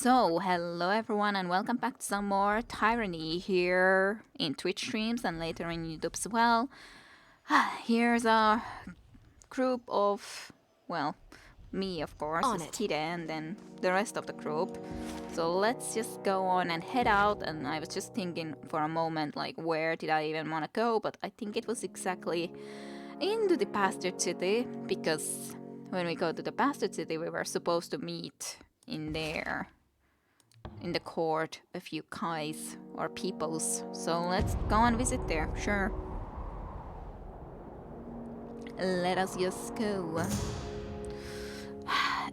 So, hello everyone, and welcome back to some more Tyranny here in Twitch streams and later in YouTube as well. Here's a group of, well, me of course, On with it. Tide, and then the rest of the group. So let's just go on and head out. And I was just thinking for a moment, like, where did I even want to go? But I think it was exactly into the Bastard City, because when we go to the Bastard City, we were supposed to meet in there. In the court, a few Kais or peoples. So let's go and visit there, sure. Let us just go.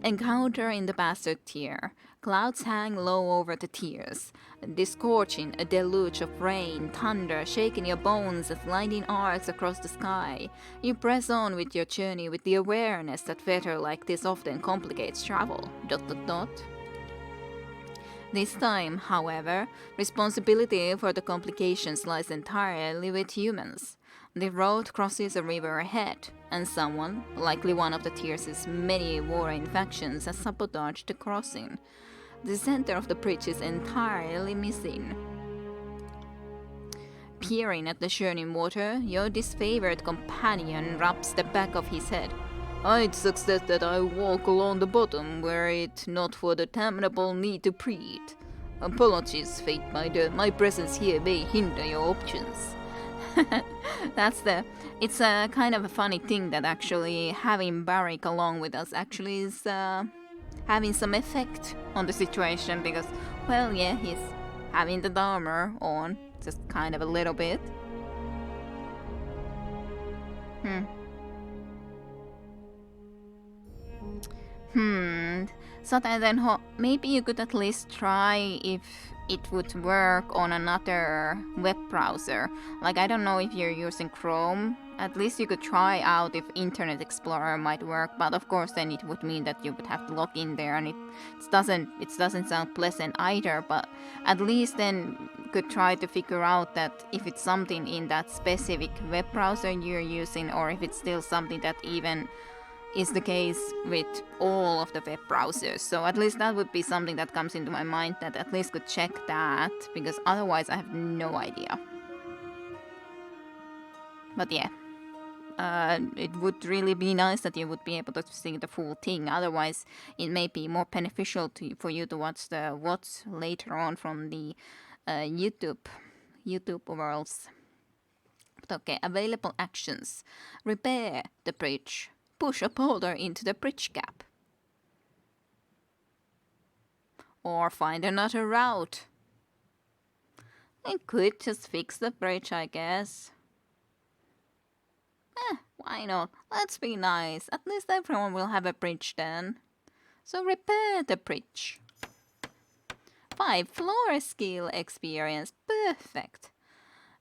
Encounter in the Bastard Tier. Clouds hang low over the tiers, disgorging a deluge of rain, thunder, shaking your bones as lightning arcs across the sky. You press on with your journey with the awareness that weather like this often complicates travel. ... This time, however, responsibility for the complications lies entirely with humans. The road crosses a river ahead, and someone, likely one of the Tier's many warring factions, has sabotaged the crossing. The center of the bridge is entirely missing. Peering at the churning water, your disfavored companion rubs the back of his head. I'd suggest that I walk along the bottom were it not for the damnable need to breathe. Apologies, Fate Binder, my presence here may hinder your options. It's a kind of a funny thing that actually having Barik along with us actually is having some effect on the situation because, well, yeah, he's having the armor on, just kind of a little bit. So then maybe you could at least try if it would work on another web browser. Like, I don't know if you're using Chrome. At least you could try out if Internet Explorer might work, but of course then it would mean that you would have to log in there, and it doesn't sound pleasant either. But at least then you could try to figure out that if it's something in that specific web browser you're using, or if it's still something that even is the case with all of the web browsers. So at least that would be something that comes into my mind, that at least could check that, because otherwise I have no idea. But yeah, it would really be nice that you would be able to see the full thing. Otherwise, it may be more beneficial for you to watch the VODs later on from the YouTube worlds. But okay, available actions: repair the bridge. Push a boulder into the bridge gap. Or find another route. I could just fix the bridge, I guess. Why not? Let's be nice. At least everyone will have a bridge then. So repair the bridge. 5 floor skill experience. Perfect.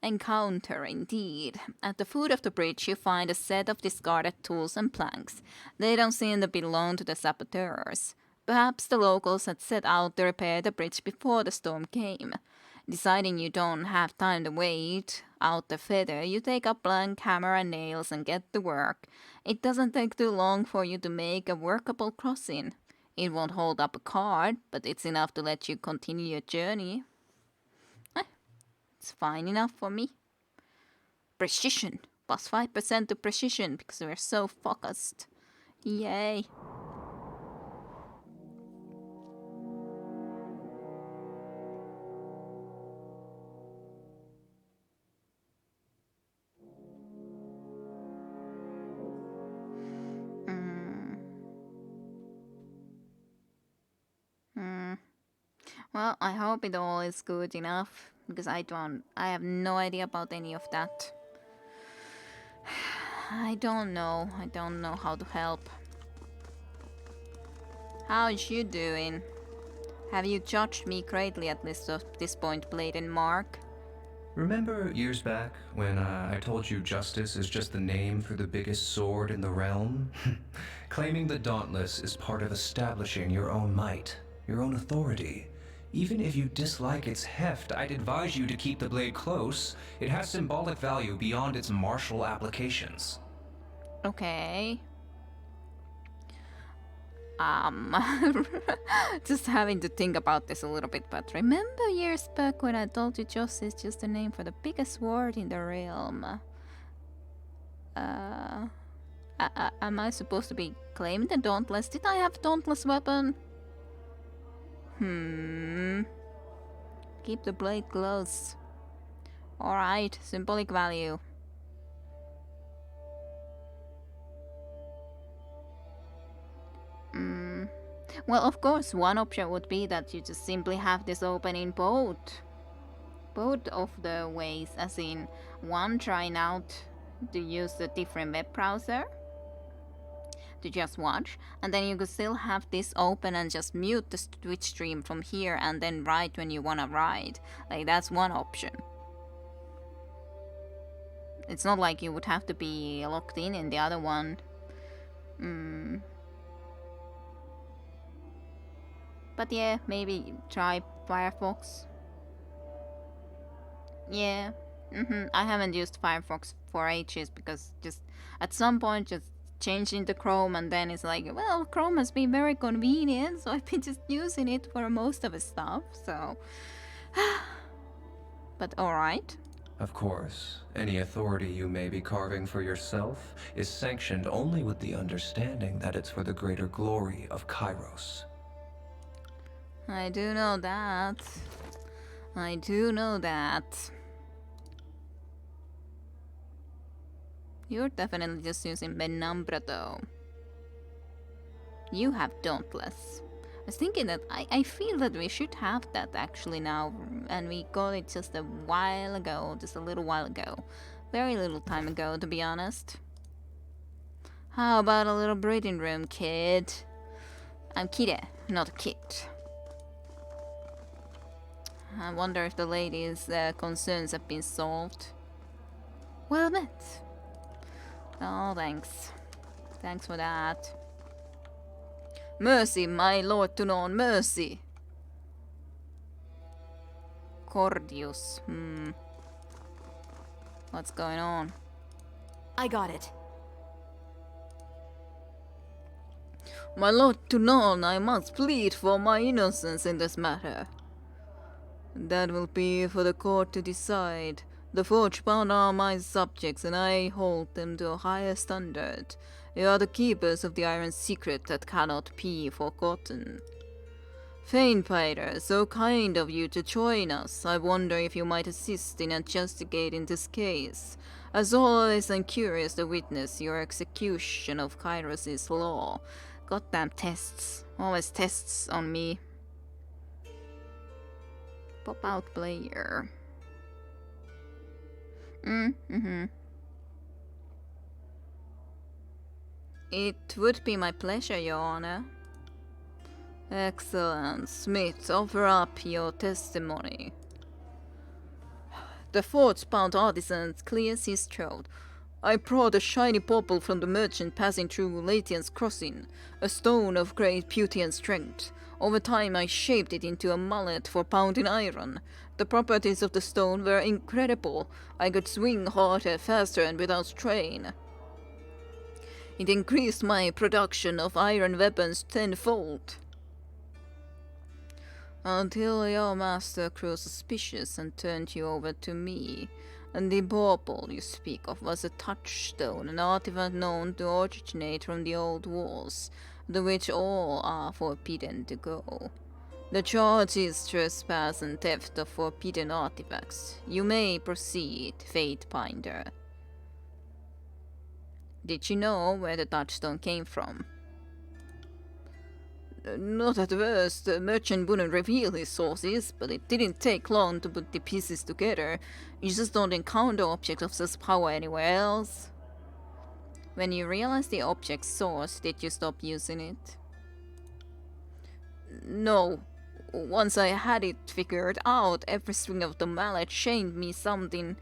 Encounter, indeed. At the foot of the bridge, you find a set of discarded tools and planks. They don't seem to belong to the saboteurs. Perhaps the locals had set out to repair the bridge before the storm came. Deciding you don't have time to wait out the feather, you take a blank hammer and nails and get to work. It doesn't take too long for you to make a workable crossing. It won't hold up a cart, but it's enough to let you continue your journey. It's fine enough for me. Precision. Plus 5% to precision because we're so focused. Yay. Well, I hope it all is good enough, because I have no idea about any of that. I don't know how to help. How's you doing? Have you judged me greatly at this point, Blade and Mark? Remember years back when I told you justice is just the name for the biggest sword in the realm? Claiming the Dauntless is part of establishing your own might, your own authority. Even if you dislike its heft, I'd advise you to keep the blade close. It has symbolic value beyond its martial applications. Okay. Just having to think about this a little bit, but remember years back when I told you Justice is just a name for the biggest sword in the realm? Am I supposed to be claiming the Dauntless? Did I have Dauntless weapon? Keep the blade close. Alright, symbolic value. Well, of course, one option would be that you just simply have this open in both of the ways, as in one trying out to use a different web browser to just watch, and then you could still have this open and just mute the Twitch stream from here and then write when you wanna write. Like, that's one option. It's not like you would have to be locked in the other one. But yeah, maybe try Firefox. Yeah. I haven't used Firefox for ages because just at some point just changing to Chrome and then it's like, well, Chrome has been very convenient, so I've been just using it for most of the stuff, so... But alright. Of course, any authority you may be carving for yourself is sanctioned only with the understanding that it's for the greater glory of Kairos. I do know that. I do know that. You're definitely just using Penumbra though. You have Dauntless. I was thinking that I feel that we should have that actually now, and we got it just a while ago, just a little while ago. Very little time ago, to be honest. How about a little breathing room, kid? I'm Kid, not a kid. I wonder if the lady's concerns have been solved. Well met. Oh, thanks. Thanks for that. Mercy, my lord Tunon, mercy! Cordius, What's going on? I got it. My lord Tunon, I must plead for my innocence in this matter. That will be for the court to decide. The forge-bound are my subjects, and I hold them to a higher standard. They are the keepers of the iron secret that cannot be forgotten. Fainfighter, so kind of you to join us. I wonder if you might assist in investigating this case. As always, I'm curious to witness your execution of Kairos' law. Goddamn tests. Always tests on me. Pop out player. It would be my pleasure, Your Honor. Excellent. Smith, offer up your testimony. The forge-bound artisan clears his throat. I brought a shiny bauble from the merchant passing through Latian's crossing, a stone of great beauty and strength. Over time I shaped it into a mallet for pounding iron. The properties of the stone were incredible. I could swing harder, faster, and without strain. It increased my production of iron weapons tenfold. Until your master grew suspicious and turned you over to me. And the bauble you speak of was a touchstone, an artifact known to originate from the old wars, to which all are forbidden to go. The charge is trespass and theft of forbidden artifacts. You may proceed, Fatebinder. Did you know where the touchstone came from? Not at first. The merchant wouldn't reveal his sources, but it didn't take long to put the pieces together. You just don't encounter objects of such power anywhere else. When you realized the object's source, did you stop using it? No. Once I had it figured out, every swing of the mallet shamed me something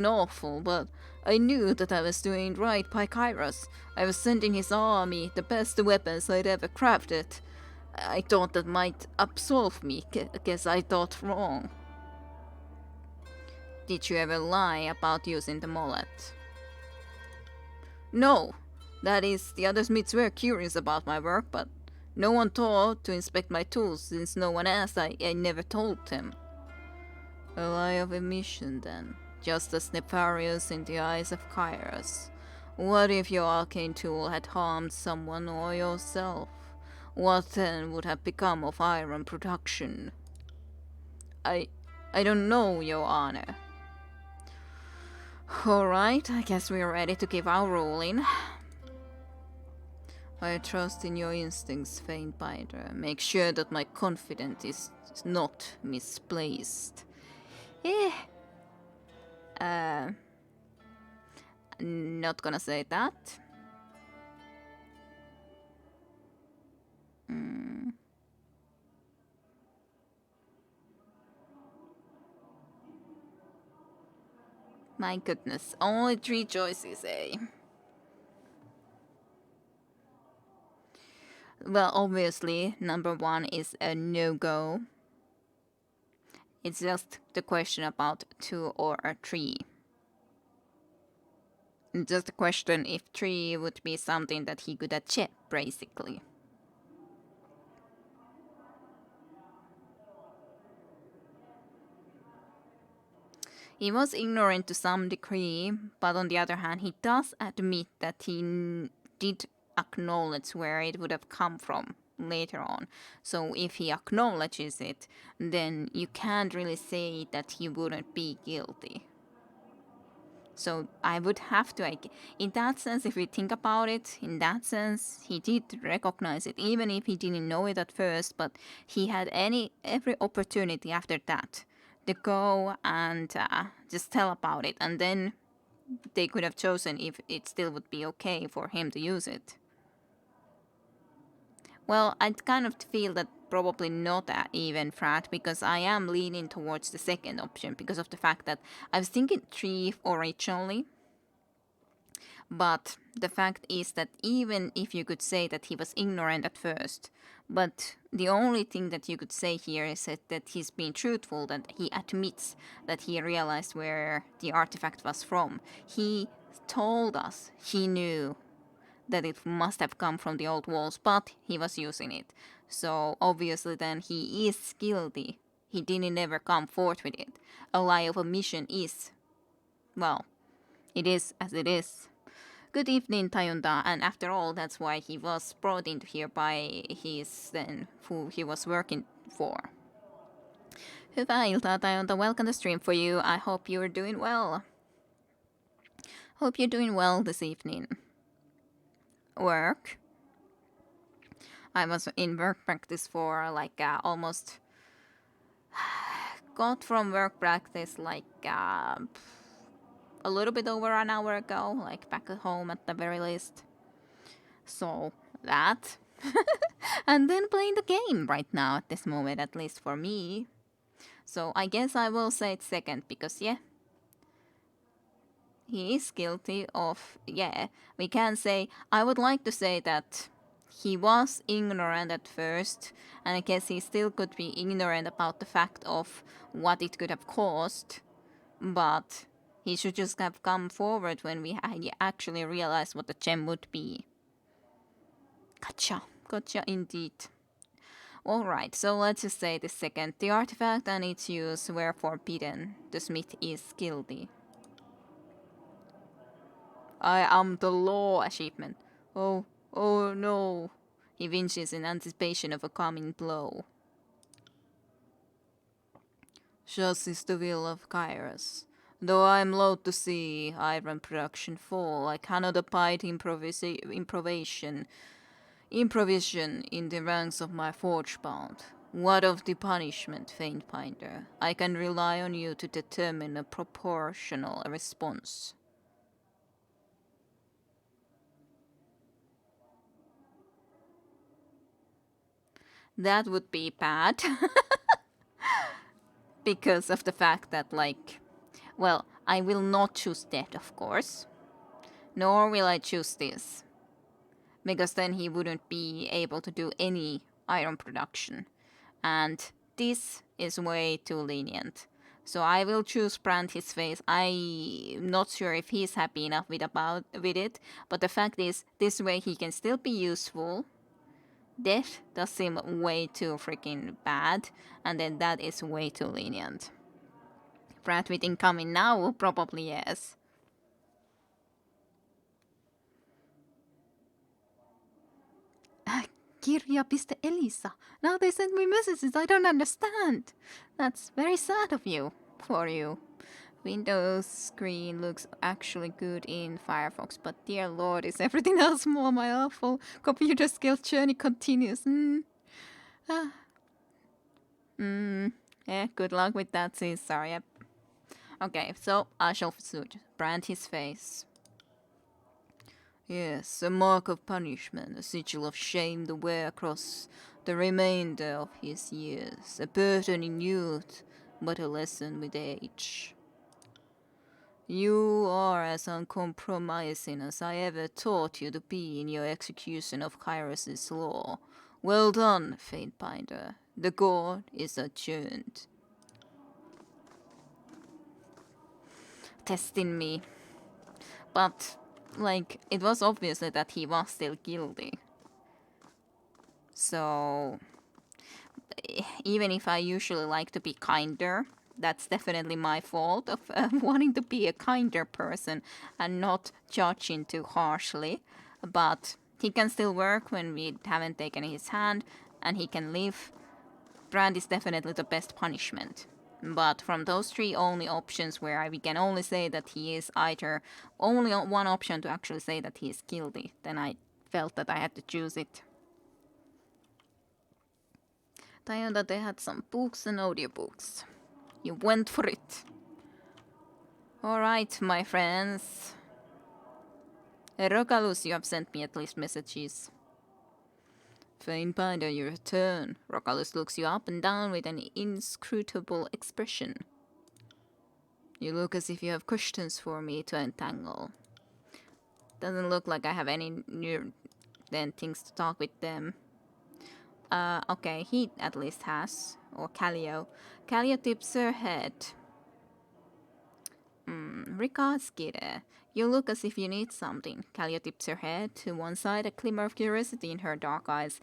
awful, but I knew that I was doing right by Kairos. I was sending his army the best weapons I'd ever crafted. I thought that might absolve me. Guess I thought wrong. Did you ever lie about using the mallet? No. That is, the other smiths were curious about my work, but no one thought to inspect my tools since no one asked. I never told them. A lie of omission, then. Just as nefarious in the eyes of Kairos. What if your arcane tool had harmed someone or yourself? What then would have become of iron production? I don't know, Your Honor. Alright, I guess we're ready to give our ruling. I trust in your instincts, Faintbinder. Make sure that my confidence is not misplaced. Eh. Not gonna say that. My goodness, only 3 choices, eh? Well, obviously, number 1 is a no-go. It's just the question about 2 or 3. It's just a question if 3 would be something that he could achieve, basically. He was ignorant to some degree, but on the other hand, he does admit that he did acknowledge where it would have come from later on. So if he acknowledges it, then you can't really say that he wouldn't be guilty. So I would have to, in that sense, if we think about it, in that sense, he did recognize it, even if he didn't know it at first, but he had every opportunity after that to go and just tell about it, and then they could have chosen if it still would be okay for him to use it. Well, I kind of feel that probably not even Frat, because I am leaning towards the second option because of the fact that I was thinking 3 originally. But the fact is that even if you could say that he was ignorant at first, but the only thing that you could say here is that he's being truthful, that he admits that he realized where the artifact was from. He told us he knew that it must have come from the old walls, but he was using it. So obviously then he is guilty. He didn't ever come forth with it. A lie of omission is, well, it is as it is. Good evening, Tayunda, and after all, that's why he was brought into here by his then, who he was working for. Hyvää iltaa, Tayunda. Welcome to stream for you. I hope you're doing well. Hope you're doing well this evening. Work. I was in work practice for like almost... got from work practice like a little bit over an hour ago, like back at home at the very least. So that. And then playing the game right now at this moment, at least for me. So I guess I will say it second because, yeah, he is guilty of, yeah, we can say, I would like to say that he was ignorant at first, and I guess he still could be ignorant about the fact of what it could have caused, but he should just have come forward when we actually realized what the gem would be. Gotcha indeed. Alright, so let's just say the second. The artifact and its use were forbidden. The smith is guilty. I am the law achievement. Oh no. He winces in anticipation of a coming blow. Just is the will of Kairos. Though I am loath to see iron production fall, I cannot abide improvisation in the ranks of my forge-bound. What of the punishment, Faintbinder? I can rely on you to determine a proportional response. That would be bad. Because of the fact that, like, well, I will not choose death, of course. Nor will I choose this. Because then he wouldn't be able to do any iron production. And this is way too lenient. So I will choose brand his face. I'm not sure if he's happy enough with it, but the fact is, this way he can still be useful. Death does seem way too freaking bad, and then that is way too lenient. Brad with incoming now, probably yes. Kirja.Elisa. Now they send me messages I don't understand. That's very sad of you. For you. Windows screen looks actually good in Firefox, but dear lord, is everything else more my awful computer skills journey continues. Yeah, good luck with that, Caesar. Yep. Okay, so I shall brand his face. Yes, a mark of punishment, a sigil of shame to wear across the remainder of his years, a burden in youth, but a lesson with age. You are as uncompromising as I ever taught you to be in your execution of Kyros's law. Well done, Fatebinder. The god is adjourned. Testing me. But, like, it was obvious that he was still guilty. So, even if I usually like to be kinder, that's definitely my fault of wanting to be a kinder person and not judging too harshly. But he can still work when we haven't taken his hand, and he can live. Brand is definitely the best punishment. But from those three only options where we can only say that he is either only one option to actually say that he is guilty, then I felt that I had to choose it. I know that they had some books and audiobooks. You went for it. Alright, my friends. Rogalus, you have sent me at least messages. Fatebinder, you return. Rogalus looks you up and down with an inscrutable expression. You look as if you have questions for me to entangle. Doesn't look like I have any new things to talk with them. Okay, he at least has. Or Callio. Callio tips her head. Regards, Gide. You look as if you need something. Callio tips her head to one side, a glimmer of curiosity in her dark eyes.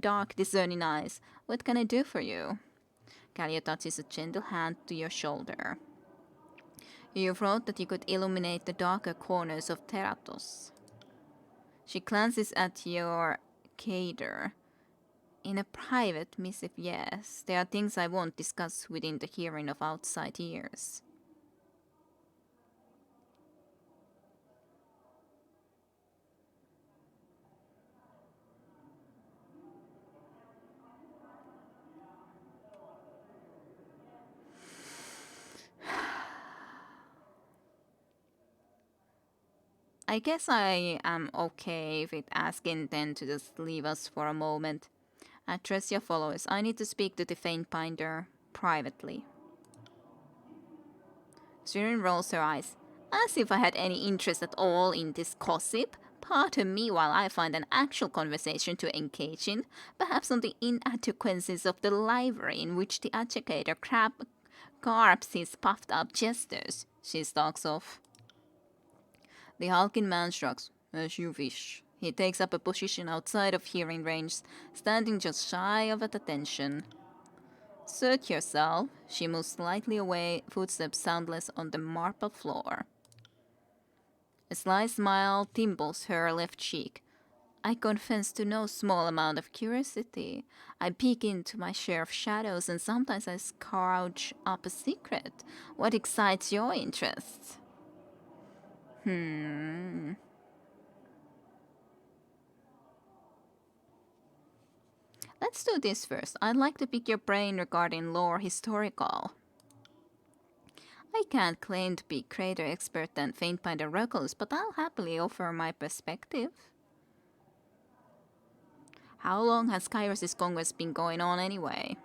Dark, discerning eyes. What can I do for you? Callio touches a gentle hand to your shoulder. You wrote that you could illuminate the darker corners of Theratos. She glances at your cater. In a private missive, yes. There are things I won't discuss within the hearing of outside ears. I guess I am okay with asking them to just leave us for a moment. Address your followers. I need to speak to the Fatebinder privately. Siren rolls her eyes. As if I had any interest at all in this gossip. Pardon me while I find an actual conversation to engage in. Perhaps on the inadequacies of the library in which the educator garbs his puffed up jesters. She stalks off. The hulking man shrugs. As you wish. He takes up a position outside of hearing range, standing just shy of at attention. Suit yourself. She moves slightly away, footsteps soundless on the marble floor. A sly smile dimples her left cheek. I confess to no small amount of curiosity. I peek into my share of shadows and sometimes I scrouge up a secret. What excites your interest? Let's do this first. I'd like to pick your brain regarding lore historical. I can't claim to be greater expert than Fatebinder Reckless, but I'll happily offer my perspective. How long has Kyros's conquest been going on anyway?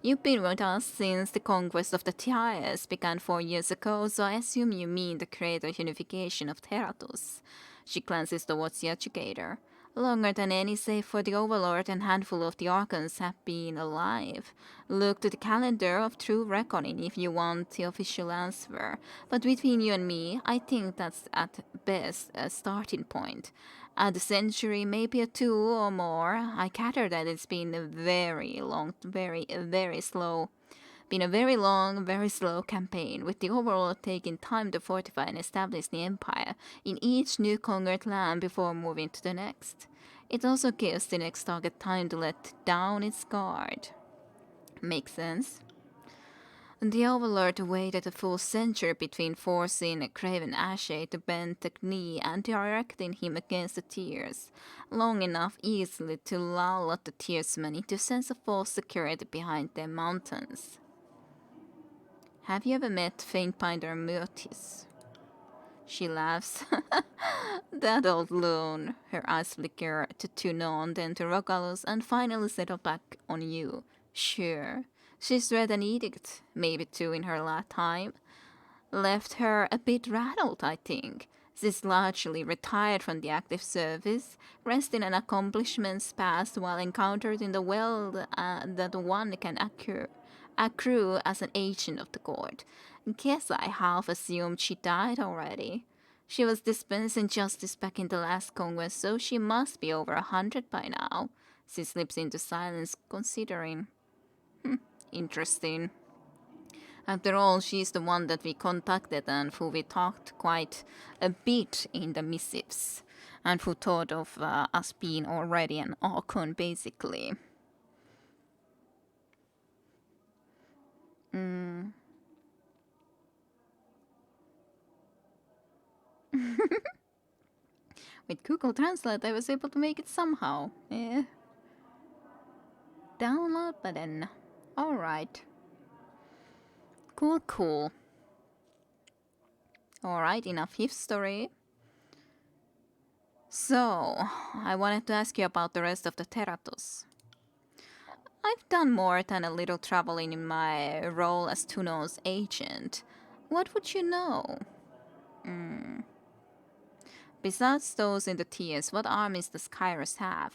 You've been with us since the conquest of the Tiares began 4 years ago, so I assume you mean the greater unification of Theratos. She glances towards the educator. Longer than any save for the Overlord and handful of the Archons have been alive. Look to the calendar of true reckoning if you want the official answer. But between you and me, I think that's at best a starting point. At a century, maybe a two or more, I gather that it's been a very long, very slow been a very long, very slow campaign, with the Overlord taking time to fortify and establish the Empire in each new conquered land before moving to the next. It also gives the next target time to let down its guard. Makes sense? The Overlord waited a full century between forcing Craven Ashe to bend the knee and directing him against the Tears, long enough easily to lull the Tearsmen into a sense of false security behind their mountains. Have you ever met Faintbinder Myrtis? She laughs. That old loon. Her eyes flicker to Tunon, then to Rogalus, and finally settle back on you. Sure. She's read an edict, maybe two in her lifetime. Left her a bit rattled, I think. She's largely retired from the active service, resting on accomplishments past while encountered in the world that one can accrue as an agent of the court. Guess I half assumed she died already. She was dispensing justice back in the last Congress, so she must be over 100 by now. She slips into silence, considering. Interesting. After all, she's the one that we contacted and who we talked quite a bit in the missives, and who thought of us being already an Archon, basically. With Google Translate, I was able to make it somehow. Yeah. Download button. Alright. Cool. Alright, enough history. So, I wanted to ask you about the rest of the Teratos. I've done more than a little traveling in my role as Tunon's agent. What would you know? Besides those in the tiers, what armies does Kairos have?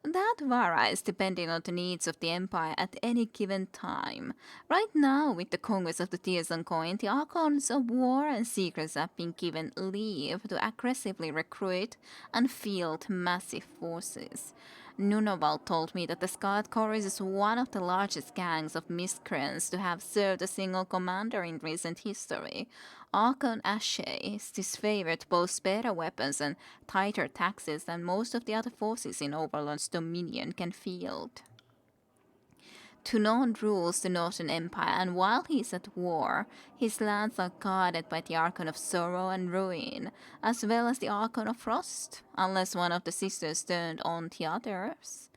That varies depending on the needs of the Empire at any given time. Right now, with the Congress of the Tears ongoing, the Archons of War and Secrets have been given leave to aggressively recruit and field massive forces. Nunoval told me that the Scarlet Chorus is one of the largest gangs of miscreants to have served a single commander in recent history. Archon Ashe is disfavored boasts better weapons and tighter taxes than most of the other forces in Overlord's dominion can field. Tunon rules the Northern Empire, and while he is at war, his lands are guarded by the Archon of Sorrow and Ruin, as well as the Archon of Frost, unless one of the sisters turned on the others.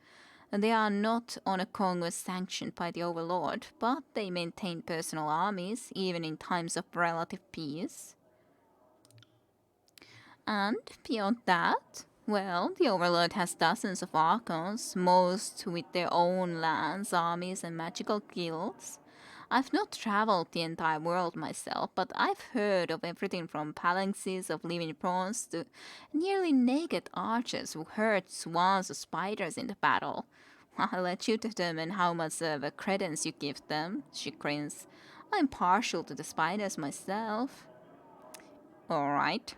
They are not on a congress sanctioned by the Overlord, but they maintain personal armies, even in times of relative peace. And beyond that, well, the Overlord has dozens of Archons, most with their own lands, armies, and magical guilds. I've not traveled the entire world myself, but I've heard of everything from phalanxes of living prawns to nearly naked archers who herd swarms of spiders in the battle. I'll let you determine how much of a credence you give them, she grins. I'm partial to the spiders myself. Alright.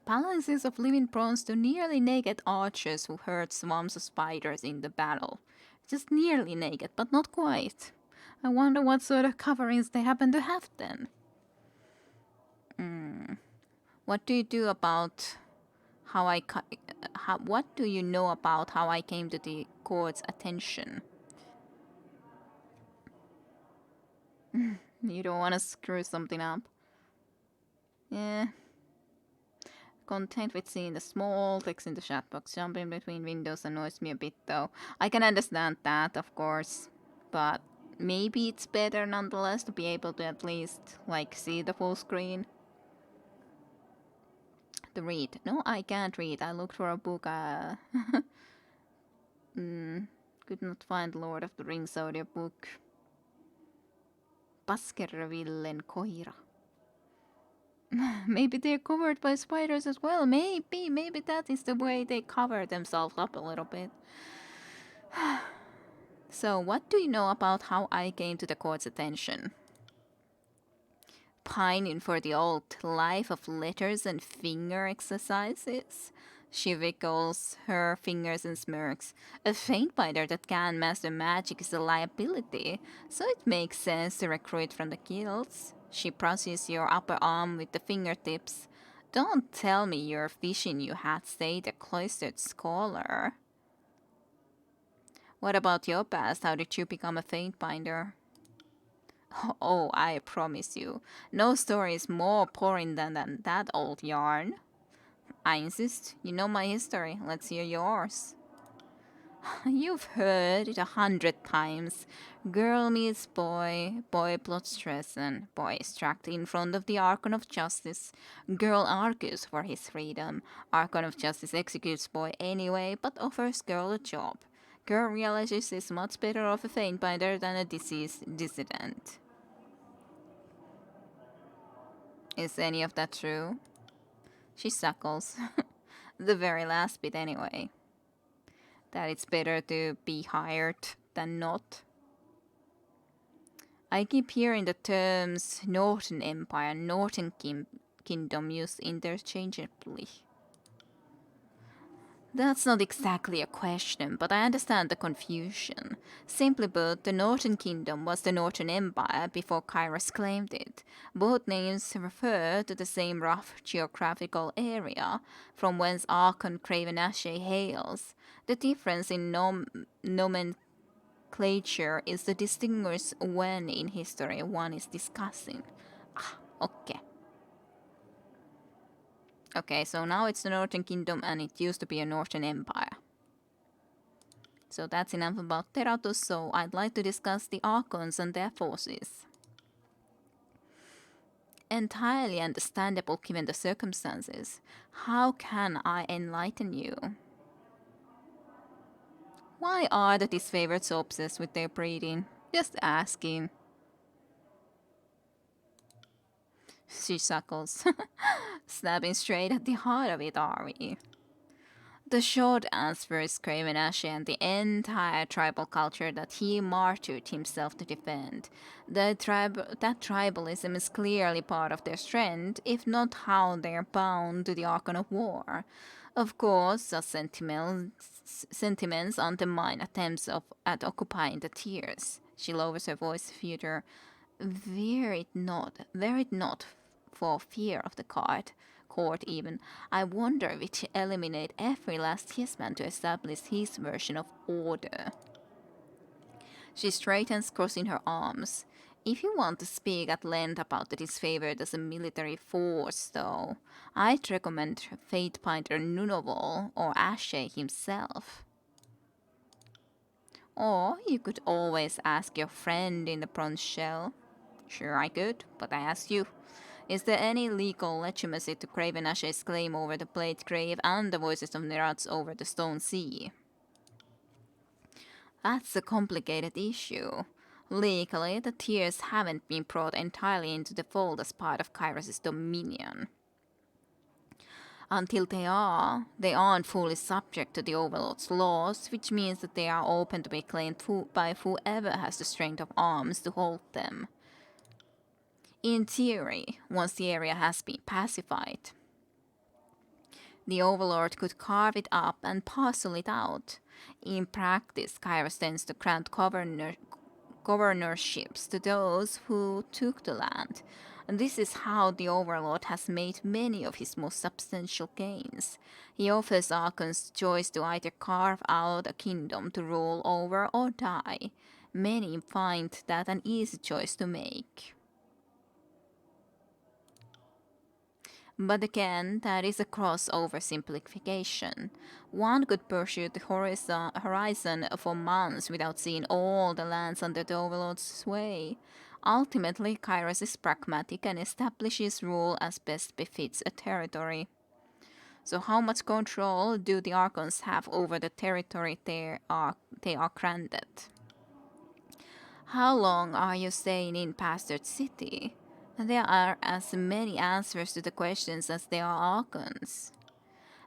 Phalanxes of living prawns to nearly naked archers who herd swarms of spiders in the battle. Just nearly naked, but not quite. I wonder what sort of coverings they happen to have then. What do you do about what do you know about how I came to the court's attention? You don't want to screw something up? Yeah. Content with seeing the small text in the chat box. Jumping between windows annoys me a bit though. I can understand that, of course. But maybe it's better nonetheless to be able to at least, like, see the full screen. To read. No, I can't read. I looked for a book. Could not find Lord of the Rings audiobook. Baskervillen koira. Maybe they're covered by spiders as well. Maybe that is the way they cover themselves up a little bit. So, what do you know about how I came to the court's attention? Pining for the old life of letters and finger exercises? She wiggles her fingers and smirks. A faintbinder that can master magic is a liability, so it makes sense to recruit from the guilds. She presses your upper arm with the fingertips. Don't tell me you're wishing you had stayed a cloistered scholar. What about your past? How did you become a faintbinder? Oh, I promise you, no story is more boring than that old yarn. I insist. You know my history. Let's hear yours. You've heard it 100 times. Girl meets boy, boy plots treason, boy is dragged in front of the Archon of Justice. Girl argues for his freedom. Archon of Justice executes boy anyway, but offers girl a job. Girl realizes she's much better off a faintbinder than a deceased dissident. Is any of that true? She suckles. The very last bit, anyway. That it's better to be hired than not. I keep hearing the terms Northern Empire, Northern Kingdom used interchangeably. That's not exactly a question, but I understand the confusion. Simply put, the Northern Kingdom was the Northern Empire before Kairos claimed it. Both names refer to the same rough geographical area from whence Archon Craven-Ashe hails. The difference in nomenclature is to distinguish when in history one is discussing. Okay. Okay, so now it's the Northern Kingdom and it used to be a Northern Empire. So that's enough about Teratus, so I'd like to discuss the Archons and their forces. Entirely understandable given the circumstances. How can I enlighten you? Why are the disfavored so obsessed with their breeding? Just asking. She suckles. Snapping straight at the heart of it, are we? The short answer is Craven-Ashe and the entire tribal culture that he martyred himself to defend. That tribalism is clearly part of their strength, if not how they are bound to the Archon of War. Of course, such sentiments undermine attempts at occupying the tiers. She lowers her voice further. Were it not for fear of the court even, I wonder which eliminate every last hissman to establish his version of order. She straightens, crossing her arms. If you want to speak at length about the disfavored as a military force, though, I'd recommend Fatebinder Nunoval or Ashe himself. Or you could always ask your friend in the bronze shell. Sure, I could, but I ask you. Is there any legal legitimacy to Craven-Ashe's claim over the Blade Grave and the voices of Nerats over the Stone Sea? That's a complicated issue. Legally, the tiers haven't been brought entirely into the fold as part of Kairos' dominion. Until they aren't fully subject to the Overlord's laws, which means that they are open to be claimed by whoever has the strength of arms to hold them. In theory, once the area has been pacified, the Overlord could carve it up and parcel it out. In practice, Kairos tends to grant governorships to those who took the land. And this is how the Overlord has made many of his most substantial gains. He offers Archons the choice to either carve out a kingdom to rule over or die. Many find that an easy choice to make. But again, that is a gross oversimplification. One could pursue the horizon for months without seeing all the lands under the Overlord's sway. Ultimately, Kairos is pragmatic and establishes rule as best befits a territory. So how much control do the Archons have over the territory they are granted? How long are you staying in Bastard City? There are as many answers to the questions as there are Archons.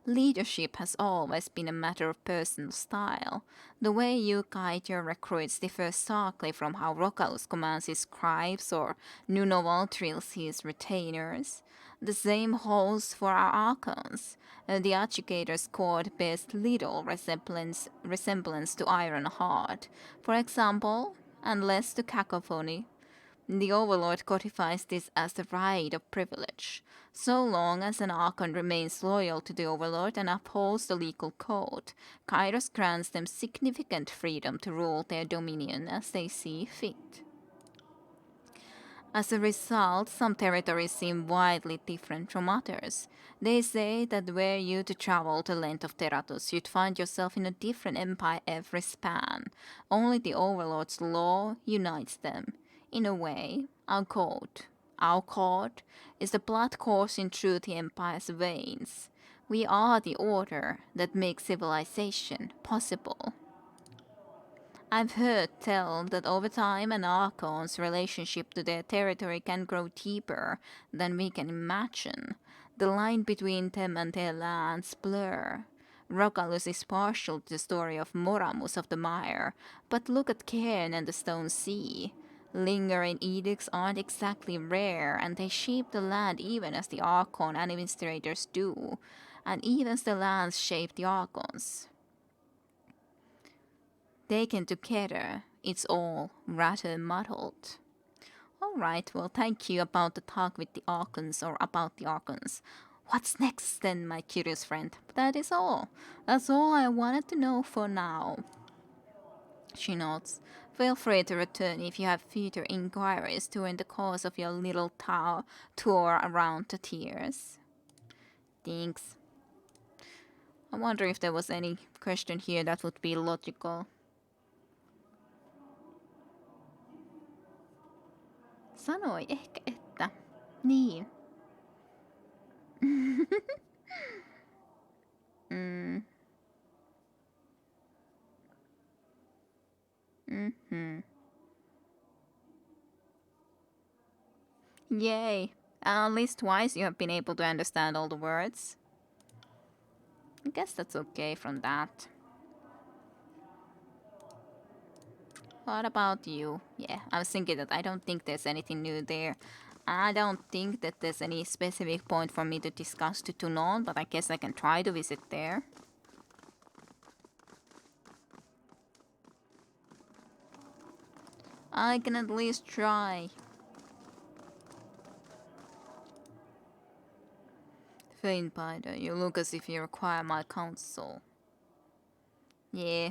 Leadership has always been a matter of personal style. The way you guide your recruits differs starkly from how Rocalus commands his scribes or Nuno Valtryls his retainers. The same holds for our Archons. The Educator's Court bears little resemblance to Ironheart, for example, and less to Cacophony. The Overlord codifies this as the right of privilege. So long as an Archon remains loyal to the Overlord and upholds the legal code, Kairos grants them significant freedom to rule their dominion as they see fit. As a result, some territories seem widely different from others. They say that were you to travel the length of Teratus, you'd find yourself in a different empire every span. Only the Overlord's law unites them. In a way, our code, is the blood coursing through the Empire's veins. We are the order that makes civilization possible. I've heard tell that over time an Archon's relationship to their territory can grow deeper than we can imagine. The line between them and their lands blur. Rocalus is partial to the story of Moramus of the Mire, but look at Cairn and the Stone Sea. Lingering edicts aren't exactly rare, and they shape the land even as the Archon administrators do, and even as the lands shape the Archons. Taken together, it's all rather muddled. Alright, well, thank you about the talk with the Archons, or about the Archons. What's next then, my curious friend? That is all. That's all I wanted to know for now. She nods. Feel free to return if you have future inquiries during the course of your little tour around the tiers. Thanks. I wonder if there was any question here that would be logical. Sanoi ehkä, että... Niin. Yay. At least twice you have been able to understand all the words. I guess that's okay from that. What about you? Yeah, I was thinking that I don't think there's anything new there. I don't think that there's any specific point for me to discuss to Tunon, but I guess I can try to visit there. I can at least try. Fainbinder, you look as if you require my counsel. Yeah.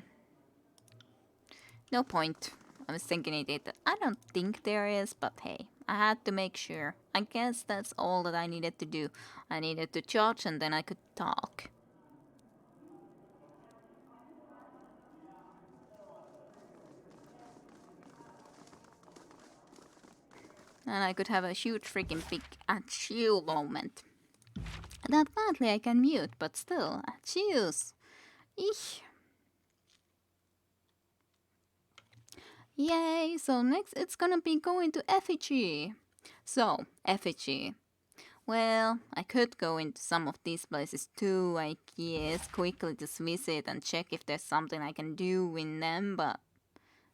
No point. I was thinking it. I don't think there is, but hey, I had to make sure. I guess that's all that I needed to do. I needed to judge and then I could talk. And I could have a huge freaking big achoo moment. That badly I can mute, but still, achooes. Eesh. Yay, so next it's gonna be going to Effigy. So, Effigy. Well, I could go into some of these places too, I guess, quickly just visit and check if there's something I can do in them, but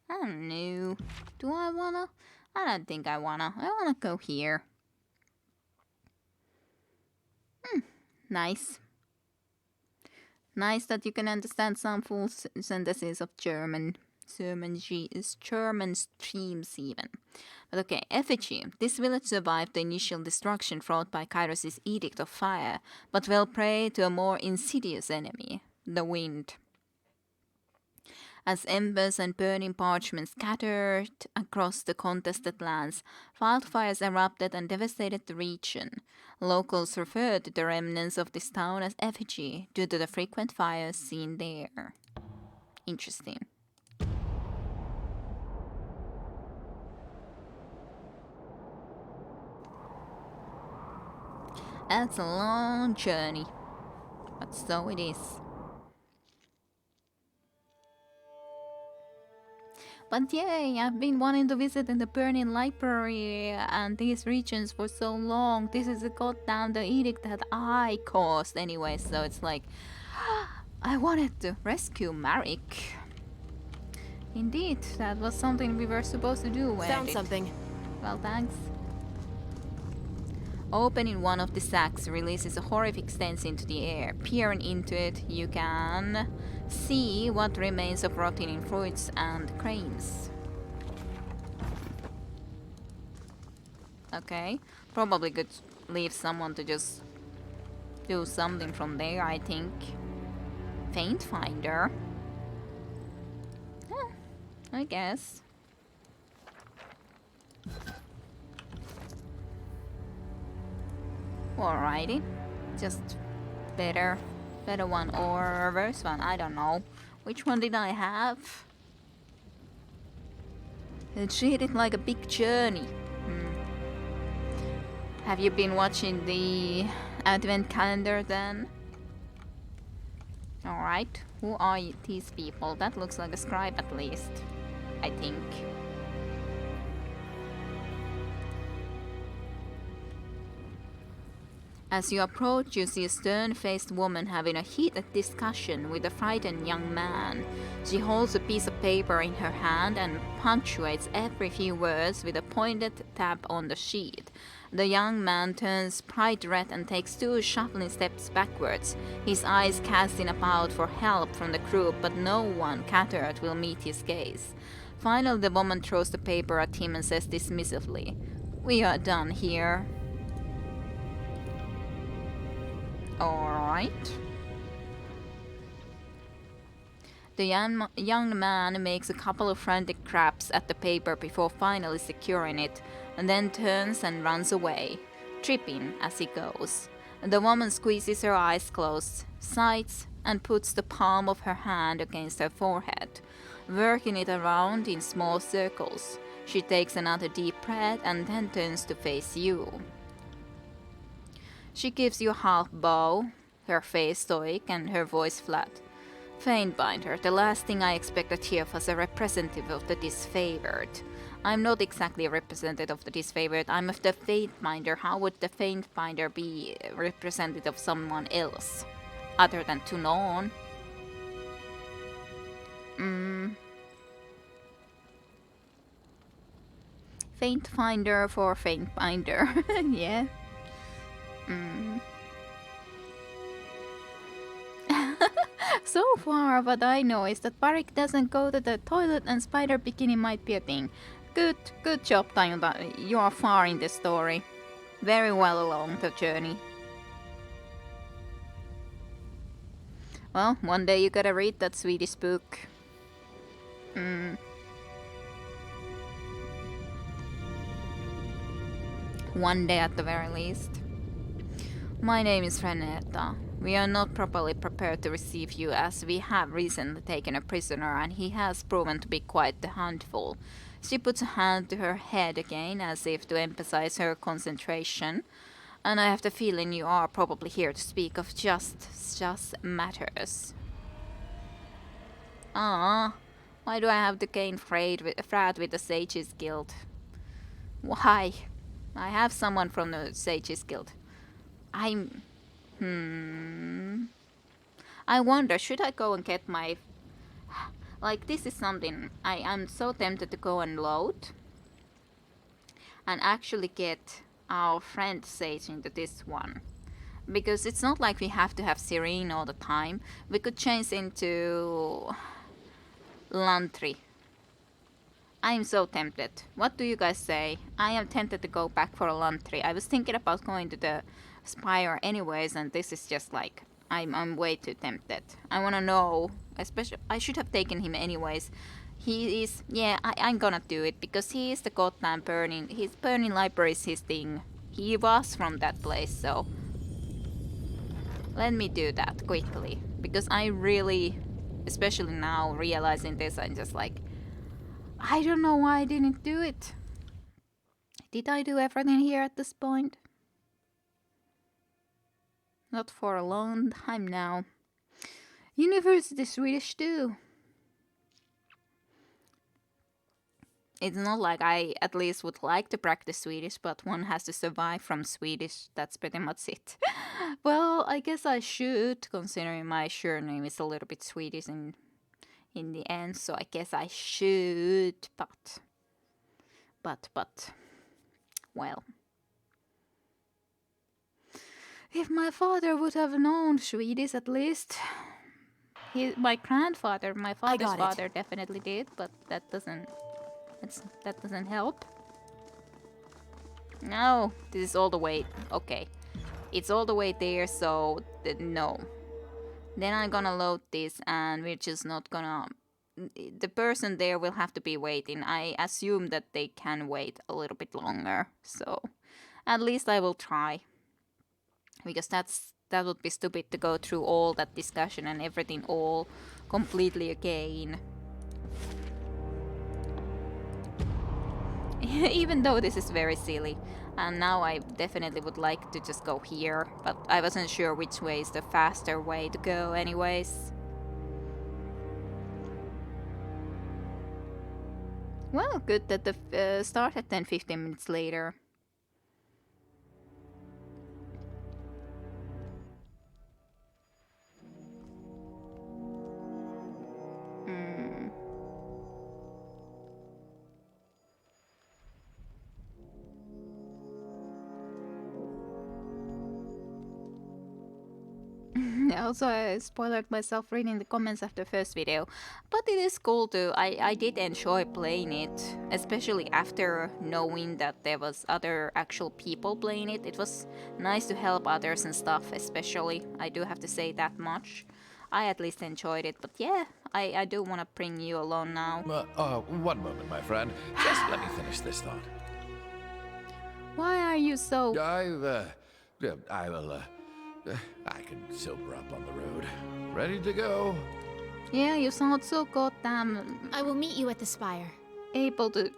I don't know. Do I wanna? I don't think I wanna. I wanna go here. Nice. Nice that you can understand some full sentences of German. German streams even. But okay, Effigy. This village survived the initial destruction brought by Kairos' Edict of Fire, but fell prey to a more insidious enemy, the wind. As embers and burning parchment scattered across the contested lands, wildfires erupted and devastated the region. Locals refer to the remnants of this town as Effigy due to the frequent fires seen there. Interesting. That's a long journey, but so it is. But yay, I've been wanting to visit in the Burning Library and these regions for so long. This is a goddamn the edict that I caused anyway, so it's like I wanted to rescue Marek. Indeed, that was something we were supposed to do. Found something. Well, thanks. Opening one of the sacks releases a horrific stench into the air. Peering into it, you can see what remains of rotting fruits and grains. Okay, probably could leave someone to just do something from there, I think. Faint finder. I guess. Alrighty. Just better one or worse one, I don't know. Which one did I have? It treated like a big journey. Have you been watching the advent calendar then? Alright, who are these people? That looks like a scribe at least, I think. As you approach, you see a stern-faced woman having a heated discussion with a frightened young man. She holds a piece of paper in her hand and punctuates every few words with a pointed tap on the sheet. The young man turns bright red and takes 2 shuffling steps backwards, his eyes casting about for help from the group, but no one catered will meet his gaze. Finally, the woman throws the paper at him and says dismissively, "We are done here." Alright. The young man makes a couple of frantic grabs at the paper before finally securing it, and then turns and runs away, tripping as he goes. The woman squeezes her eyes closed, sighs, and puts the palm of her hand against her forehead, working it around in small circles. She takes another deep breath and then turns to face you. She gives you a half bow, her face stoic and her voice flat. "Faintbinder, the last thing I expected here was a representative of the disfavored. I'm not exactly a representative of the disfavored, I'm of the Faintbinder. How would the Faintbinder be a representative of someone else? Other than Tunon?" Faintfinder for Faintbinder. Yeah. So far, what I know is that Barik doesn't go to the toilet and spider bikini might be a thing. Good job, Tayunda. You are far in the story. Very well along the journey. Well, one day you gotta read that Swedish book. One day at the very least. "My name is Renata. We are not properly prepared to receive you as we have recently taken a prisoner and he has proven to be quite the handful." She puts a hand to her head again as if to emphasize her concentration. "And I have the feeling you are probably here to speak of just matters." Why do I have to gain frat with the Sages Guild? Why? I have someone from the Sages Guild. I wonder, should I go and get my... Like, this is something I'm so tempted to go and load. And actually get our friend Sage into this one. Because it's not like we have to have Serene all the time. We could change into... Lantry. I'm so tempted. What do you guys say? I am tempted to go back for a Lantry. I was thinking about going to the Spire anyways, and this is just like... I'm way too tempted. I wanna know... Especially... I should have taken him anyways. He is... Yeah, I'm gonna do it, because he is the goddamn burning... His burning library is his thing. He was from that place, so... Let me do that quickly. Because I really... Especially now, realizing this, I'm just like... I don't know why I didn't do it. Did I do everything here at this point? Not for a long time now. University Swedish too. It's not like I at least would like to practice Swedish, but one has to survive from Swedish. That's pretty much it. Well, I guess I should, considering my surname is a little bit Swedish in the end, so I guess I should, but, well. If my father would have known Swedish at least. My grandfather, my father's got it. father definitely did, but that doesn't help. No, this is all the way, okay. It's all the way there, so no. Then I'm gonna load this and we're just not gonna... The person there will have to be waiting. I assume that they can wait a little bit longer, so at least I will try. Because that would be stupid to go through all that discussion and everything all completely again. Even though this is very silly. And now I definitely would like to just go here, but I wasn't sure which way is the faster way to go anyways. Well, good that the start at 10-15 minutes later. Also, I spoiled myself reading the comments after the first video, but it is cool too. I did enjoy playing it, especially after knowing that there was other actual people playing it. It was nice to help others and stuff, especially. I do have to say that much. I at least enjoyed it, but yeah, I do want to bring you along now. One moment, my friend. Just let me finish this thought. Why are you so... I can sober up on the road. Ready to go. Yeah, you sound so goddamn... I will meet you at the spire. able to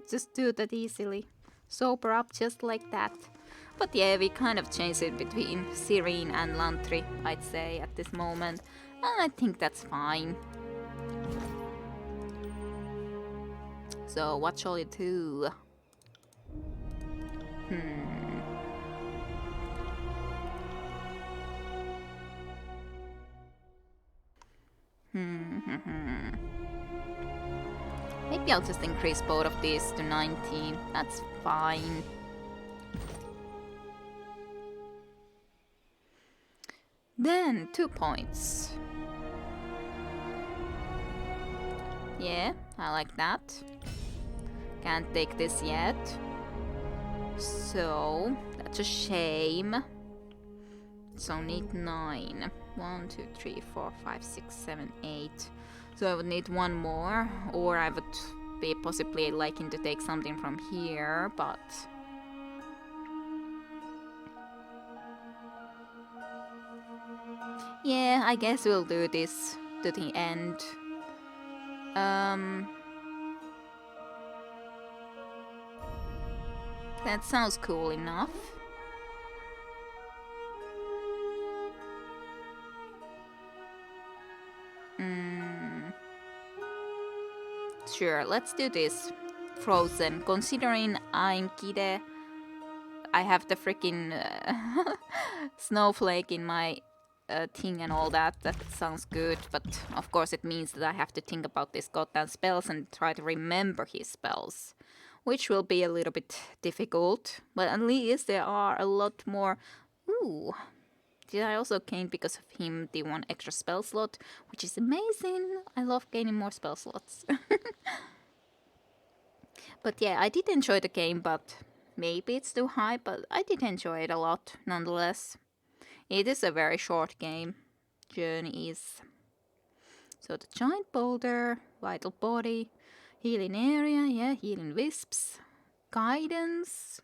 just do that easily. Sober up just like that. But yeah, we kind of changed it between Serene and Lantry, I'd say, at this moment. And I think that's fine. So, what shall you do? Maybe I'll just increase both of these to 19. That's fine. Then 2 points. Yeah, I like that. Can't take this yet. So, that's a shame. So need 9. 1, 2, 3, 4, 5, 6, 7, 8. So I would need one more, or I would be possibly liking to take something from here, but... yeah, I guess we'll do this to the end. That sounds cool enough. Sure, let's do this. Frozen. Considering I'm Kide, I have the freaking snowflake in my thing and all that. That sounds good, but of course it means that I have to think about these goddamn spells and try to remember his spells, which will be a little bit difficult. But at least there are a lot more. Ooh. Did I also gain because of him the 1 extra spell slot, which is amazing. I love gaining more spell slots. But yeah, I did enjoy the game, but maybe it's too high, but I did enjoy it a lot nonetheless. It is a very short game. Journey is. So the giant boulder, vital body, healing area, yeah, healing wisps, guidance.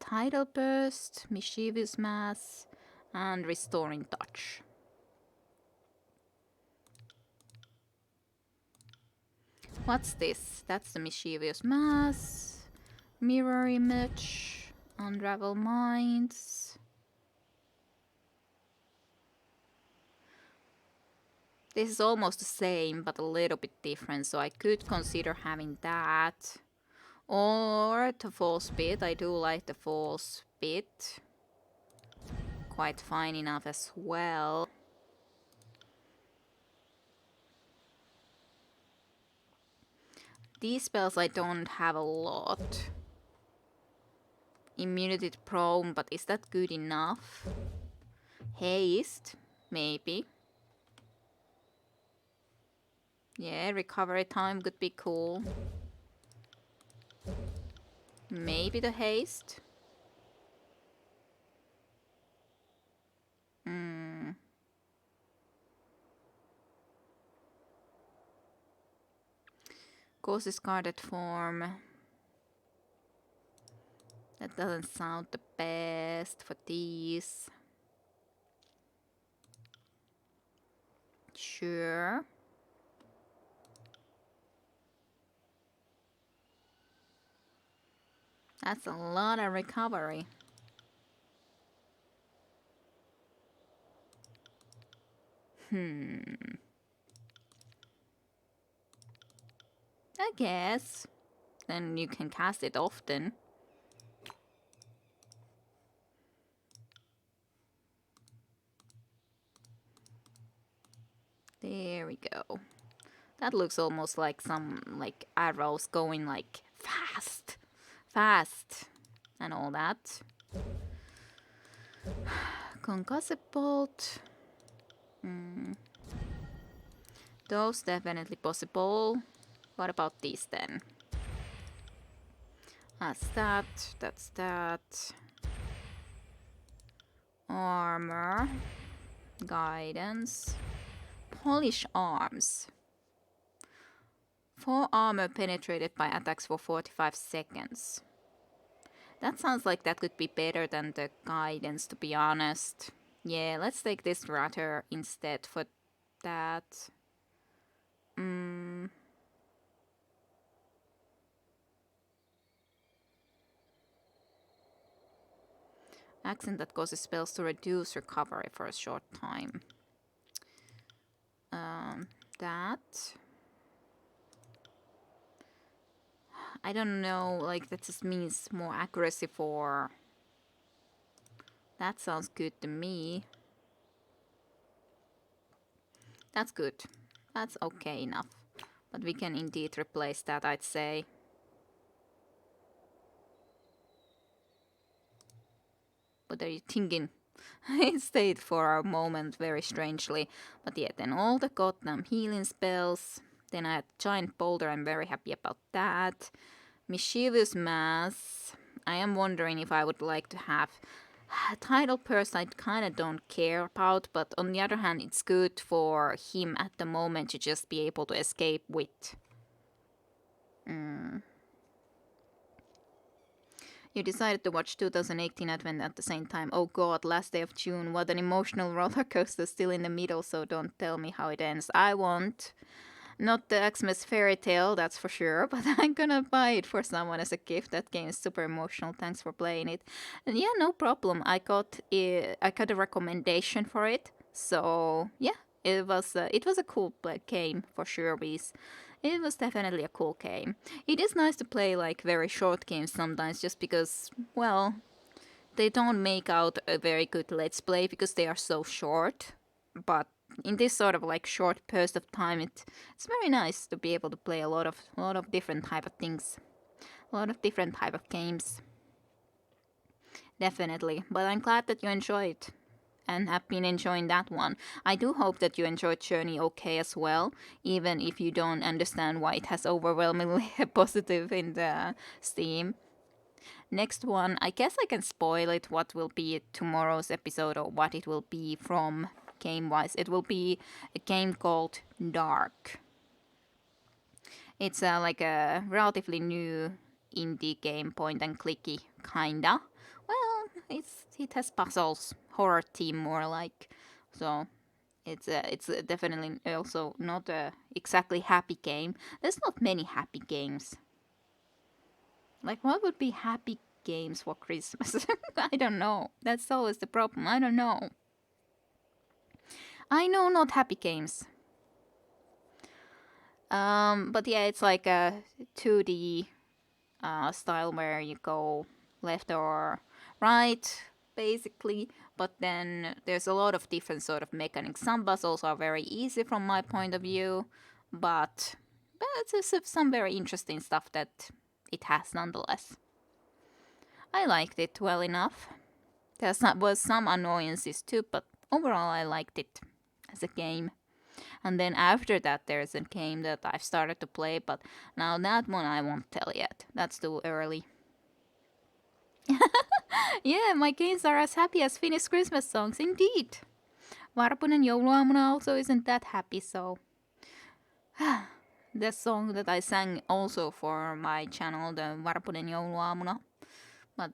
Tidal Burst, Mischievous Mass, and Restoring Touch. What's this? That's the Mischievous Mass, Mirror Image, Unravel Minds. This is almost the same, but a little bit different, so I could consider having that. Or the false bit. I do like the false bit. Quite fine enough as well. These spells I don't have a lot. Immunity to prone, but is that good enough? Haste, maybe. Yeah, recovery time could be cool. Maybe the haste. Ghost discarded form. That doesn't sound the best for these. Sure. That's a lot of recovery. I guess. Then you can cast it often. There we go. That looks almost like some like arrows going like fast. Fast. And all that. Concussive bolt. Those definitely possible. What about these then? That's that. That's that. Armor. Guidance. Polish arms. 4 armor penetrated by attacks for 45 seconds. That sounds like that could be better than the guidance, to be honest. Yeah, let's take this rather instead for that. Accent that causes spells to reduce recovery for a short time. That. I don't know, like that just means more accuracy for... That sounds good to me. That's good. That's okay enough. But we can indeed replace that, I'd say. What are you thinking? It stayed for a moment very strangely. But yeah, then all the goddamn healing spells. Then I had Giant Boulder, I'm very happy about that. Mischievous Mass. I am wondering if I would like to have Tidal Purse. I kinda don't care about, but on the other hand, it's good for him at the moment to just be able to escape with. You decided to watch 2018 Advent at the same time. Oh god, last day of June. What an emotional roller coaster, still in the middle, so don't tell me how it ends. I won't. Not the Xmas fairy tale, that's for sure, but I'm gonna buy it for someone as a gift. That game is super emotional. Thanks for playing it. And yeah, no problem. I got a recommendation for it, so yeah, it was a cool game for sure. It was definitely a cool game. It is nice to play like very short games sometimes, just because, well, they don't make out a very good let's play because they are so short. But in this sort of like short burst of time, it's very nice to be able to play a lot of different type of things, a lot of different type of games. Definitely, but I'm glad that you enjoyed and have been enjoying that one. I do hope that you enjoyed Journey okay as well, even if you don't understand why it has overwhelmingly a positive in the Steam. Next one, I guess I can spoil it what will be tomorrow's episode or what it will be from game-wise. It will be a game called Dark. It's like a relatively new indie game, point and clicky, kinda. Well, it has puzzles, horror theme more like, so it's definitely also not a exactly happy game. There's not many happy games. Like, what would be happy games for Christmas? I don't know. That's always the problem. I don't know. I know not happy games. But yeah, it's like a 2D style where you go left or right, basically. But then there's a lot of different sort of mechanics. Some puzzles are very easy from my point of view, but it's some very interesting stuff that it has nonetheless. I liked it well enough. Was some annoyances too, but overall I liked it as a game. And then after that, there's a game that I've started to play, but now that one I won't tell yet. That's too early. Yeah, my games are as happy as Finnish Christmas songs, indeed. Varpunen jouluaamuna also isn't that happy, so... the song that I sang also for my channel, the Varpunen jouluaamuna. But,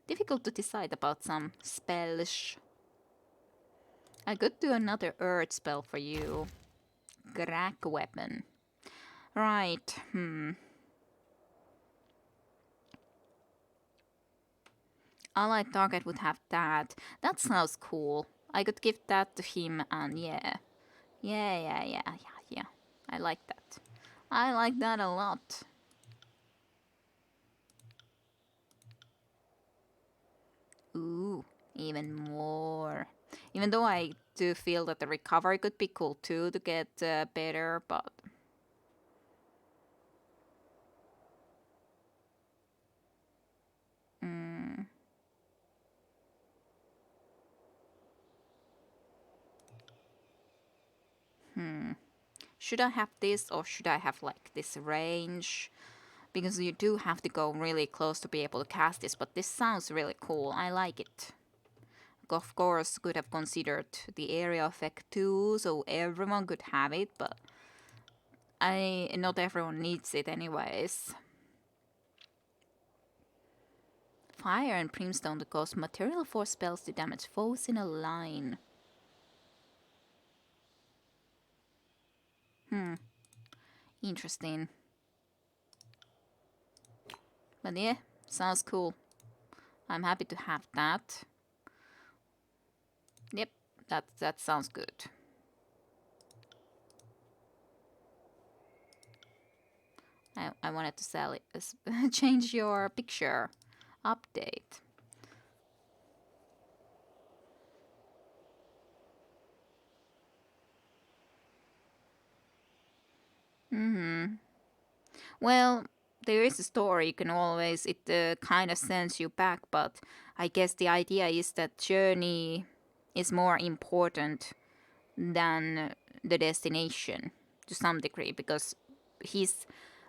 difficult to decide about some spells. I could do another earth spell for you. Crack weapon. Right, Allied target would have that. That sounds cool. I could give that to him and yeah. Yeah. I like that. I like that a lot. Ooh, even more. Even though I do feel that the recovery could be cool too to get better, but... Should I have this or should I have like this range? Because you do have to go really close to be able to cast this, but this sounds really cool. I like it. Of course, could have considered the area effect too, so everyone could have it, but not everyone needs it anyways. Fire and brimstone to cause material force spells to damage foes in a line. Interesting. But yeah, sounds cool. I'm happy to have that. Yep, that sounds good. I wanted to sell it. Change your picture. Update. Well, there is a story. You can always, it kind of sends you back, but I guess the idea is that journey is more important than the destination to some degree, because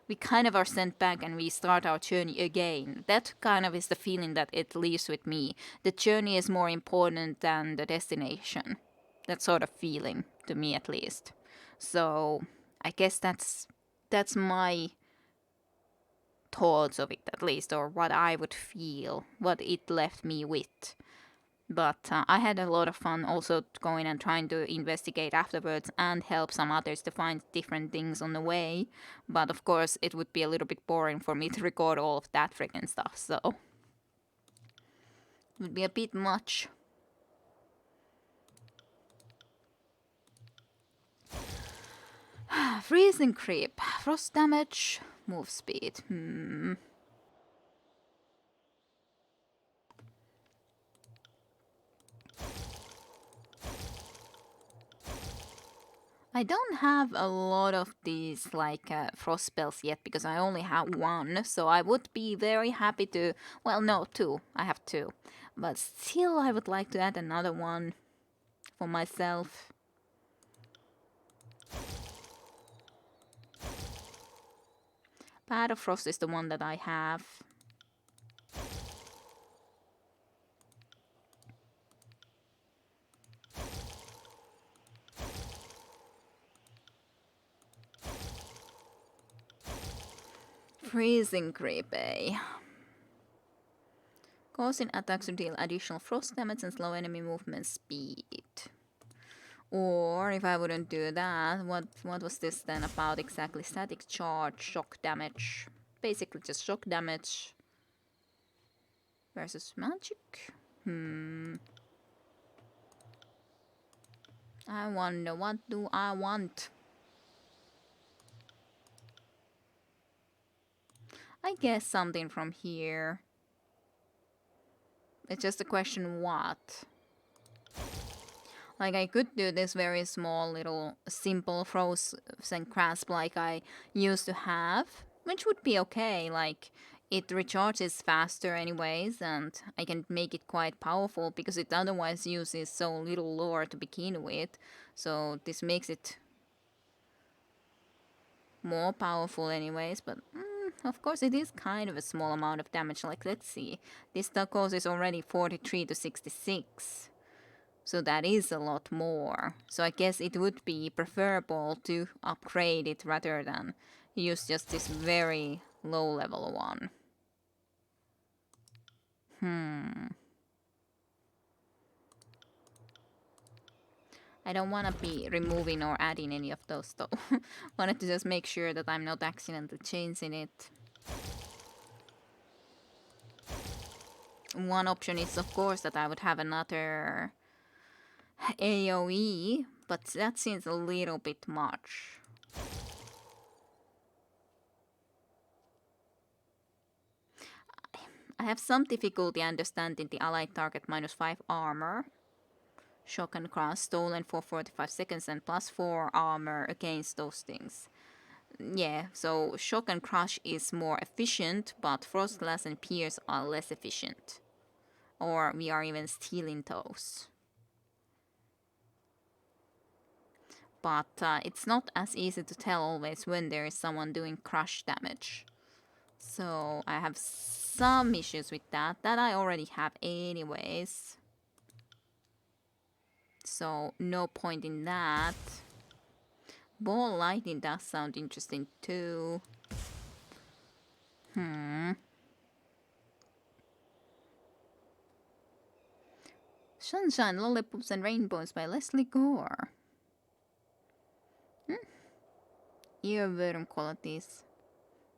we kind of are sent back and we start our journey again. That kind of is the feeling that it leaves with me. The journey is more important than the destination. That sort of feeling, to me at least. So I guess that's my thoughts of it at least, or what I would feel, what it left me with. But I had a lot of fun also going and trying to investigate afterwards and help some others to find different things on the way. But of course, it would be a little bit boring for me to record all of that freaking stuff, so it would be a bit much. Freezing creep, frost damage, move speed. I don't have a lot of these like frost spells yet because I only have one, so I would be very happy to, well no, two, I have two, but still I would like to add another one for myself. Pad of Frost is the one that I have. Freezing creep, eh? Causing attacks to deal additional frost damage and slow enemy movement speed. Or if I wouldn't do that, what was this then about exactly? Static charge, shock damage. Basically just shock damage versus magic. I wonder, what do I want? I guess something from here. It's just a question what. Like I could do this very small little simple frozen grasp like I used to have, which would be okay. Like it recharges faster anyways, and I can make it quite powerful because it otherwise uses so little lore to begin with. So this makes it more powerful anyways, but of course it is kind of a small amount of damage. Like let's see, this cost is already 43 to 66. So that is a lot more. So I guess it would be preferable to upgrade it rather than use just this very low level one. I don't want to be removing or adding any of those though. Wanted to just make sure that I'm not accidentally changing it. One option is of course that I would have another AoE, but that seems a little bit much. I have some difficulty understanding the allied target -5 armor. Shock and crush stolen for 45 seconds and +4 armor against those things. Yeah, so shock and crush is more efficient, but frost glass and pierce are less efficient. Or we are even stealing those. But it's not as easy to tell always when there is someone doing crush damage. So I have some issues with that I already have anyways. So no point in that. Ball lightning does sound interesting too. Sunshine, Lollipops and Rainbows by Leslie Gore. Earworm qualities.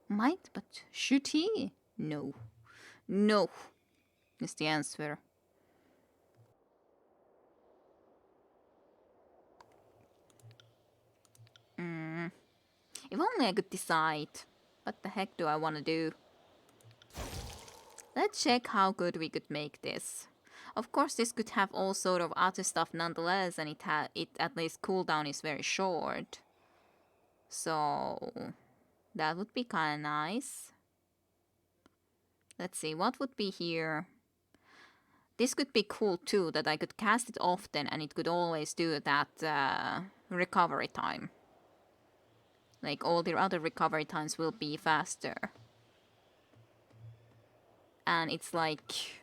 Might, but should he? No. No is the answer. If only I could decide. What the heck do I want to do? Let's check how good we could make this. Of course, this could have all sort of other stuff nonetheless, and it at least cooldown is very short. So that would be kind of nice. Let's see, what would be here? This could be cool too, that I could cast it often and it could always do that recovery time. Like all the other recovery times will be faster. And it's like...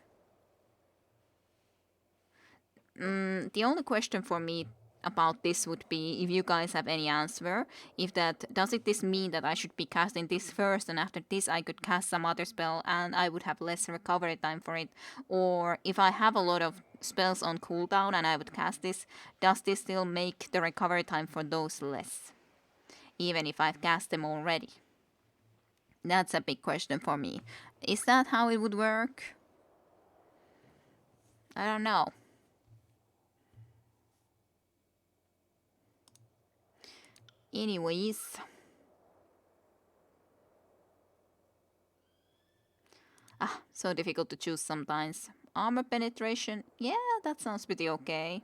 the only question for me about this would be if you guys have any answer. If that does this mean that I should be casting this first and after this I could cast some other spell and I would have less recovery time for it? Or if I have a lot of spells on cooldown and I would cast this, does this still make the recovery time for those less? Even if I've cast them already? That's a big question for me. Is that how it would work? I don't know. Anyways. So difficult to choose sometimes. Armor penetration. Yeah, that sounds pretty okay.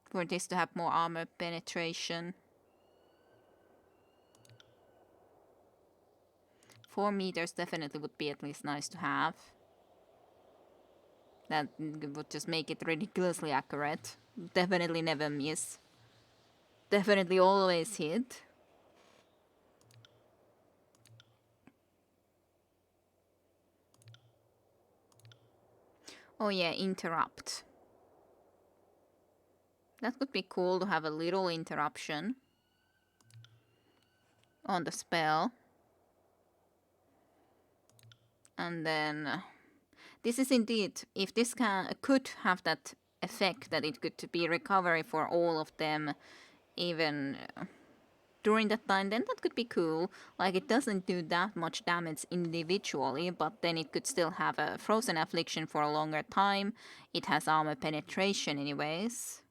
For this to have more armor penetration. 4 meters definitely would be at least nice to have. That would just make it ridiculously accurate. Definitely never miss. Definitely always hit. Oh yeah, interrupt. That could be cool to have a little interruption on the spell. And then this is indeed, if this could have that effect that it could be recovery for all of them even during that time, then that could be cool. Like it doesn't do that much damage individually, but then it could still have a frozen affliction for a longer time. It has armor penetration anyways,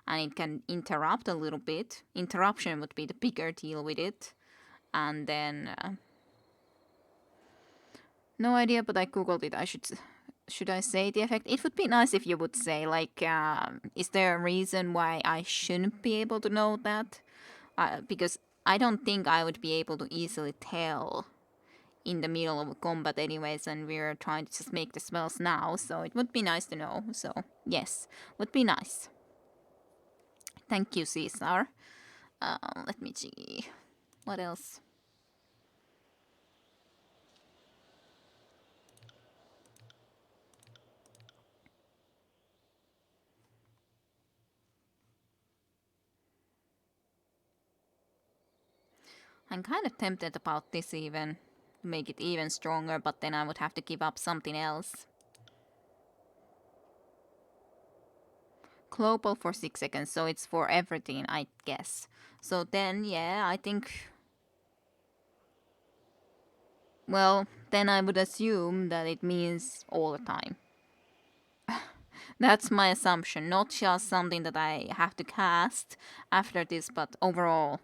and it can interrupt a little bit. Interruption would be the bigger deal with it. And then no idea, but I googled it. Should I say the effect? It would be nice if you would say, like, is there a reason why I shouldn't be able to know that? Because I don't think I would be able to easily tell in the middle of a combat anyways, and we're trying to just make the spells now, so it would be nice to know. So, yes, would be nice. Thank you, Caesar. Let me see. What else? I'm kind of tempted about this even, to make it even stronger, but then I would have to give up something else. Global for 6 seconds, so it's for everything, I guess. So then, yeah, I think... Well, then I would assume that it means all the time. That's my assumption, not just something that I have to cast after this, but overall.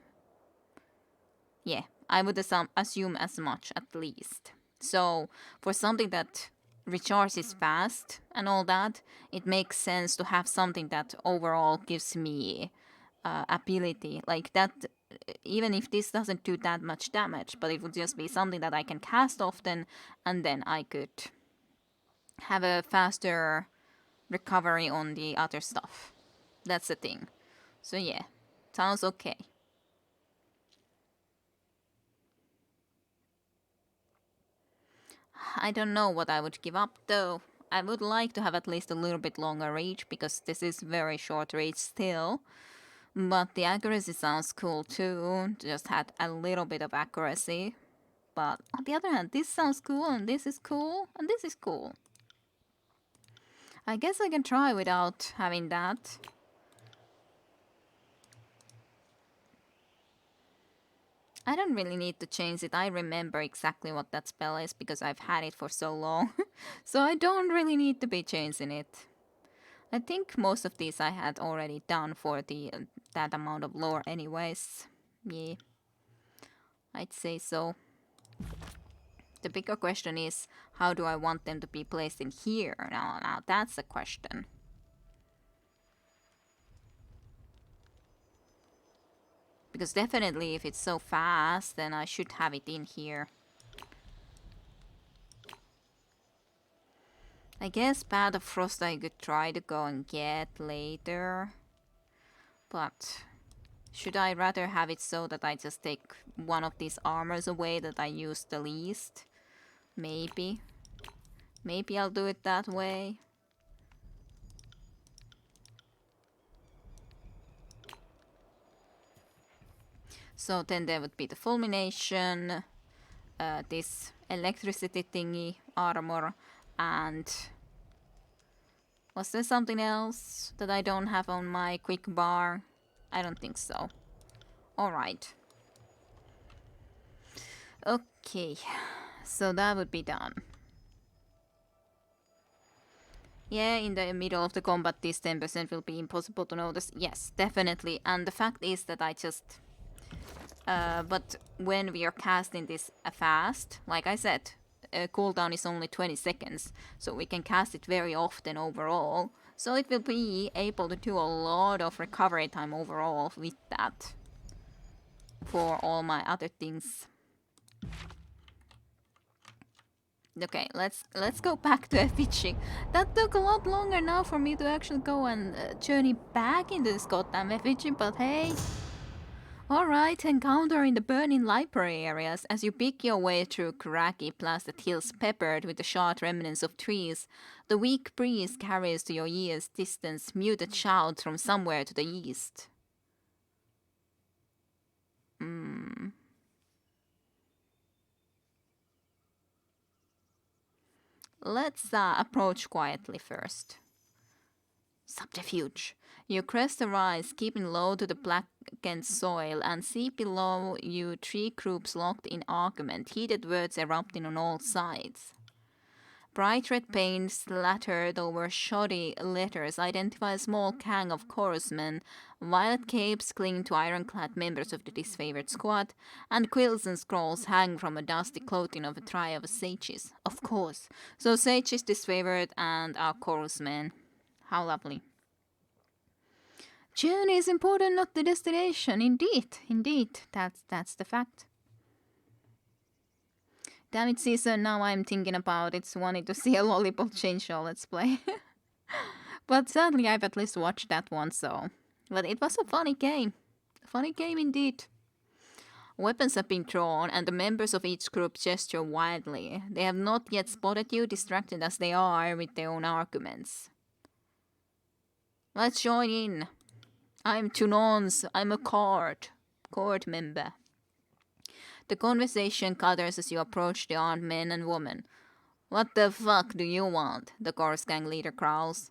Yeah, I would assume as much, at least. So, for something that recharges fast and all that, it makes sense to have something that overall gives me ability. Like that, even if this doesn't do that much damage, but it would just be something that I can cast often, and then I could have a faster recovery on the other stuff. That's the thing. So yeah, sounds okay. I don't know what I would give up though. I would like to have at least a little bit longer reach because this is very short reach still. But the accuracy sounds cool too. Just had a little bit of accuracy. But on the other hand, this sounds cool and this is cool and this is cool. I guess I can try without having that. I don't really need to change it. I remember exactly what that spell is because I've had it for so long. So I don't really need to be changing it. I think most of these I had already done for the that amount of lore anyways. Yeah, I'd say so. The bigger question is, how do I want them to be placed in here? Now that's the question. Because definitely if it's so fast, then I should have it in here. I guess Path of Frost I could try to go and get later. But should I rather have it so that I just take one of these armors away that I use the least? Maybe. Maybe I'll do it that way. So then there would be the fulmination, this electricity thingy, armor, and... Was there something else that I don't have on my quick bar? I don't think so. Alright. Okay, so that would be done. Yeah, in the middle of the combat this 10% will be impossible to notice. Yes, definitely. And the fact is that I just... but when we are casting this fast, like I said, cooldown is only 20 seconds, so we can cast it very often overall. So it will be able to do a lot of recovery time overall with that. For all my other things. Okay, let's go back to effigy. That took a lot longer now for me to actually go and journey back into this goddamn effigy, but hey. Alright, encounter in the burning library areas. As you pick your way through craggy blasted hills peppered with the charred remnants of trees, the weak breeze carries to your ears distant muted shouts from somewhere to the east. Let's approach quietly first. Subterfuge. You crest the rise, keeping low to the blackened soil, and see below you 3 groups locked in argument, heated words erupting on all sides. Bright red paint splattered over shoddy letters identify a small gang of chorusmen. Violet capes cling to ironclad members of the disfavored squad, and quills and scrolls hang from a dusty clothing of a trio of sages. Of course. So sages disfavored and our chorusmen. How lovely. Journey is important, not the destination. Indeed. That's the fact. Damn it, Caesar, now I'm thinking about it's wanting to see a Lollipop Chainsaw Let's Play. But sadly, I've at least watched that one, so... But it was a funny game. A funny game indeed. Weapons have been drawn, and the members of each group gesture wildly. They have not yet spotted you, distracted as they are with their own arguments. Let's join in. I'm Tunons. I'm a court member. The conversation cutters as you approach the armed men and women. What the fuck do you want? The chorus gang leader growls.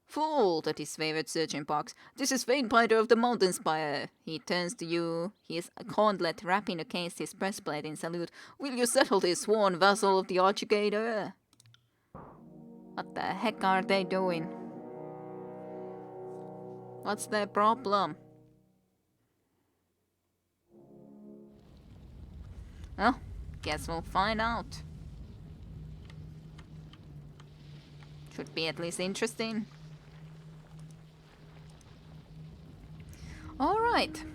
Fool, that his favorite surgeon barks. This is Vainpider of the Mountain Spire. He turns to you, his gauntlet rapping against his breastplate in salute. Will you settle this, sworn vassal of the Archigator? What the heck are they doing? What's their problem? Well, guess we'll find out. Should be at least interesting. Alright.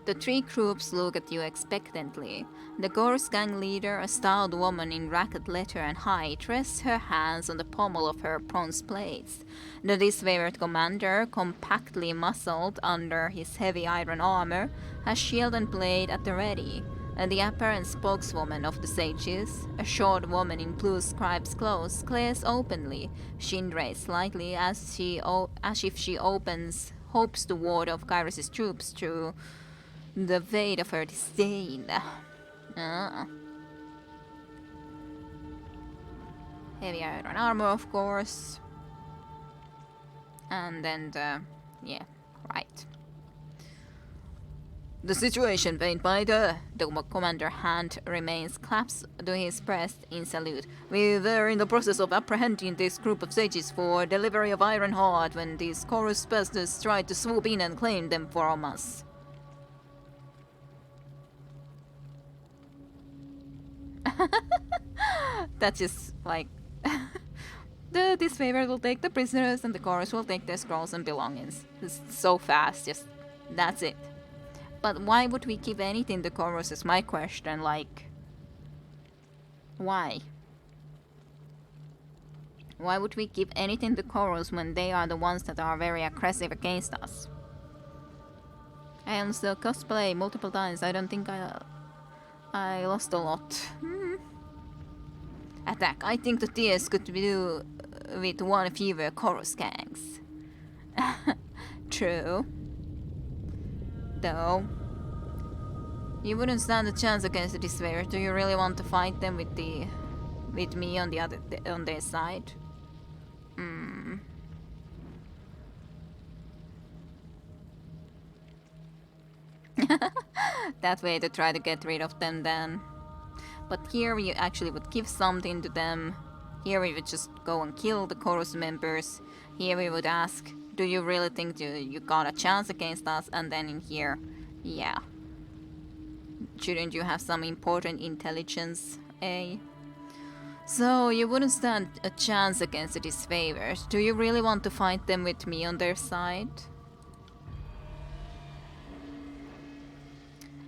The three groups look at you expectantly. The Gorse gang leader, a stout woman in ragged leather and height, rests her hands on the pommel of her bronze plates. The disfavored commander, compactly muscled under his heavy iron armor, has shield and blade at the ready. And the apparent spokeswoman of the sages, a short woman in blue scribe's clothes, glares openly, chin raised slightly as if she hopes to ward off Kyrus' troops through the weight of her disdain. Heavy iron armor, of course. And then yeah, right. The situation, Vainpider. The commander hand remains clasped to his breast in salute. We were in the process of apprehending this group of sages for delivery of Ironheart when these chorus bastards tried to swoop in and claim them from us. That's just like... the disfavored will take the prisoners and the chorus will take their scrolls and belongings. It's so fast, just... that's it. But why would we give anything to chorus is my question, like... Why? Why would we give anything to chorus when they are the ones that are very aggressive against us? I am still cosplay multiple times, I don't think I lost a lot. Attack. I think the TS could do with one fewer chorus gangs. True. Though. You wouldn't stand a chance against the disfavored. Do you really want to fight them with me on their side? That way to try to get rid of them then. But here we actually would give something to them. Here we would just go and kill the chorus members. Here we would ask, do you really think you got a chance against us? And then in here, yeah. Shouldn't you have some important intelligence, eh? So, you wouldn't stand a chance against the disfavored. Do you really want to fight them with me on their side?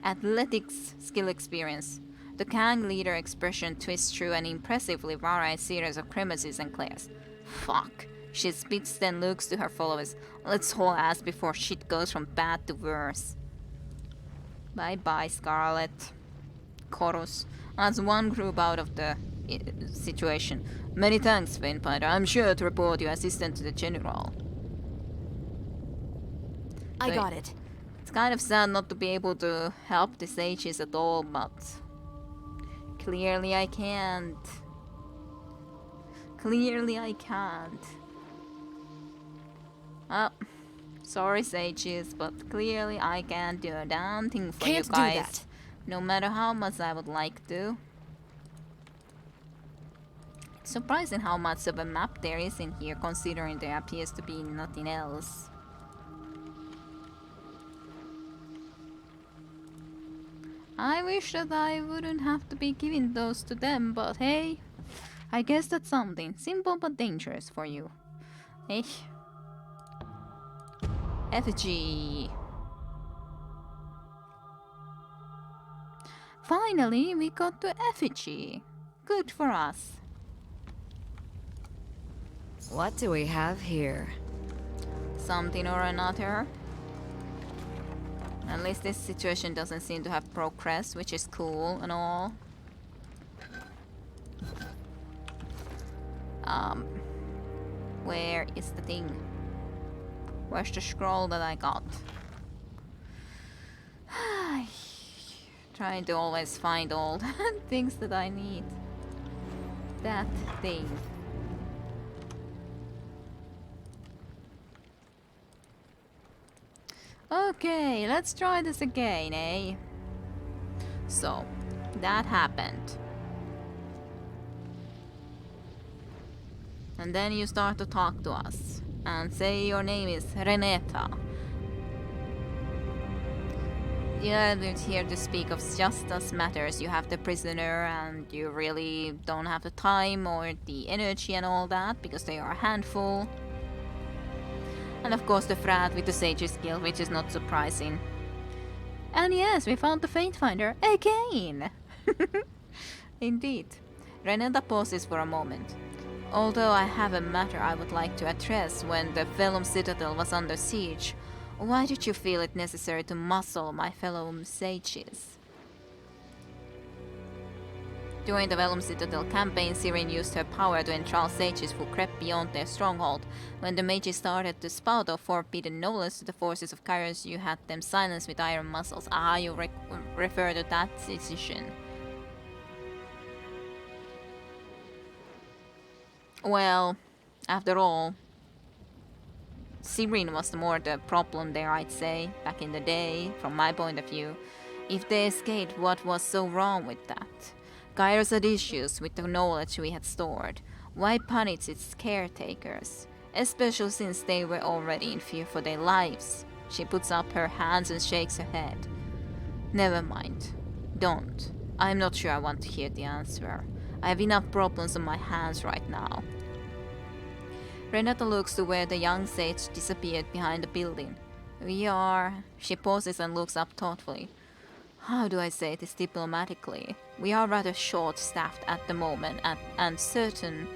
Athletics, skill experience. The gang leader expression twists through an impressively varied series of grimaces and glares. Fuck. She spits then looks to her followers. Let's haul ass before shit goes from bad to worse. Bye bye, Scarlet. Chorus. That's one group out of the situation. Many thanks, Vainpider. I'm sure to report your assistant to the general. I got it. It's kind of sad not to be able to help the sages at all, but... Clearly I can't. Clearly I can't. Oh, sorry sages, but clearly I can't do a damn thing for you guys. Can't do that. No matter how much I would like to. Surprising how much of a map there is in here, considering there appears to be nothing else. I wish that I wouldn't have to be giving those to them, but hey, I guess that's something. Simple but dangerous for you. Eh? Effigy. Finally, we got to effigy. Good for us. What do we have here? Something or another. At least this situation doesn't seem to have progressed, which is cool and all. Where is the thing? Where's the scroll that I got? Trying to always find all the things that I need. That thing. Okay, let's try this again, eh? So, that happened. And then you start to talk to us and say your name is Renata. Yeah, we're here to speak of justice matters. You have the prisoner and you really don't have the time or the energy and all that because they are a handful. And of course the frat with the sage's skill, which is not surprising. And yes, we found the Fate Finder again! Indeed. Renata pauses for a moment. Although I have a matter I would like to address, when the Vellum Citadel was under siege, why did you feel it necessary to muzzle my fellow sages? During the Vellum Citadel campaign, Sirin used her power to entrap sages who crept beyond their stronghold. When the mages started to spout off forbidden knowledge to the forces of Kairos, you had them silenced with iron muzzles. Ah, you refer to that decision. Well, after all, Sirin was more the problem there, I'd say, back in the day, from my point of view. If they escaped, what was so wrong with that? Kairos had issues with the knowledge we had stored. Why punish its caretakers? Especially since they were already in fear for their lives. She puts up her hands and shakes her head. Never mind. Don't. I'm not sure I want to hear the answer. I have enough problems on my hands right now. Renata looks to where the young sage disappeared behind the building. We are... She pauses and looks up thoughtfully. How do I say this diplomatically? We are rather short-staffed at the moment, and certain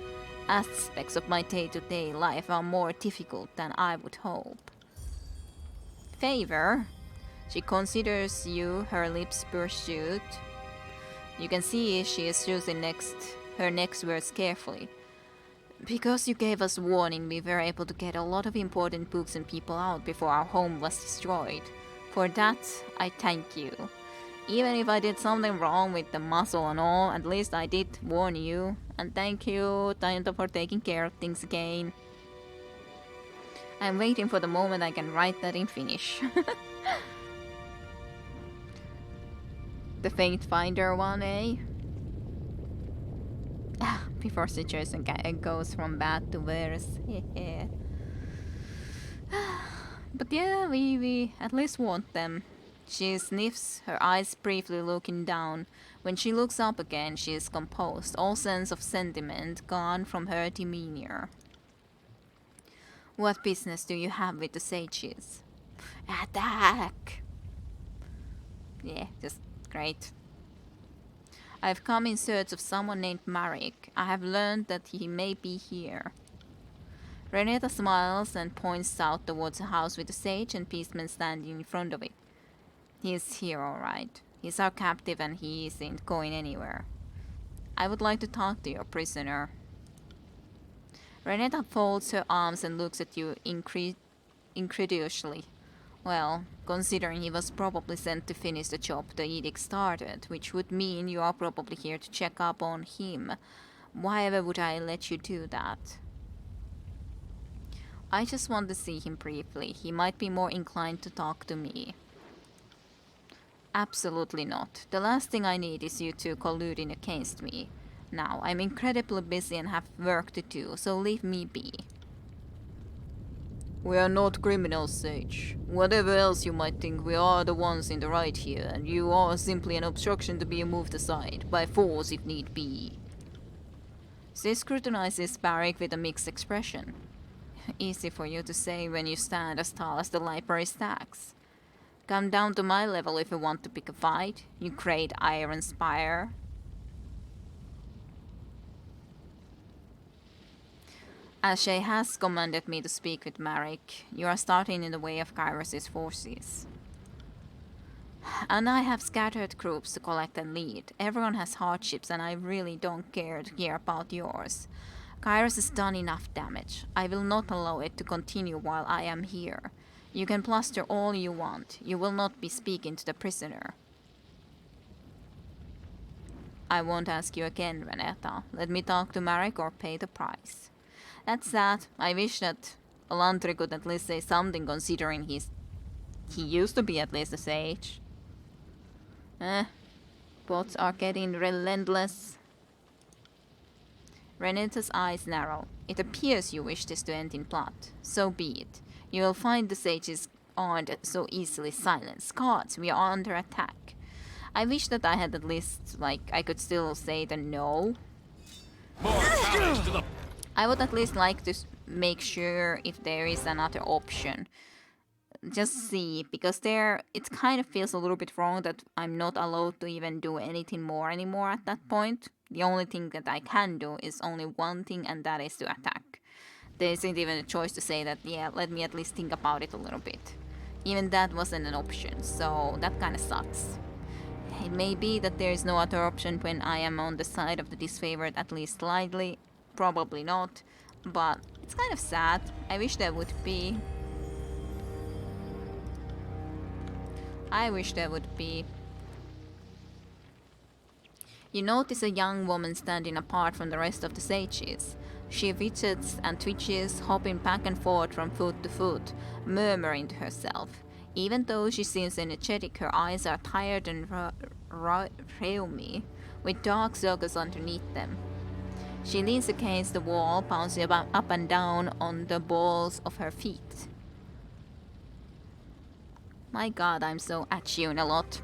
aspects of my day-to-day life are more difficult than I would hope. Favor? She considers you, her lips pursued. You can see she is choosing her next words carefully. Because you gave us warning, we were able to get a lot of important books and people out before our home was destroyed. For that, I thank you. Even if I did something wrong with the muzzle and all, at least I did warn you. And thank you, Tainto, for taking care of things again. I'm waiting for the moment I can write that in Finnish. The Fate Finder one, eh? Before situation goes from bad to worse. But yeah, we at least want them. She sniffs, her eyes briefly looking down. When she looks up again, she is composed, all sense of sentiment gone from her demeanor. What business do you have with the sages? Attack! Yeah, just great. I've come in search of someone named Marek. I have learned that he may be here. Renata smiles and points out towards a house with a sage and peaceman standing in front of it. He is here, all right. He's our captive and he isn't going anywhere. I would like to talk to your prisoner. Renata folds her arms and looks at you incredulously. Well, considering he was probably sent to finish the job the edict started, which would mean you are probably here to check up on him. Why ever would I let you do that? I just want to see him briefly. He might be more inclined to talk to me. Absolutely not. The last thing I need is you two colluding against me. Now, I'm incredibly busy and have work to do, so leave me be. We are not criminals, Sage. Whatever else you might think, we are the ones in the right here, and you are simply an obstruction to be moved aside, by force if need be. She scrutinizes Barrick with a mixed expression. Easy for you to say when you stand as tall as the library stacks. Come down to my level if you want to pick a fight, you great Iron Spire. Ashe has commanded me to speak with Marek. You are starting in the way of Kairos' forces. And I have scattered groups to collect and lead. Everyone has hardships and I really don't care to hear about yours. Kairos has done enough damage. I will not allow it to continue while I am here. You can bluster all you want. You will not be speaking to the prisoner. I won't ask you again, Renata. Let me talk to Marek or pay the price. That's sad. I wish that Elantri could at least say something considering he used to be at least a sage. Bots are getting relentless. Renata's eyes narrow. It appears you wish this to end in blood. So be it. You will find the sages aren't so easily silenced. Gods, we are under attack. I wish that I had at least, I could still say the no. I would at least like to make sure if there is another option. Just see, because it kind of feels a little bit wrong that I'm not allowed to even do anything more anymore at that point. The only thing that I can do is only one thing, and that is to attack. There isn't even a choice to say that, yeah, let me at least think about it a little bit. Even that wasn't an option, so that kind of sucks. It may be that there is no other option when I am on the side of the disfavored, at least slightly. Probably not, but it's kind of sad. I wish there would be. You notice a young woman standing apart from the rest of the sages. She fidgets and twitches, hopping back and forth from foot to foot, murmuring to herself. Even though she seems energetic, her eyes are tired and rheumy, with dark circles underneath them. She leans against the wall, bouncing up and down on the balls of her feet. My god, I'm so at you in a lot.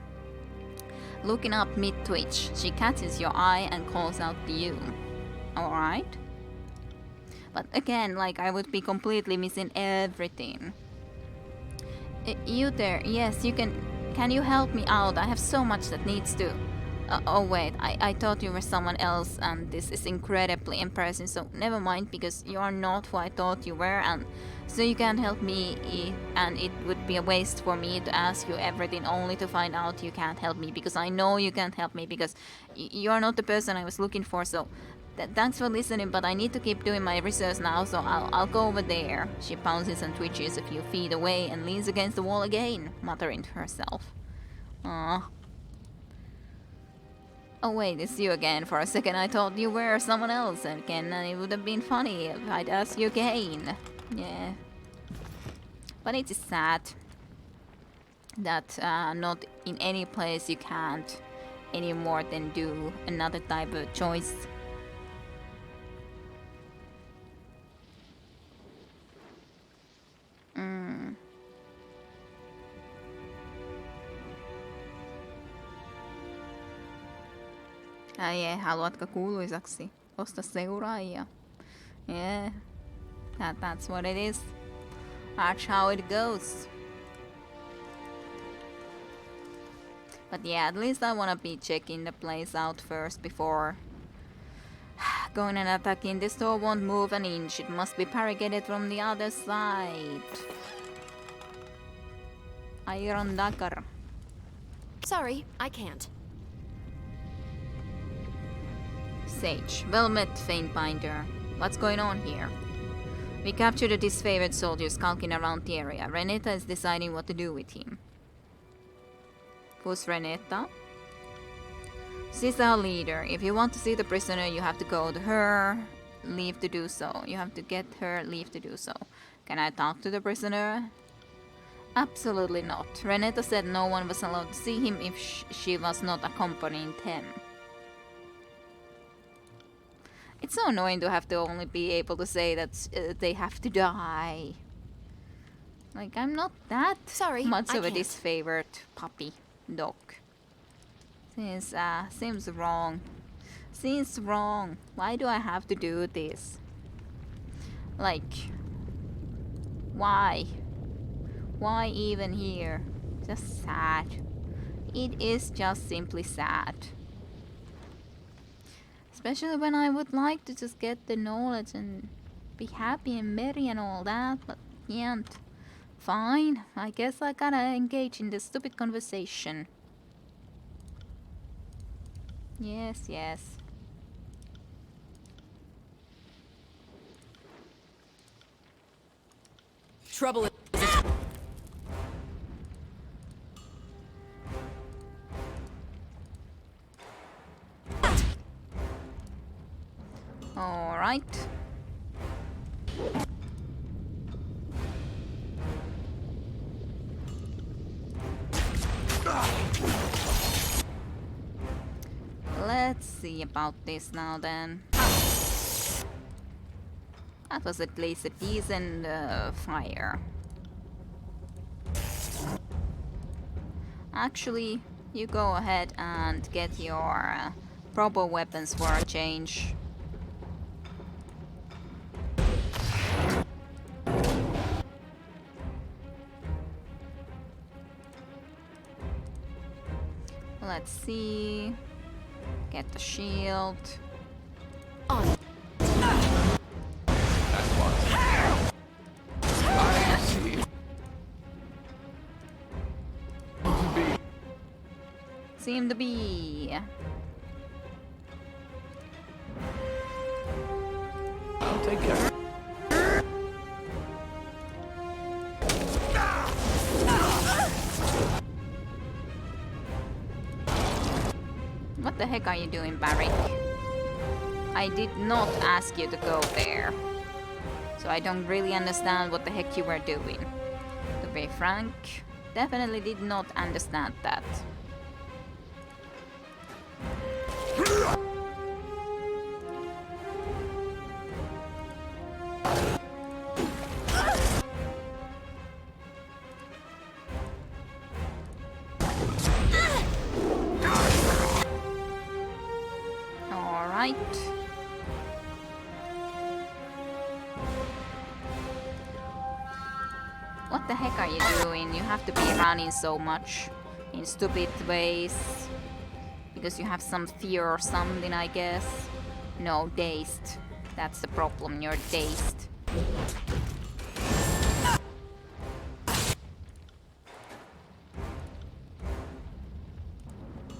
Looking up mid-twitch, she catches your eye and calls out to you. Alright? But again, I would be completely missing everything. You there, yes, you can... Can you help me out? I have so much that needs to... oh wait, I thought you were someone else, and this is incredibly embarrassing, so never mind, because you are not who I thought you were, and so you can't help me, and it would be a waste for me to ask you everything only to find out you can't help me, because I know you can't help me, because you are not the person I was looking for, so thanks for listening, but I need to keep doing my research now, so I'll go over there. She bounces and twitches a few feet away and leans against the wall again, muttering to herself. Aww. Oh wait, it's you again. For a second I thought you were someone else again, and it would have been funny if I'd asked you again. Yeah. But it is sad that not in any place you can't any more than do another type of choice. Haluatko kuuluisaksi? Osta seuraajia. Yeah, that's what it is. That's how it goes. But yeah, at least I wanna be checking the place out first before going and attacking. This door won't move an inch. It must be barricaded from the other side. Iron dagger. Sorry, I can't. Sage, well met, Faintbinder. What's going on here? We captured a disfavored soldier skulking around the area. Renata is deciding what to do with him. Who's Renata? She's our leader. If you want to see the prisoner, you have to go to her. Leave to do so. You have to get her leave to do so. Can I talk to the prisoner? Absolutely not. Renata said no one was allowed to see him if she was not accompanying them. It's so annoying to have to only be able to say that they have to die. Like, I'm not that Sorry, much I of a can't. disfavored puppy dog. Seems wrong. Seems wrong. Why do I have to do this? Like, why? Why even here? Just sad. It is just simply sad. Especially when I would like to just get the knowledge and be happy and merry and all that, but can't. Fine, I guess I gotta engage in this stupid conversation. Yes, yes. Trouble is... Alright. Let's see about this now then. That was at least a decent fire. Actually, you go ahead and get your proper weapons for a change. Let's see. Get the shield. On. That's why. I see. To be. Seem to be. I'll take care. What the heck are you doing, Barrick? I did not ask you to go there. So I don't really understand what the heck you were doing. To be frank, definitely did not understand that. Alright. What the heck are you doing? You have to be running so much in stupid ways. Because you have some fear or something, I guess. No, dazed. That's the problem, you're dazed.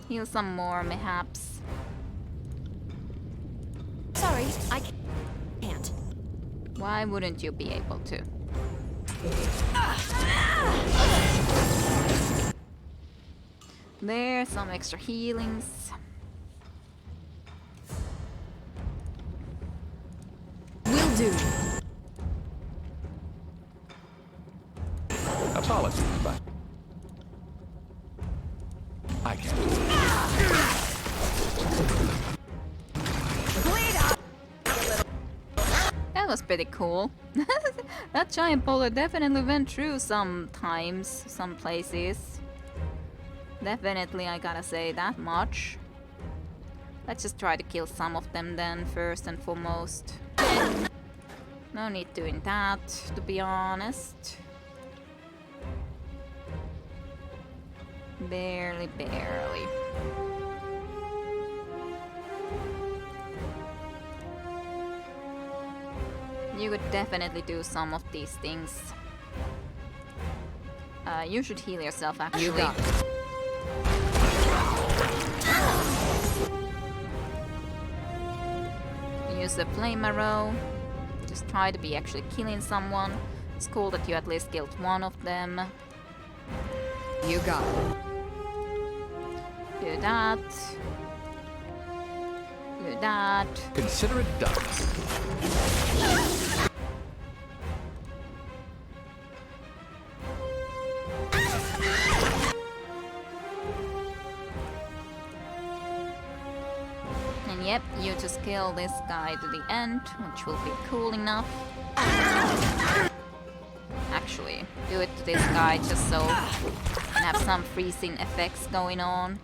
Heal some more, mayhaps. Sorry, I can't. Why wouldn't you be able to? There's some extra healings. Will do. Apologies, but I can't. That was pretty cool. That giant boulder definitely went through sometimes, some places. Definitely, I gotta say that much. Let's just try to kill some of them then, first and foremost. No need doing that, to be honest. Barely, barely. You could definitely do some of these things. You should heal yourself, actually. You got it. Use the flame arrow. Just try to be actually killing someone. It's cool that you at least killed one of them. You got it. Do that. Do that. Consider it done. And Yep, you just kill this guy to the end, which will be cool enough. Actually, do it to this guy just so we can have some freezing effects going on.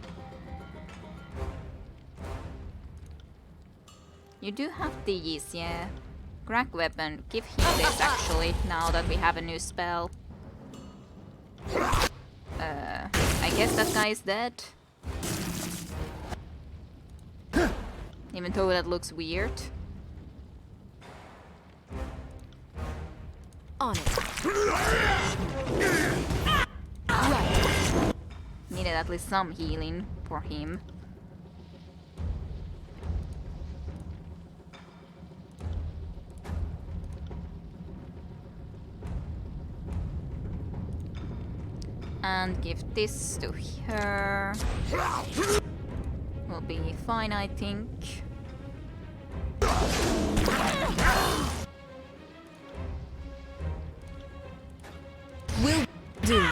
You do have these, yeah. Crack weapon, give him this actually, now that we have a new spell. I guess that guy is dead. Even though that looks weird. On it. Right. Needed at least some healing for him. And give this to her. Will be fine, I think. Will do.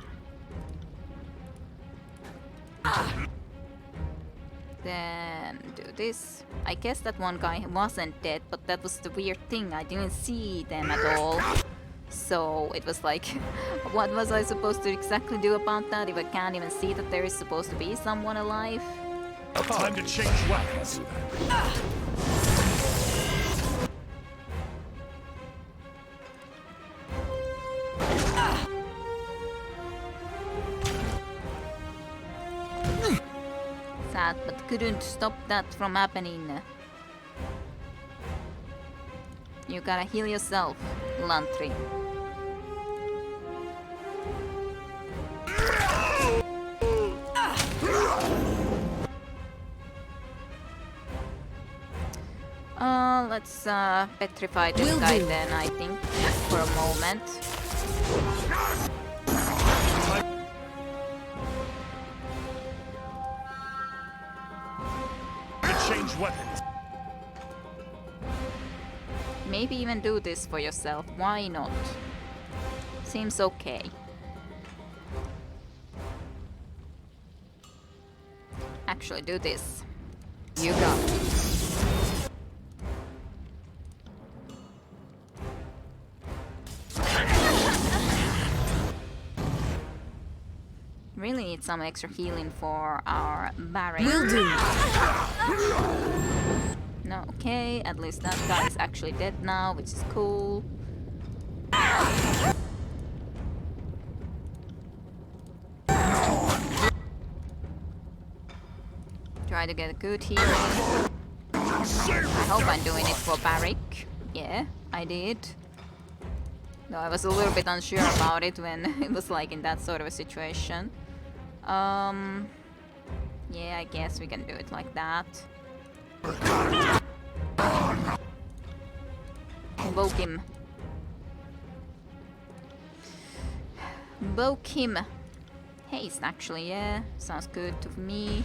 Then do this. I guess that one guy wasn't dead, but that was the weird thing. I didn't see them at all. So it was like, what was I supposed to exactly do about that if I can't even see that there is supposed to be someone alive? Time to change weapons. Sad, but couldn't stop that from happening. You gotta heal yourself, Lantry. Let's petrify this Will guy do. then, I think, for a moment. Change weapons. Maybe even do this for yourself, why not? Seems okay. Actually, do this. You got it. Really need some extra healing for our Barry. Will do. No, okay, at least that guy is actually dead now, which is cool. Try to get a good healing. I hope I'm doing it for Barrick. Yeah, I did. Though I was a little bit unsure about it when it was like in that sort of a situation. Yeah, I guess we can do it like that. Invoke him. Invoke him. Haste, actually, yeah. Sounds good to me.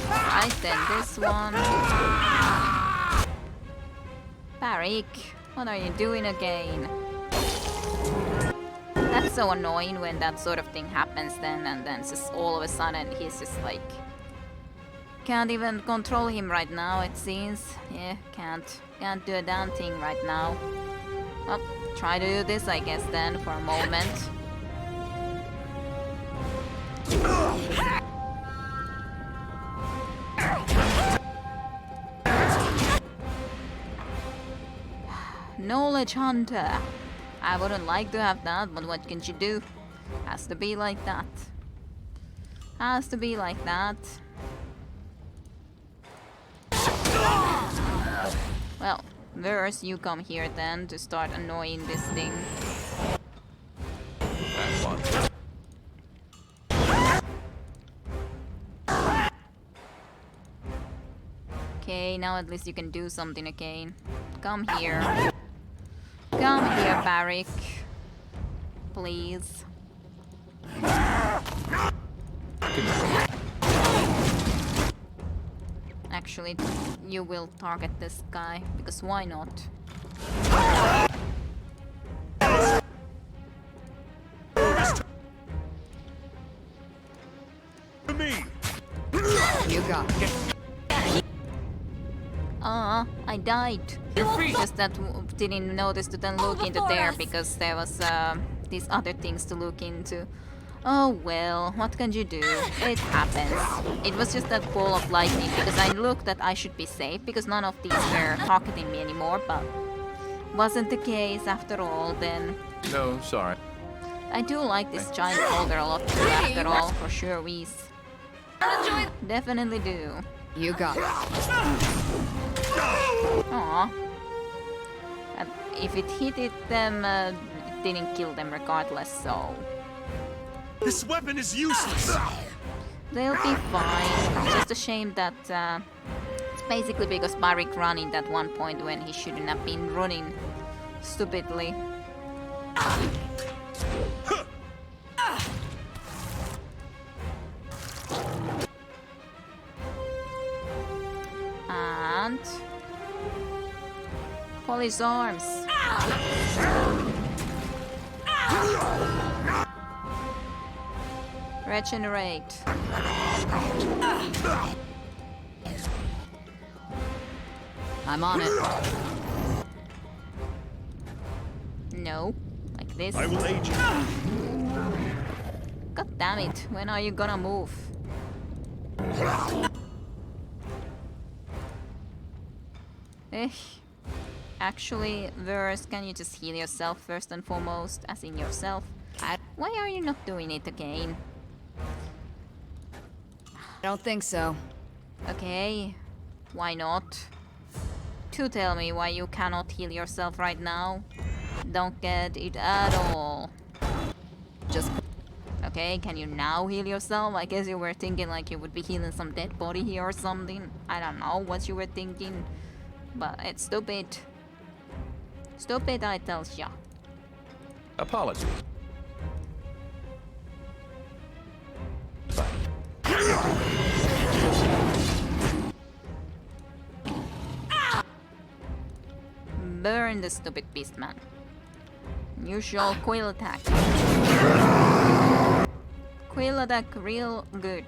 Right then, this one. Barik, what are you doing again? That's so annoying when that sort of thing happens then, and then just all of a sudden he's just like... Can't even control him right now, it seems. Yeah, can't do a damn thing right now. Well, try to do this, I guess, then, for a moment. Knowledge Hunter. I wouldn't like to have that, but what can you do? Has to be like that. Has to be like that. Well, Verse, you come here then to start annoying this thing. Okay, now at least you can do something again. Come here. Come here, Barrick. Please. Actually, you will target this guy, because why not? You got it. I died. Just that didn't notice to then look into there because there was these other things to look into. Oh well, what can you do? It happens. It was just that ball of lightning because I looked that I should be safe because none of these were targeting me anymore, but wasn't the case after all then. No, sorry. I do like this giant boulder a lot too after all, for sure, Reese. Definitely do. You got it. Aww. If it hit them, it didn't kill them regardless, so... This weapon is useless! They'll be fine. Just a shame that it's basically because Barrick running at one point when he shouldn't have been running stupidly. And pull his arms. Regenerate. I'm on it. No, like this. I will aid you. God damn it, when are you gonna move? Eh. Actually, Verse, can you just heal yourself first and foremost, as in yourself? Why are you not doing it again? I don't think so. Okay, why not? To tell me why you cannot heal yourself right now. Don't get it at all. Just Okay, can you now heal yourself? I guess you were thinking like you would be healing some dead body here or something. I don't know what you were thinking. But it's stupid. Stupid, I tells ya. Apologies. Burn the stupid beastman. Usual quill attack. Quill attack real good.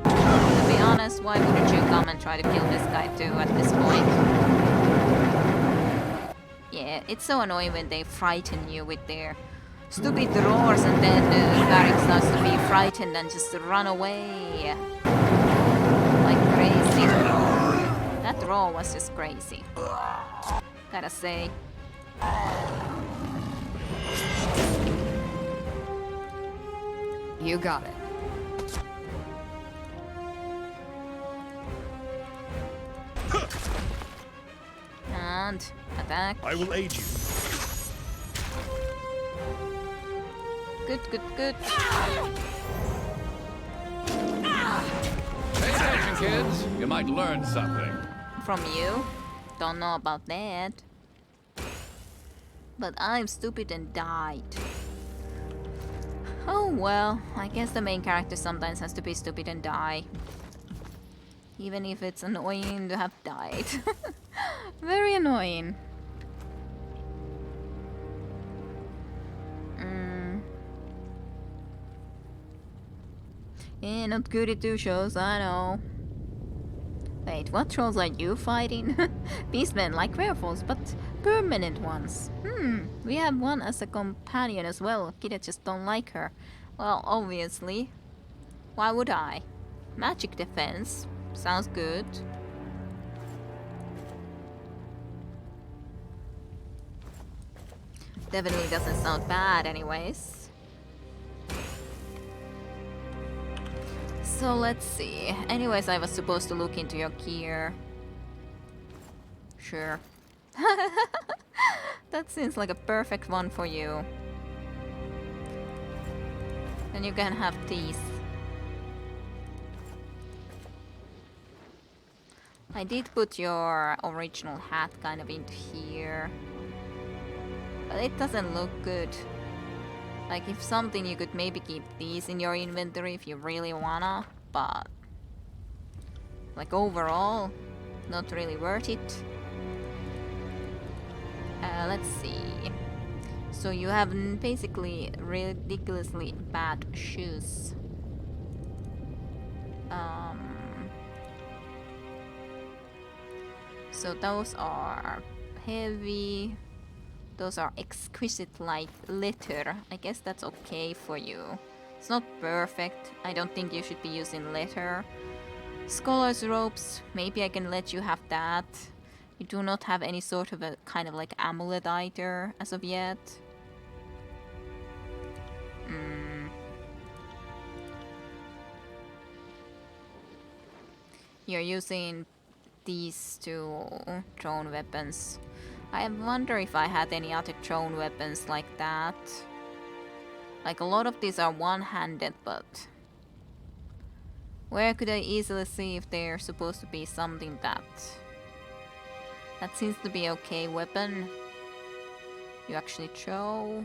To be honest, why wouldn't you come and try to kill this guy too at this point? Yeah, it's so annoying when they frighten you with their stupid roars and then Varric starts to be frightened and just run away. Like crazy. That roar was just crazy. Gotta say. you got it. And attack. I will aid you. Good, good, good. Pay attention, kids. You might learn something. From you? Don't know about that. But I'm stupid and died. Oh well, I guess the main character sometimes has to be stupid and die. Even if it's annoying to have died. Very annoying. Yeah, not good at two shows, I know. Wait, what trolls are you fighting? Beastmen like werewolves, but permanent ones. We have one as a companion as well. Kids just don't like her. Well, obviously. Why would I? Magic defense. Sounds good. Definitely doesn't sound bad anyways. So let's see. Anyways, I was supposed to look into your gear. Sure. That seems like a perfect one for you. Then you can have teeth. I did put your original hat kind of into here. But it doesn't look good. Like, if something, you could maybe keep these in your inventory if you really wanna, but... like, overall, not really worth it. Let's see. So you have basically ridiculously bad shoes. So those are heavy. Those are exquisite light leather. I guess that's okay for you. It's not perfect. I don't think you should be using leather. Scholar's robes, maybe I can let you have that. You do not have any sort of a kind of like amulet either as of yet. You're using these two thrown weapons. I wonder if I had any other thrown weapons like that. Like, a lot of these are one-handed, but... where could I easily see if they're supposed to be something that... that seems to be okay weapon. You actually throw...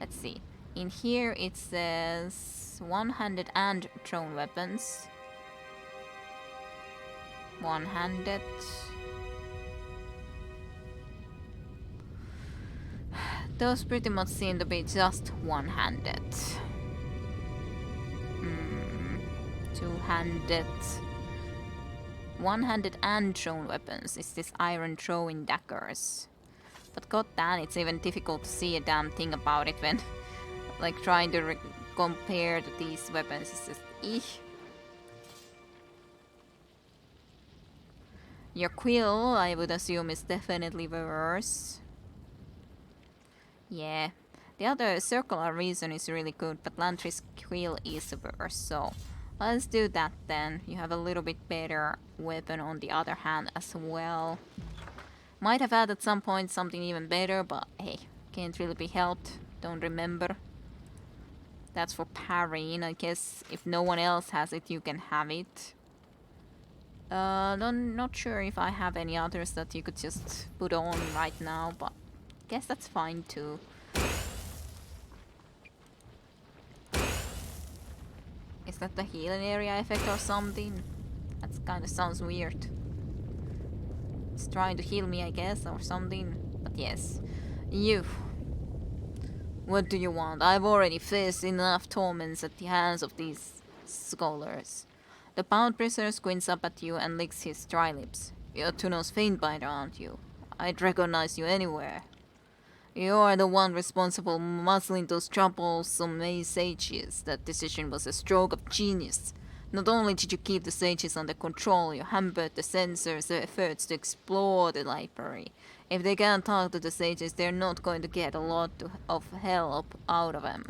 let's see. In here it says one-handed and thrown weapons. One-handed. Those pretty much seem to be just one-handed. Two-handed. One-handed and thrown weapons is this iron throwing daggers. But god damn, it's even difficult to see a damn thing about it when like trying to compare to these weapons. It's just eeh. Your quill, I would assume, is definitely worse. Yeah. The other circular reason is really good, but Lantry's quill is worse, so let's do that then. You have a little bit better weapon on the other hand as well. Might have had at some point something even better, but hey, can't really be helped. Don't remember. That's for parrying. I guess if no one else has it, you can have it. Not sure if I have any others that you could just put on right now, but guess that's fine too. Is that the healing area effect or something? That kind of sounds weird. It's trying to heal me, I guess, or something. But yes. You. What do you want? I've already faced enough torments at the hands of these scholars. The bound prisoner squints up at you and licks his dry lips. You're Tunon's Faintbinder, aren't you? I'd recognize you anywhere. You're the one responsible for muzzling those troublesome maze sages. That decision was a stroke of genius. Not only did you keep the sages under control, you hampered the censors' efforts to explore the library. If they can't talk to the sages, they're not going to get a lot of help out of them.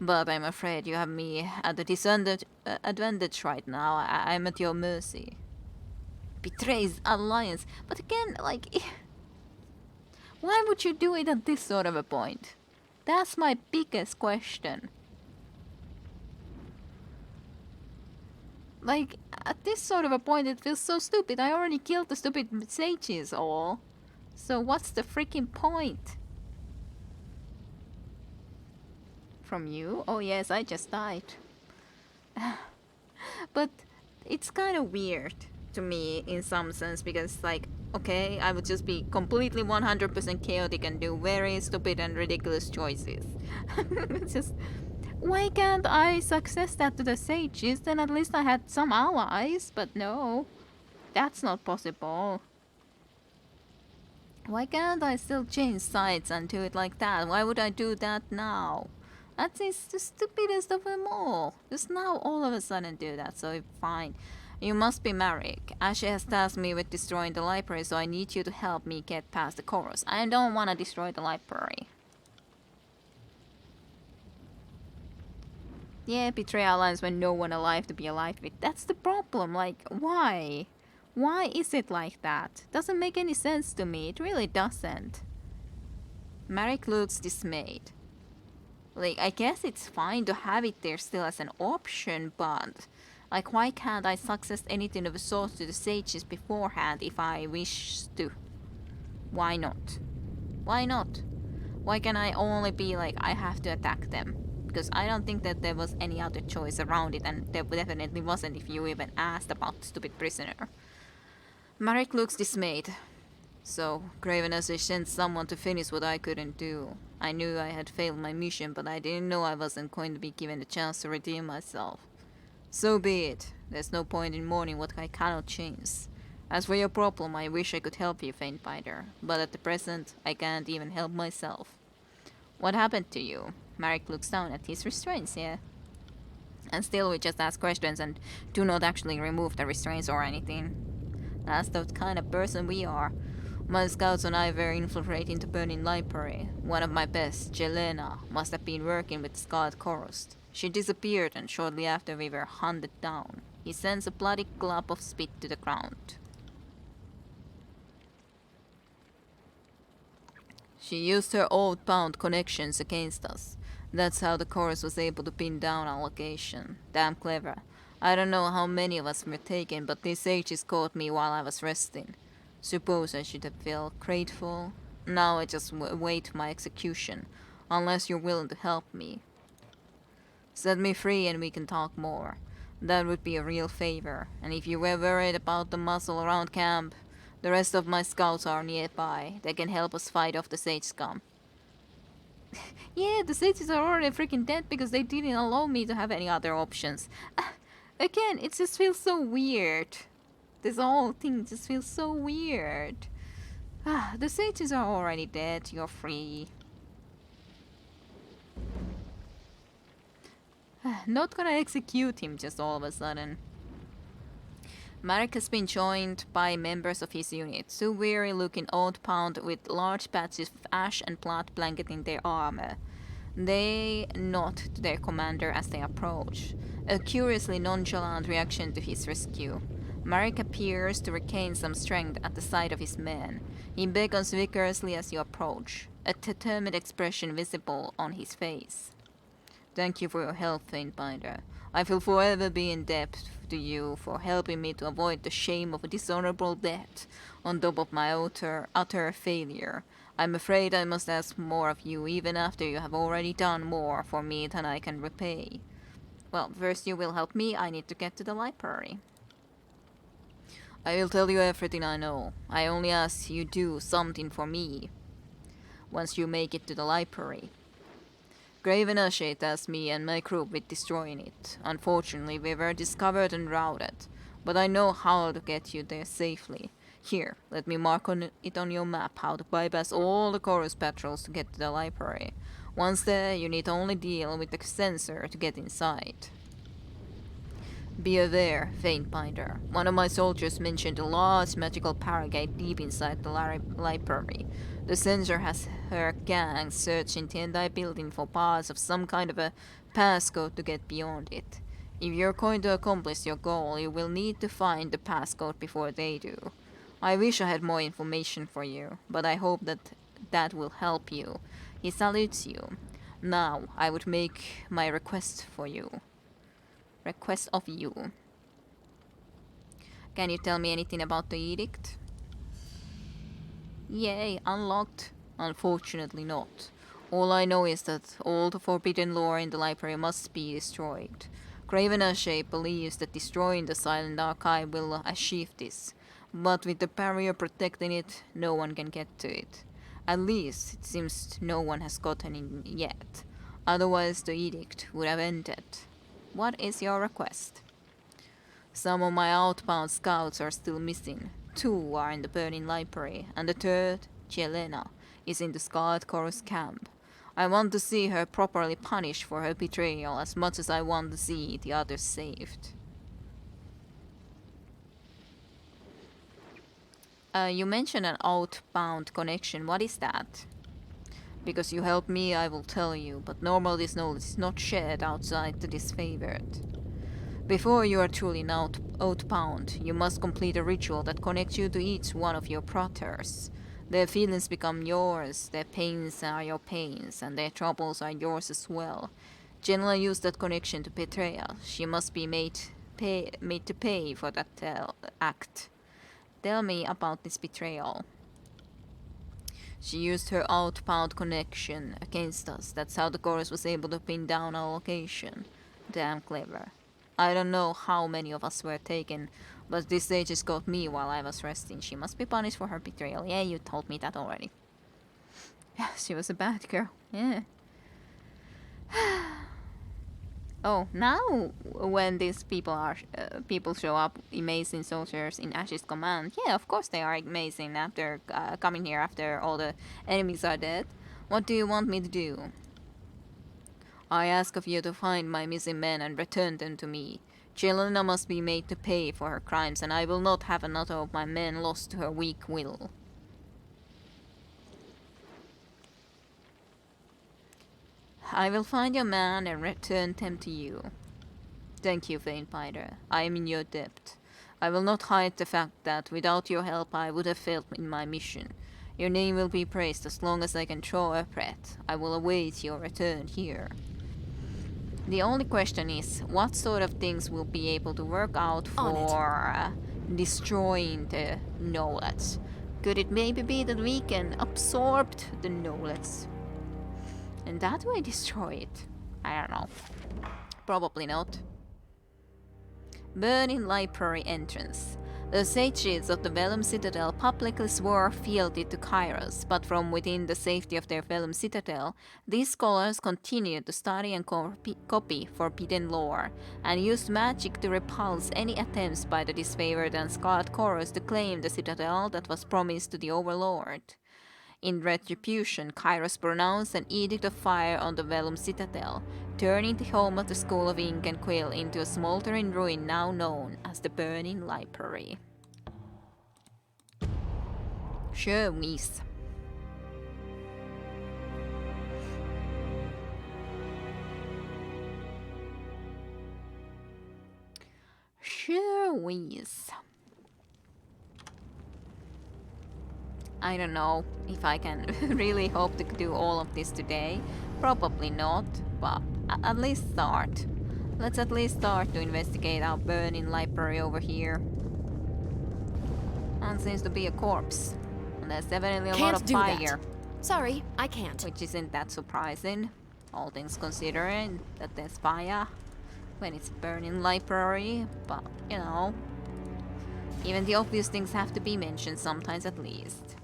But I'm afraid you have me at a disadvantage right now. I'm at your mercy. Betrays alliance. But again, like... why would you do it at this sort of a point? That's my biggest question. Like, at this sort of a point it feels so stupid. I already killed the stupid sages all. So what's the freaking point? From you? Oh yes, I just died. But it's kind of weird to me in some sense because like, okay, I would just be completely 100% chaotic and do very stupid and ridiculous choices. It's just, why can't I success that to the sages? Then at least I had some allies, but no, that's not possible. Why can't I still change sides and do it like that? Why would I do that now? That is the stupidest of them all. Just now all of a sudden do that, so fine. You must be Marek. Ashe has tasked me with destroying the library, so I need you to help me get past the chorus. I don't want to destroy the library. Yeah, betray alliance when no one alive to be alive with. That's the problem. Like, why? Why is it like that? Doesn't make any sense to me. It really doesn't. Marek looks dismayed. Like, I guess it's fine to have it there still as an option, but Like, why can't I success anything of the sort to the sages beforehand if I wish to? Why not? Why not? Why can I only be like, I have to attack them? Because I don't think that there was any other choice around it, and there definitely wasn't if you even asked about the stupid prisoner. Marek looks dismayed. So, Graveness sent someone to finish what I couldn't do. I knew I had failed my mission, but I didn't know I wasn't going to be given the chance to redeem myself. So be it. There's no point in mourning what I cannot change. As for your problem, I wish I could help you, Faintbinder, but at the present, I can't even help myself. What happened to you? Marek looks down at his restraints, yeah? And still we just ask questions and do not actually remove the restraints or anything. That's the kind of person we are. My scouts and I were infiltrating the burning library. One of my best, Jelena, must have been working with the Scarlet Chorus. She disappeared, and shortly after we were hunted down. He sends a bloody glop of spit to the ground. She used her old-bound connections against us. That's how the chorus was able to pin down our location. Damn clever. I don't know how many of us were taken, but these sages caught me while I was resting. Suppose I should have felt grateful. Now I just await my execution, unless you're willing to help me. Set me free and we can talk more. That would be a real favor, and if you were worried about the muscle around camp, the rest of my scouts are nearby. They can help us fight off the sage scum. Yeah, the sages are already freaking dead because they didn't allow me to have any other options. Again, it just feels so weird. This whole thing just feels so weird. The sages are already dead. You're free. Not gonna execute him just all of a sudden. Marek has been joined by members of his unit, two weary-looking old pound with large patches of ash and blood blanketing their armor. They nod to their commander as they approach, a curiously nonchalant reaction to his rescue. Marek appears to regain some strength at the sight of his men. He beckons vigorously as you approach, a determined expression visible on his face. Thank you for your help, Faintbinder. I will forever be in debt to you for helping me to avoid the shame of a dishonorable death, on top of my utter failure. I'm afraid I must ask more of you, even after you have already done more for me than I can repay. Well, first you will help me. I need to get to the library. I will tell you everything I know. I only ask you do something for me once you make it to the library. Graven Ashe tasked me and my group with destroying it. Unfortunately, we were discovered and routed, but I know how to get you there safely. Here, let me mark it on your map how to bypass all the chorus patrols to get to the library. Once there, you need only deal with the sensor to get inside. Be aware, Faintbinder. One of my soldiers mentioned a large magical paragate deep inside the library. The sensor has her gang searching the entire building for parts of some kind of a passcode to get beyond it. If you're going to accomplish your goal, you will need to find the passcode before they do. I wish I had more information for you, but I hope that will help you. He salutes you. Now, I would make my request of you. Can you tell me anything about the edict? Yay, unlocked? Unfortunately not. All I know is that all the forbidden lore in the library must be destroyed. Graven Ashe believes that destroying the Silent Archive will achieve this, but with the barrier protecting it, no one can get to it. At least, it seems no one has gotten in yet. Otherwise, the edict would have ended. What is your request? Some of my outbound scouts are still missing. 2 are in the burning library, and the third, Jelena, is in the Scarlet Chorus camp. I want to see her properly punished for her betrayal as much as I want to see the others saved. You mentioned an outbound connection. What is that? Because you helped me, I will tell you, but normally this knowledge is not shared outside the disfavored. Before you are truly outbound, you must complete a ritual that connects you to each one of your brothers. Their feelings become yours, their pains are your pains, and their troubles are yours as well. Jenna used that connection to betray us. She must be made made to pay for that act. Tell me about this betrayal. She used her outbound connection against us. That's how the chorus was able to pin down our location. Damn clever. I don't know how many of us were taken, but this day just got me while I was resting. She must be punished for her betrayal. Yeah, you told me that already. Yeah, she was a bad girl. Yeah. Oh, now when these people are people show up, amazing soldiers in Ash's command. Yeah, of course they are amazing after coming here after all the enemies are dead. What do you want me to do? I ask of you to find my missing men and return them to me. Jelena must be made to pay for her crimes, and I will not have another of my men lost to her weak will. I will find your man and return them to you. Thank you, Vainfighter. I am in your debt. I will not hide the fact that without your help I would have failed in my mission. Your name will be praised as long as I can draw a breath. I will await your return here. The only question is, what sort of things will be able to work out for destroying the knowledge? Could it maybe be that we can absorb the knowledge and that way destroy it? I don't know. Probably not. Burning library entrance. The sages of the Vellum Citadel publicly swore fealty to Kairos, but from within the safety of their Vellum Citadel, these scholars continued to study and copy forbidden lore, and used magic to repulse any attempts by the disfavored and scarred Chorus to claim the Citadel that was promised to the Overlord. In retribution, Kairos pronounced an edict of fire on the Vellum Citadel, turning the home of the School of Ink and Quill into a smoldering ruin now known as the Burning Library. Sure, Whis. Sure, Whis. I don't know if I can really hope to do all of this today. Probably not, but at least start. Let's at least start to investigate our burning library over here. And seems to be a corpse. And there's definitely a lot of fire. Sorry, I can't. Which isn't that surprising, all things considering that there's fire when it's a burning library, but you know, even the obvious things have to be mentioned sometimes at least.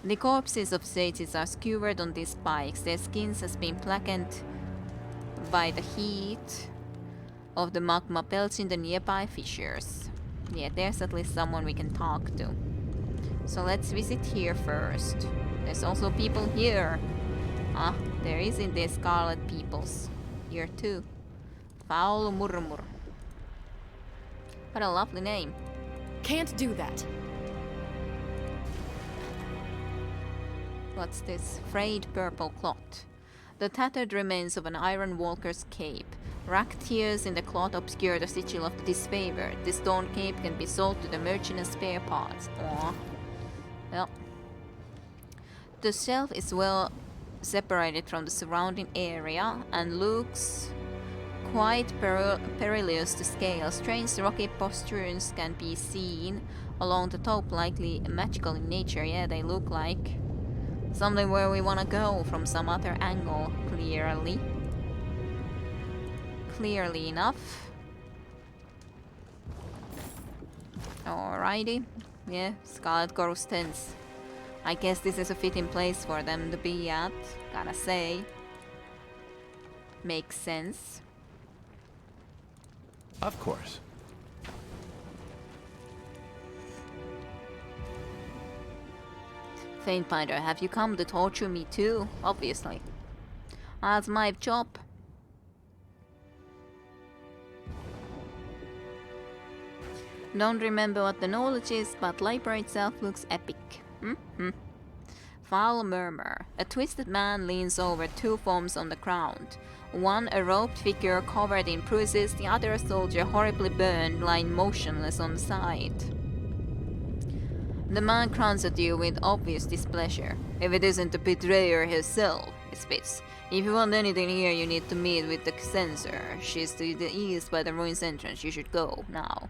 The corpses of sages are skewered on these spikes. Their skins has been blackened by the heat of the magma belching the nearby fissures. Yeah, there's at least someone we can talk to. So let's visit here first. There's also people here. Ah, there is in the Scarlet Peoples. Here too. Foul Murmur. What a lovely name. Can't do that. What's this? Frayed purple cloth. The tattered remains of an iron walker's cape. Racked tears in the cloth obscure the sigil of the disfavored. This torn cape can be sold to the merchant as spare parts. Aww. Well. The shelf is well separated from the surrounding area and looks quite perilous to scale. Strange rocky posturing can be seen along the top, likely magical in nature. Yeah, they look like something where we want to go from some other angle, clearly enough. Alrighty. Yeah, Scarlet Chorus tents. I guess this is a fitting place for them to be at, gotta say. Makes sense. Of course. Faintfinder, have you come to torture me too? Obviously. That's my job. Don't remember what the knowledge is, but library itself looks epic. Foul murmur. A twisted man leans over two forms on the ground. One a robed figure covered in bruises, the other a soldier horribly burned, lying motionless on the side. The man grunts at you with obvious displeasure. If it isn't the betrayer herself, he spits. If you want anything here, you need to meet with the censor. She's to the east by the ruins entrance. You should go now.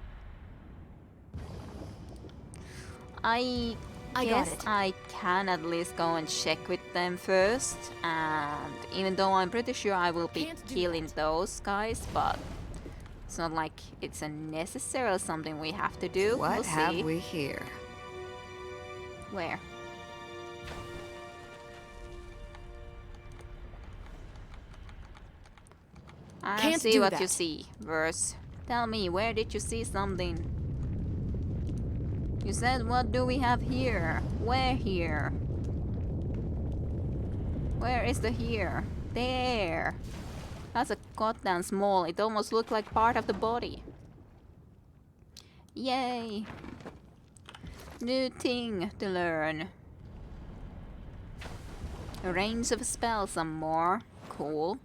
I I got guess it. I can at least go and check with them first. And even though I'm pretty sure I will be Can't do killing those guys, but it's not like it's a necessarily something we have to do. What We'll have see. we here? Where? I don't Can't see do what you that. see. Verse. Tell me, where did you see something? You said, what do we have here? Where here? Where is the here? There. That's a goddamn small. It almost looked like part of the body. Yay. New thing to learn. A range of spells, some more. Cool.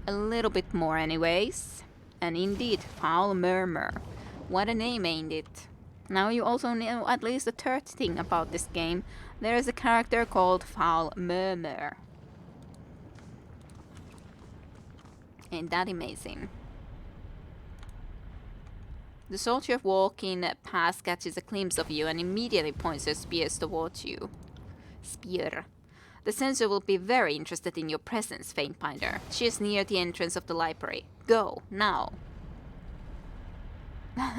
A little bit more anyways. And indeed, Foul Murmur. What a name, ain't it? Now you also know at least the third thing about this game. There is a character called Foul Murmur. Ain't that amazing? The soldier walking past catches a glimpse of you and immediately points her spears towards you. Spear. The censor will be very interested in your presence, Faintbinder. She is near the entrance of the library. Go, now.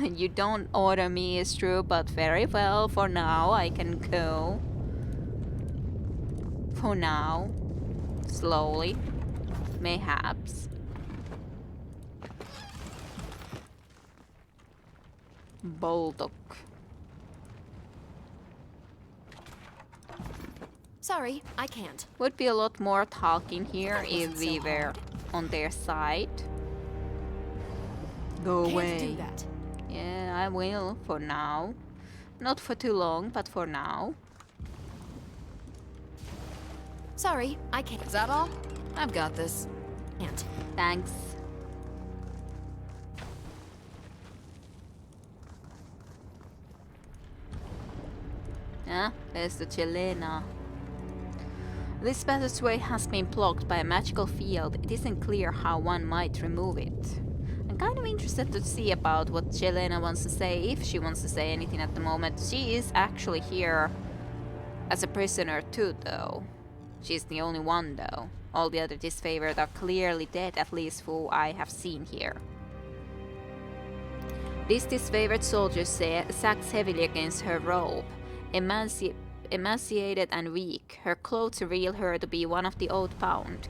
You don't order me, is true, but very well. For now, I can go. For now. Slowly. Mayhaps. Bulldog. Sorry, I can't. Would be a lot more talking here That if wasn't we so were hard. on their side. Go Can't do that. Yeah, I will, for now. Not for too long, but for now. Sorry, I can't. Is that all? I've got this. Can't. Thanks. There's the Chilena. This passageway has been blocked by a magical field. It isn't clear how one might remove it. I'm kind of interested to see about what Chilena wants to say, if she wants to say anything at the moment. She is actually here as a prisoner too, though. She's the only one, though. All the other disfavored are clearly dead, at least who I have seen here. This disfavored soldier sags heavily against her robe. Emaciated and weak, her clothes reveal her to be one of the outbound.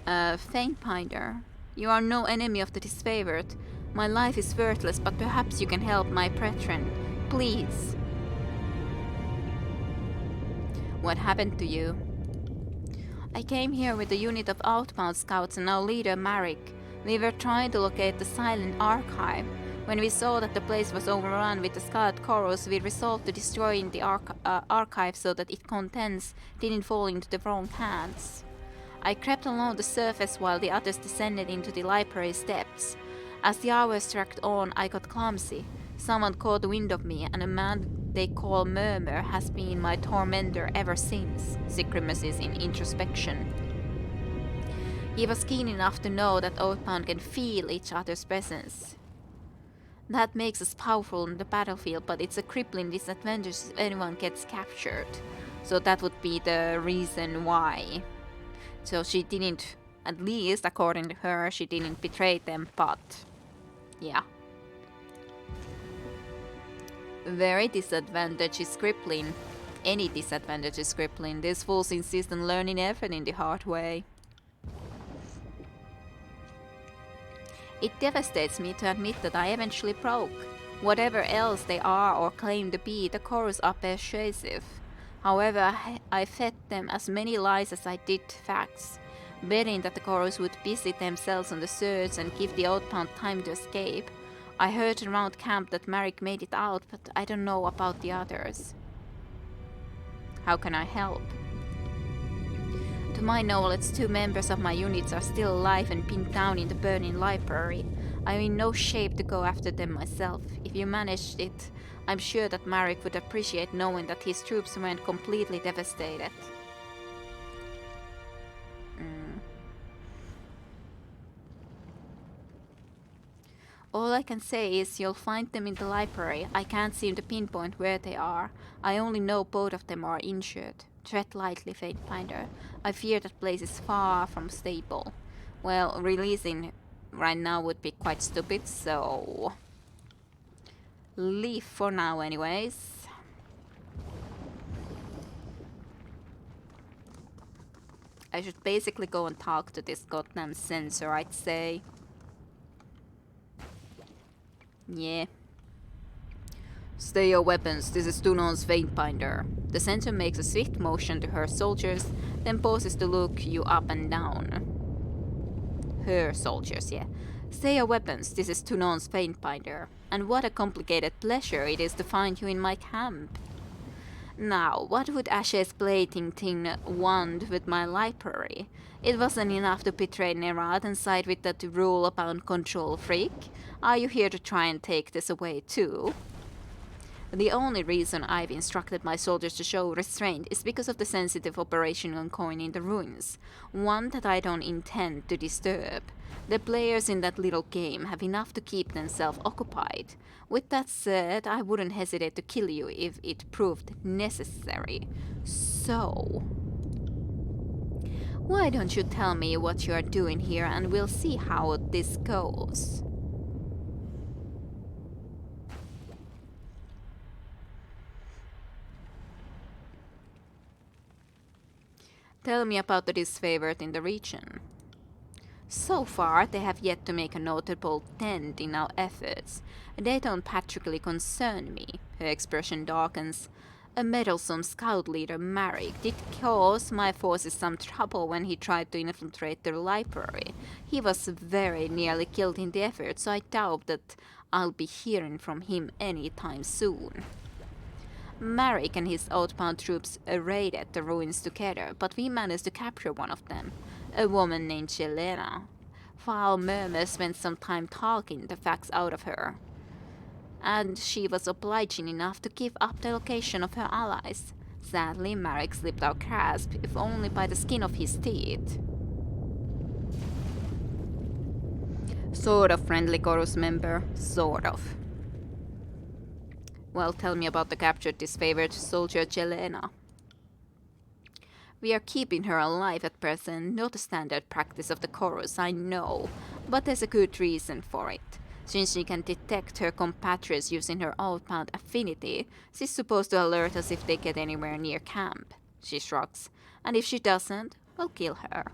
Faintbinder, you are no enemy of the disfavored. My life is worthless, but perhaps you can help my brethren. Please. What happened to you? I came here with a unit of outbound scouts and our leader, Marek. We were trying to locate the silent archive. When we saw that the place was overrun with the Scarlet Chorus, we resolved to destroy the archive so that its contents didn't fall into the wrong hands. I crept along the surface while the others descended into the library steps. As the hours dragged on, I got clumsy. Someone caught wind of me, and a man they call Murmur has been my tormentor ever since. She grimaces in introspection. He was keen enough to know that Outbound can feel each other's presence. That makes us powerful on the battlefield, but it's a crippling disadvantage if anyone gets captured. So that would be the reason why. So she didn't, at least according to her, she didn't betray them, but yeah. Very disadvantage is crippling. Any disadvantage is crippling. These fools insist on learning everything the hard way. It devastates me to admit that I eventually broke. Whatever else they are or claim to be, the chorus are persuasive. However, I fed them as many lies as I did facts, betting that the chorus would busy themselves on the search and give the outbound time to escape. I heard around camp that Marek made it out, but I don't know about the others. How can I help? To To my knowledge, 2 members of my units are still alive and pinned down in the burning library. I'm in no shape to go after them myself. If you managed it, I'm sure that Marek would appreciate knowing that his troops weren't completely devastated. All I can say is you'll find them in the library. I can't seem to pinpoint where they are. I only know both of them are injured. Tread lightly, Fatefinder. I fear that place is far from stable. Well, releasing right now would be quite stupid, so leave for now anyways. I should basically go and talk to this goddamn sensor, I'd say. Yeah. Stay your weapons, this is Tunon's Fatefinder. The sensor makes a swift motion to her soldiers, then pauses to look you up and down. Her soldiers, yeah. Stay your weapons, this is Tunon's Fatefinder. And what a complicated pleasure it is to find you in my camp. Now, what would Ashe's plating thing want with my library? It wasn't enough to betray Nerat and side with that rule-bound control freak. Are you here to try and take this away too? The only reason I've instructed my soldiers to show restraint is because of the sensitive operation ongoing in the ruins, one that I don't intend to disturb. The players in that little game have enough to keep themselves occupied. With that said, I wouldn't hesitate to kill you if it proved necessary. So, why don't you tell me what you are doing here and we'll see how this goes. Tell me about the disfavored in the region. So far, they have yet to make a notable dent in our efforts. They don't particularly concern me. Her expression darkens. A meddlesome scout leader, Marek, did cause my forces some trouble when he tried to infiltrate their library. He was very nearly killed in the effort, so I doubt that I'll be hearing from him anytime soon. Marek and his outbound troops raided the ruins together, but we managed to capture one of them, a woman named Jelena. Foul murmurs spent some time talking the facts out of her, and she was obliging enough to give up the location of her allies. Sadly, Marek slipped our grasp, if only by the skin of his teeth. Sort of friendly chorus member, sort of. Well, tell me about the captured disfavored soldier Jelena. We are keeping her alive at present, not a standard practice of the chorus, I know, but there's a good reason for it. Since she can detect her compatriots using her outbound affinity, she's supposed to alert us if they get anywhere near camp. She shrugs. And if she doesn't, we'll kill her.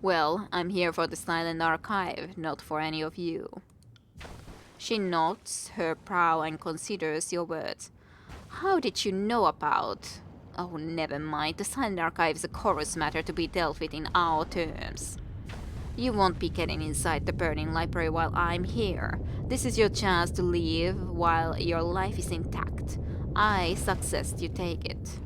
Well, I'm here for the silent archive, not for any of you. She nods her brow and considers your words. How did you know about... Oh, never mind. The silent archive is a chorus matter to be dealt with in our terms. You won't be getting inside the burning library while I'm here. This is your chance to leave while your life is intact. I suggest you take it.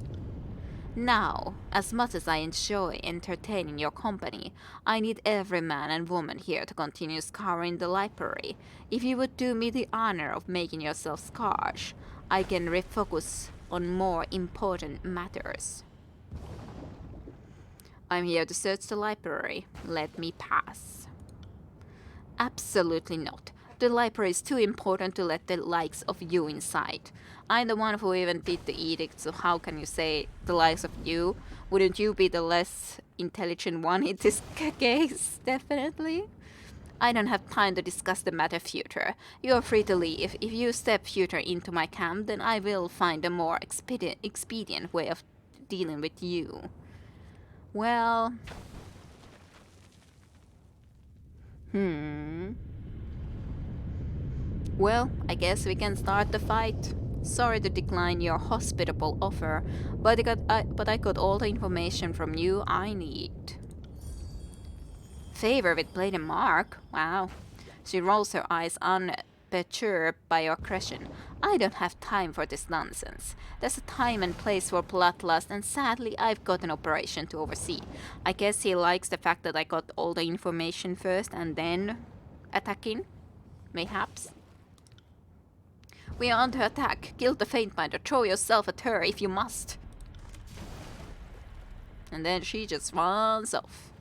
Now, as much as I enjoy entertaining your company, I need every man and woman here to continue scouring the library. If you would do me the honor of making yourself scarce, I can refocus on more important matters. I'm here to search the library. Let me pass. Absolutely not. The library is too important to let the likes of you inside. I'm the one who even did the edict, so how can you say the likes of you? Wouldn't you be the less intelligent one in this case? Definitely. I don't have time to discuss the matter further. You are free to leave. If you step further into my camp, then I will find a more expedient way of dealing with you. Well... Well, I guess we can start the fight. Sorry to decline your hospitable offer, but I got all the information from you I need. Favor with Blade and Mark? Wow. She rolls her eyes perturbed by your question. I don't have time for this nonsense. There's a time and place for bloodlust, and sadly I've got an operation to oversee. I guess he likes the fact that I got all the information first and then attacking. Mayhaps. We are under attack. Kill the Faintbinder. Throw yourself at her if you must. And then she just runs off.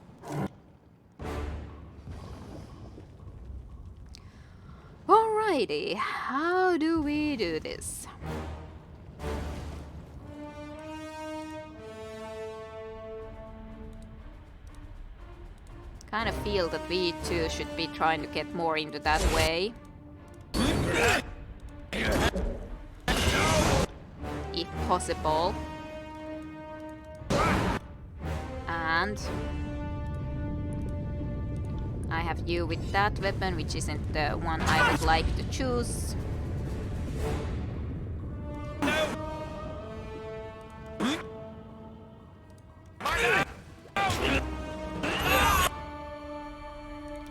Alrighty, how do we do this? Kind of feel that we two should be trying to get more into that way. If possible. And I have you with that weapon, which isn't the one I would like to choose.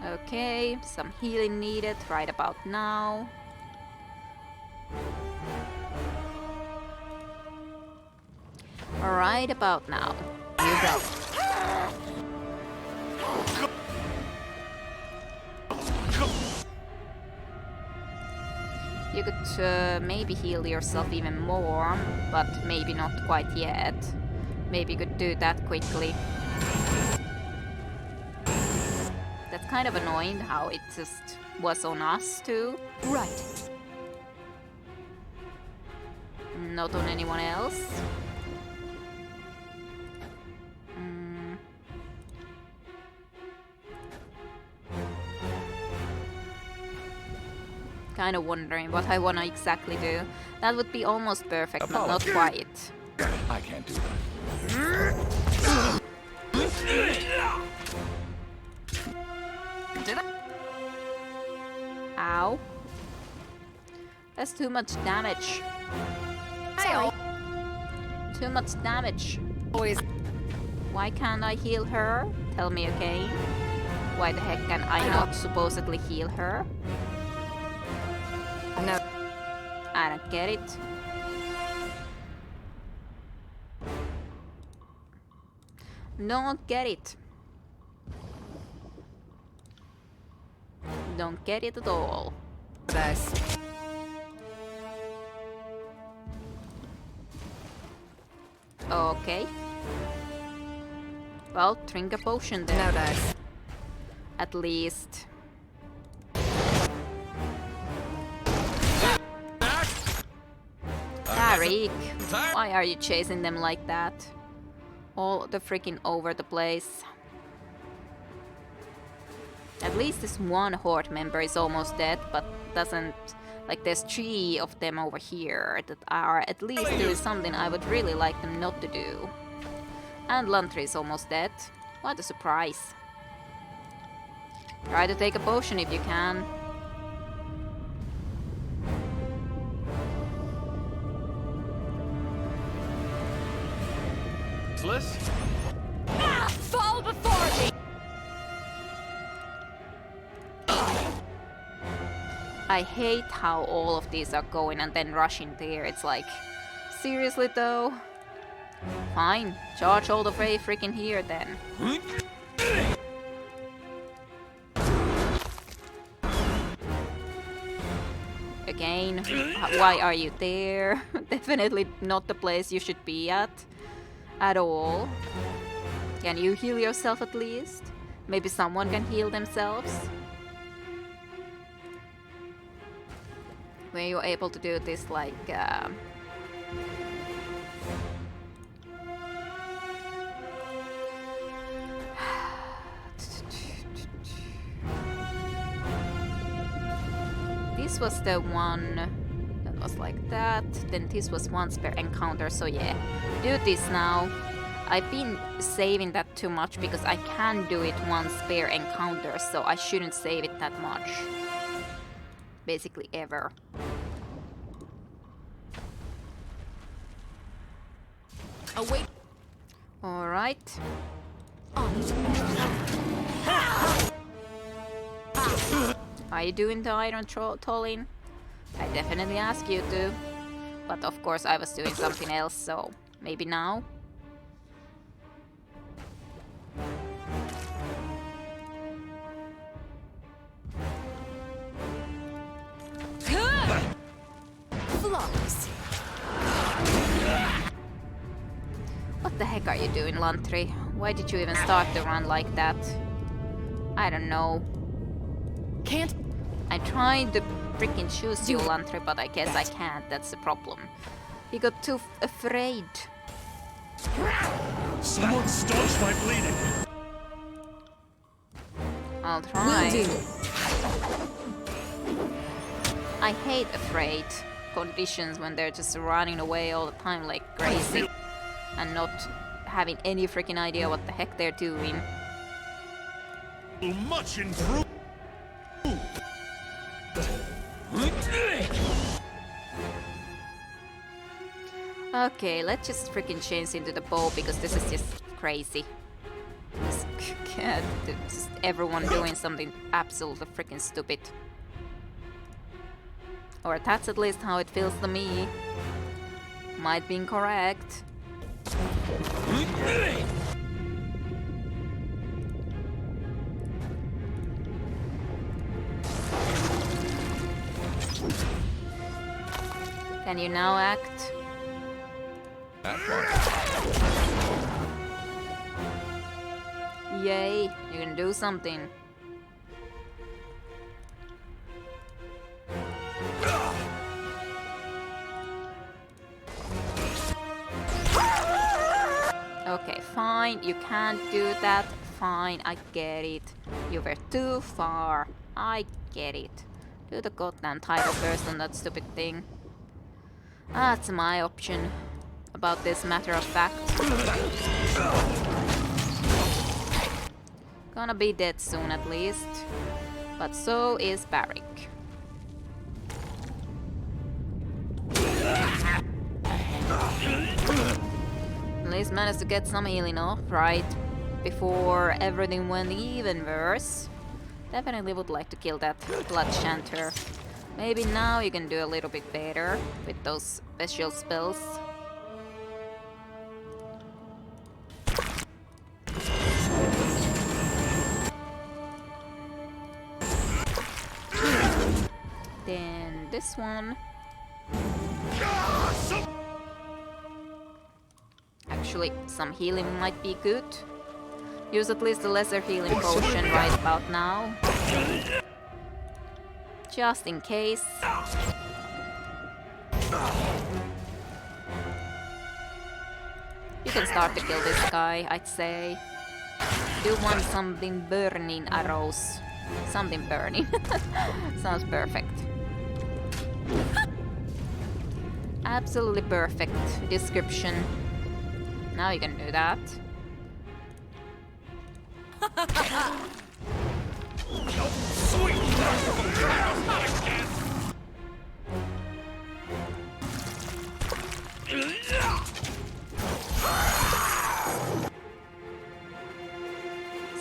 Okay, some healing needed right about now. Right about now. You go. You could maybe heal yourself even more, but maybe not quite yet. Maybe you could do that quickly. That's kind of annoying how it just was on us too. Right. Not on anyone else. Kind of wondering what I want to exactly do. That would be almost perfect, but not quite. I can't do that. Ow. That's too much damage. Sorry. Too much damage. Always. Why can't I heal her? Tell me again. Why the heck can I not supposedly heal her? No. I don't get it. Don't get it. Don't get it at all. Dice. Okay. Well, drink a potion then. No dice. At least. Tariq, why are you chasing them like that? All the freaking over the place. At least this one horde member is almost dead, but doesn't... Like, there's 3 of them over here that are at least doing something I would really like them not to do. And Lantry is almost dead. What a surprise. Try to take a potion if you can. Useless? Fall before me! I hate how all of these are going and then rushing there. It's like, seriously though? Fine, charge all the way freaking here then. Again, why are you there? Definitely not the place you should be at all. Can you heal yourself at least? Maybe someone can heal themselves? Were you able to do this like... This was the one that was like that, then this was once per encounter, so yeah. Do this now. I've been saving that too much because I can do it once per encounter, so I shouldn't save it that much. Basically ever. Oh, wait. Alright. Are you doing the iron tolling? I definitely asked you to. But of course I was doing something else, so maybe now? Flawless. What the heck are you doing, Lantry? Why did you even start the run like that? I don't know. Can't. I tried to freaking choose you, Lantry, but I guess I can't. That's the problem. He got too afraid. Someone staunch my bleeding. I'll try. Will do. I hate afraid conditions when they're just running away all the time like crazy and not having any freaking idea what the heck they're doing. Much improved. Okay, let's just freaking change into the bow because this is just crazy. Just, God, just everyone doing something absolutely freaking stupid. Or that's at least how it feels to me. Might be incorrect. Can you now act? That part. Yay, you can do something. Okay, fine, you can't do that. Fine, I get it. You were too far. I get it. Do the goddamn title first on that stupid thing. That's my option about this matter of fact. Gonna be dead soon at least. But so is Barrick. At least managed to get some healing off right before everything went even worse. Definitely would like to kill that Blood Chanter. Maybe now you can do a little bit better with those special spells. Then this one. Actually, some healing might be good. Use at least a lesser healing potion right about now. Just in case. You can start to kill this guy, I'd say. Do want something burning arrows. Something burning. Sounds perfect. Absolutely perfect description. Now you can do that.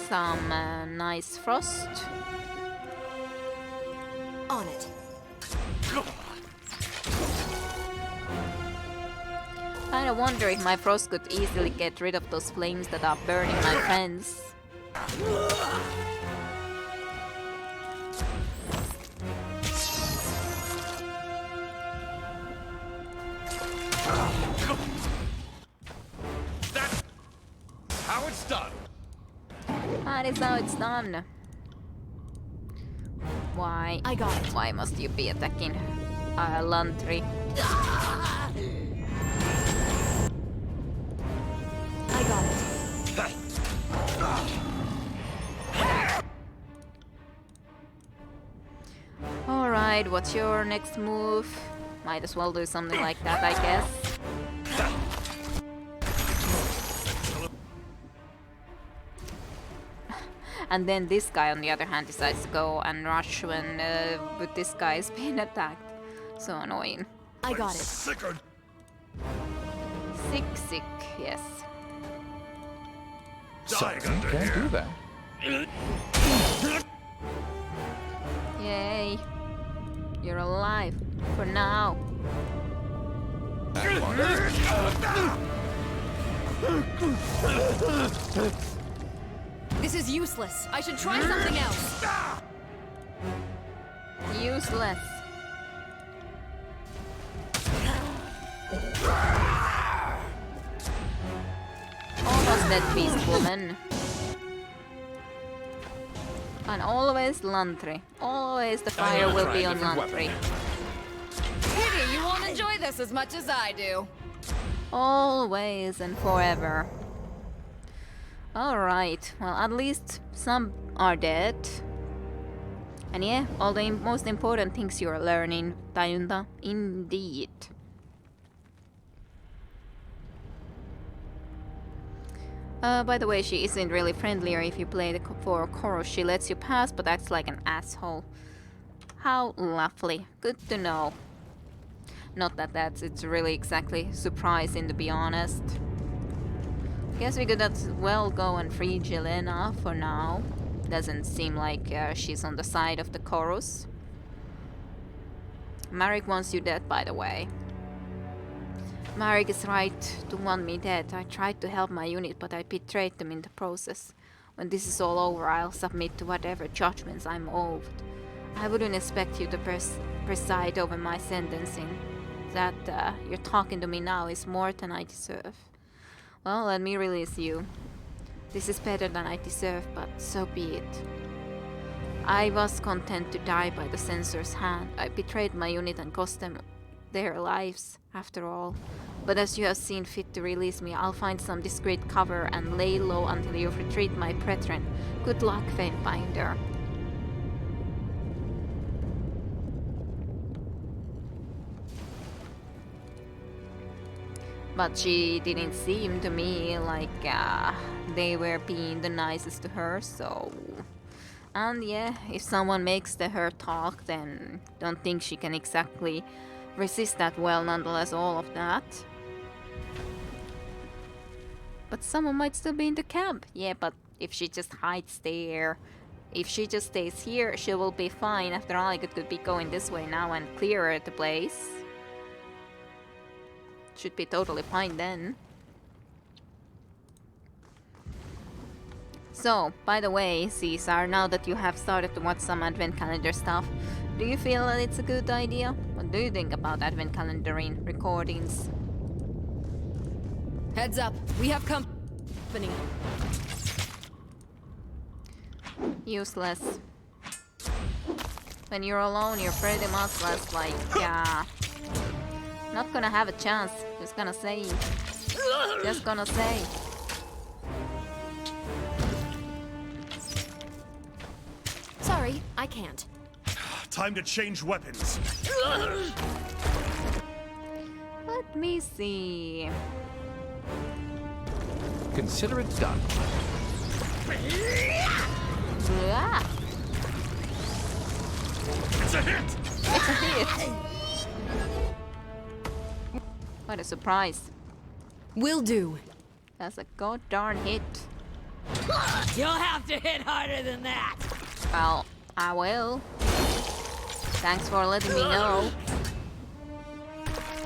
Some nice frost. On it. Kinda wonder if my frost could easily get rid of those flames that are burning my friends. That's how it's done. That is how it's done. Why? I got it. Why must you be attacking Lantry? I got it. Alright, what's your next move? Might as well do something like that, I guess. And then this guy, on the other hand, decides to go and rush when but this guy is being attacked. So annoying. I got it. Sicker. Sick, yes. So, Dying you under can't here. do that. Yay. You're alive. For now. This is useless. I should try something else. Useless. Almost dead beast woman. And always Lantry. Always the fire will be on Lantry. Pity you won't enjoy this as much as I do. Always and forever. Alright, well at least some are dead. And yeah, all the most important things you're learning, Tayunda, indeed. By the way, she isn't really friendlier if you play the for chorus. She lets you pass but acts like an asshole. How lovely. Good to know. Not that it's really exactly surprising, to be honest. Guess we could as well go and free Jelena for now. Doesn't seem like she's on the side of the chorus. Marek wants you dead, by the way. Marek is right to want me dead. I tried to help my unit, but I betrayed them in the process. When this is all over, I'll submit to whatever judgments I'm owed. I wouldn't expect you to preside over my sentencing. That you're talking to me now is more than I deserve. Well, let me release you. This is better than I deserve, but so be it. I was content to die by the censor's hand. I betrayed my unit and cost them their lives, after all. But as you have seen fit to release me, I'll find some discreet cover and lay low until you retreat my brethren. Good luck, Fatebinder. But she didn't seem to me like they were being the nicest to her, so... And yeah, if someone makes her talk, then don't think she can exactly resist that well, nonetheless, all of that. But someone might still be in the camp. Yeah, but if she just hides there, if she just stays here, she will be fine. After all, I could be going this way now and clear the place. Should be totally fine then. So, by the way, Caesar, now that you have started to watch some advent calendar stuff, do you feel that it's a good idea? What do you think about advent calendaring recordings? Heads up. We have company. Useless. When you're alone, you're pretty much less like, not gonna have a chance. Just gonna say. Just gonna say. Sorry, I can't. Time to change weapons. Let me see. Consider it done. Ah, It's a hit! it's a hit. What a surprise. Will do. That's a god darn hit. You'll have to hit harder than that. Well, I will. Thanks for letting me know.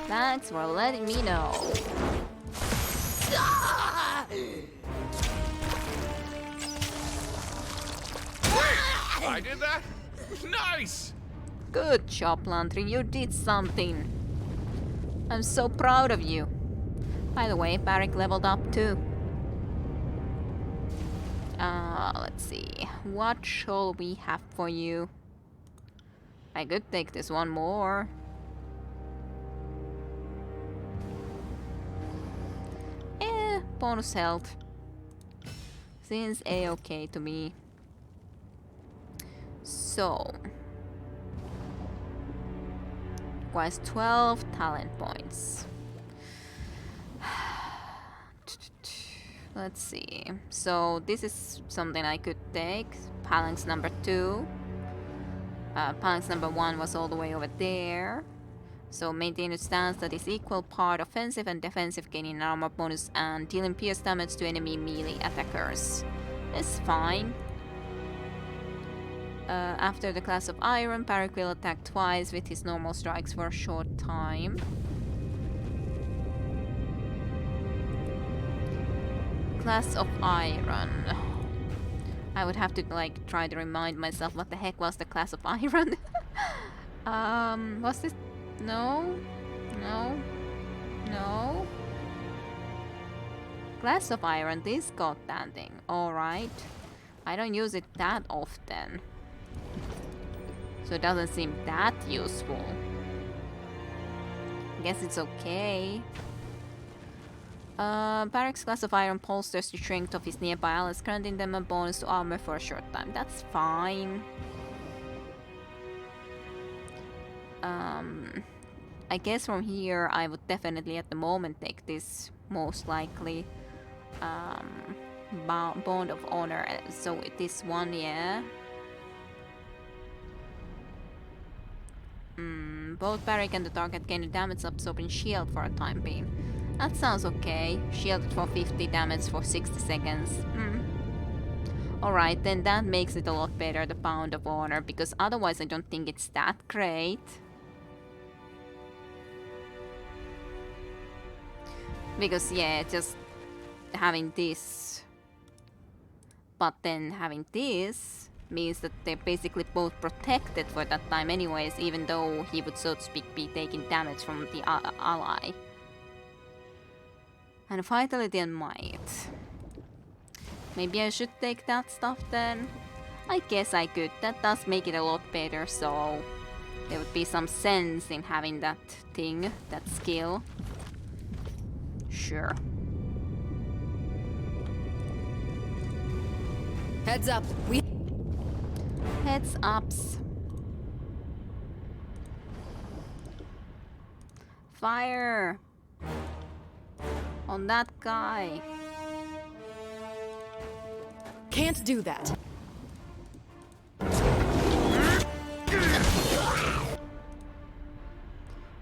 Thanks for letting me know. I did that? Nice! Good job, Lantry. You did something. I'm so proud of you. By the way, Barrick leveled up too. Let's see. What shall we have for you? I could take this one more. Bonus health. Seems a-okay to me. So. Requires 12 talent points. Let's see. So this is something I could take. Phalanx number 2. Phalanx number 1 was all the way over there. So maintain a stance that is equal part offensive and defensive, gaining an armor bonus and dealing pierce damage to enemy melee attackers. It's fine. After the class of iron, Barak will attack twice with his normal strikes for a short time. Class of iron. I would have to like try to remind myself what the heck was the class of iron. Was this? No, no, no. Class of iron. This got that thing. All right. I don't use it that often, so it doesn't seem that useful. Guess it's okay. Barak's class of iron bolsters the strength of his nearby allies, granting them a bonus to armor for a short time. That's fine. I guess from here I would definitely at the moment take this, most likely. Bond of honor, so this one, yeah. Both Barak and the target gain a damage absorbing shield for a time being. That sounds okay. Shielded for 50 damage for 60 seconds. Alright, then that makes it a lot better, the Bound of Honor, because otherwise I don't think it's that great. Because yeah, just having this, but then having this means that they're basically both protected for that time anyways, even though he would, so to speak, be taking damage from the ally. And Vitality and Might. Maybe I should take that stuff then? I guess I could. That does make it a lot better, so there would be some sense in having that thing, that skill. Sure. Heads up. Heads ups. Fire on that guy. Can't do that.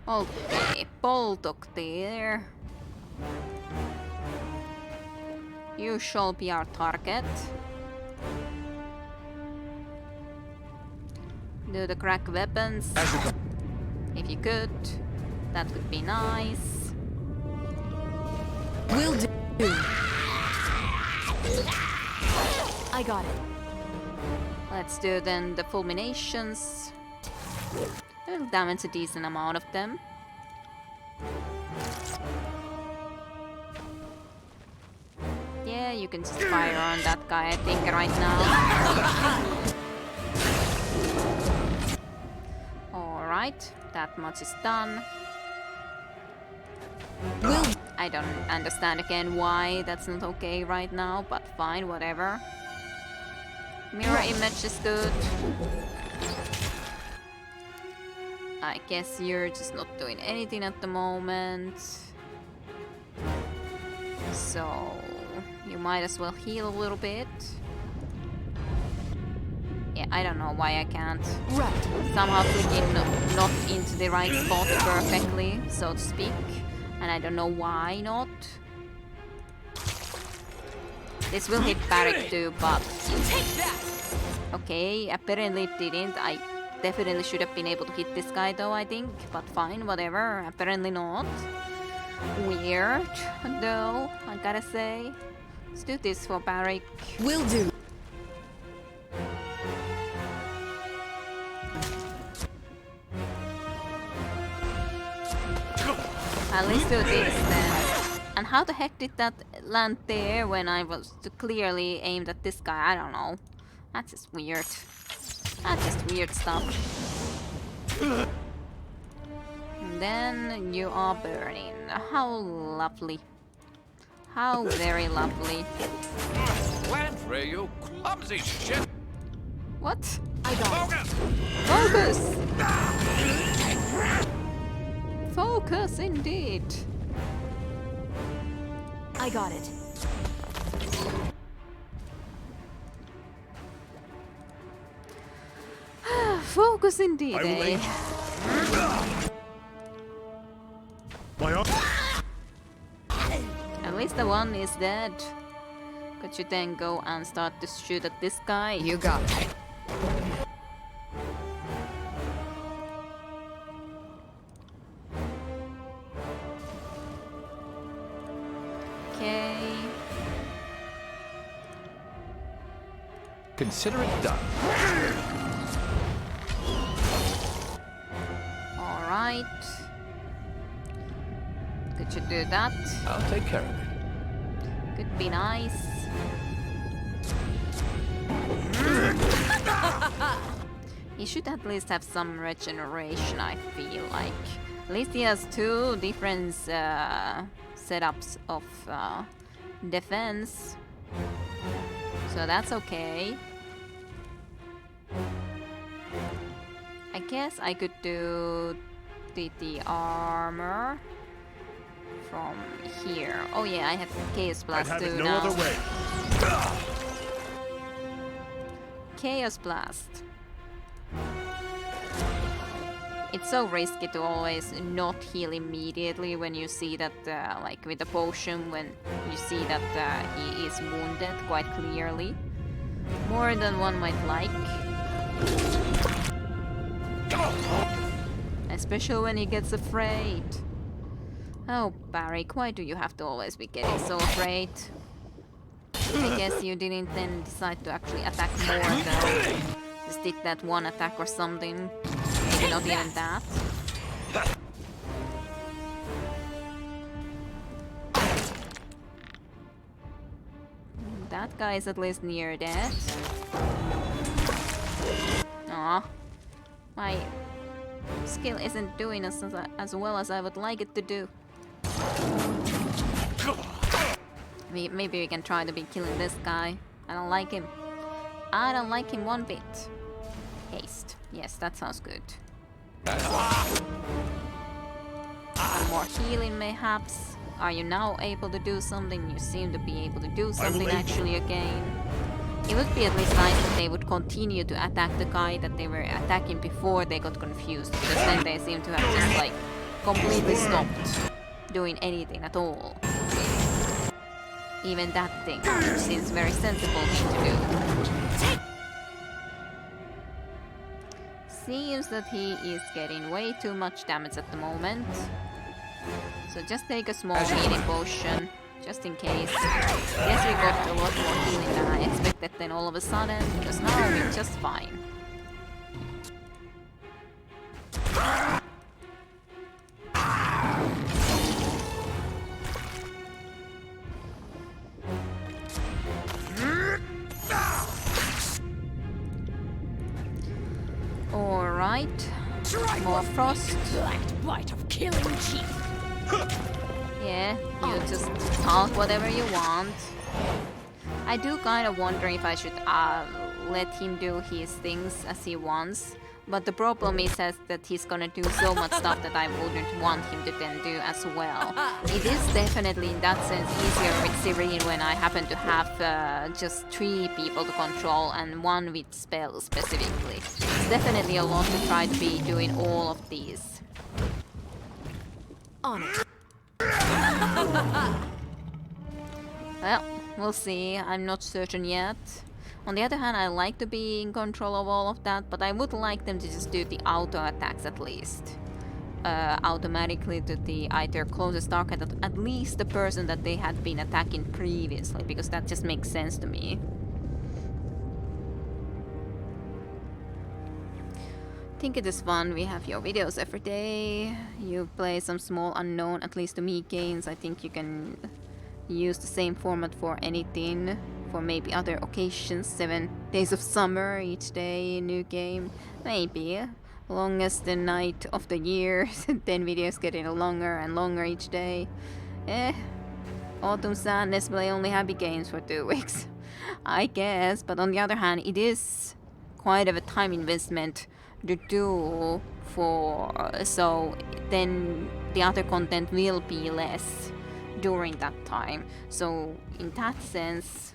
Okay, Boltok there. You shall be our target. Do the crack weapons. If you could, that would be nice. Will do. I got it. Let's do then the fulminations. It'll damage a decent amount of them. Yeah, you can just fire on that guy, I think, right now. Alright, that much is done. I don't understand again why that's not okay right now, but fine, whatever. Mirror image is good. I guess you're just not doing anything at the moment. So you might as well heal a little bit. Yeah, I don't know why I can't. Right. Somehow clicking not into the right spot perfectly, so to speak. And I don't know why not. This will hit Barak too, but... Take that! Okay, apparently it didn't. I definitely should have been able to hit this guy though, I think. But fine, whatever. Apparently not. Weird, though, I gotta say. Let's do this for Barak. Will do. At least do this then. And how the heck did that land there when I was clearly aimed at this guy? I don't know. That's just weird. That's just weird stuff. And then you are burning. How lovely. How very lovely. Landray, you clumsy shit! What? I got it. Focus! Focus indeed. I got it. Focus indeed, I will eh? aid My arm. At least the one is dead. Could you then go and start to shoot at this guy? You got it. Consider it done. Alright. Could you do that? I'll take care of it. Could be nice. He should at least have some regeneration, I feel like. At least he has two different setups of defense. So that's okay. I guess I could do the armor from here. Oh yeah, I have Chaos I'd Blast have it too no now. other way. Chaos Blast. It's so risky to always not heal immediately when you see that, like with the potion, when you see that he is wounded quite clearly. More than one might like. Especially when he gets afraid. Oh, Barrick, why do you have to always be getting so afraid? I guess you didn't then decide to actually attack more though. Just did that one attack or something. Maybe not even that. That guy is at least near death. Aw. My skill isn't doing as well as I would like it to do. Maybe we can try to be killing this guy. I don't like him. I don't like him one bit. Haste. Yes, that sounds good. Some more healing mayhaps. Are you now able to do something? You seem to be able to do something actually again. It would be at least nice if they would continue to attack the guy that they were attacking before they got confused, because then they seem to have just like completely stopped doing anything at all. Even that thing seems very sensible thing to do. Seems that he is getting way too much damage at the moment. So just take a small healing potion, just in case. Yes, we got a lot more healing than I expected then all of a sudden, because now we're just fine. Alright. More frost. Black blight of killing chief. Yeah, you just talk whatever you want. I do kind of wonder if I should let him do his things as he wants. But the problem is that he's gonna do so much stuff that I wouldn't want him to then do as well. It is definitely in that sense easier with Serene when I happen to have just 3 people to control and 1 with spells specifically. It's definitely a lot to try to be doing all of these. On it. Well, we'll see. I'm not certain yet. On the other hand, I like to be in control of all of that, but I would like them to just do the auto attacks at least. Automatically to the either closest target, at least the person that they had been attacking previously, because that just makes sense to me. I think it is fun. We have your videos every day. You play some small unknown, at least to me, games. I think you can use the same format for anything. For maybe other occasions, 7 days of summer, each day, new game. Maybe. Longest the night of the year, 10 videos getting longer and longer each day. Autumn sadness, play only happy games for 2 weeks. I guess, but on the other hand, it is quite of a time investment to do for, so then the other content will be less during that time. So in that sense,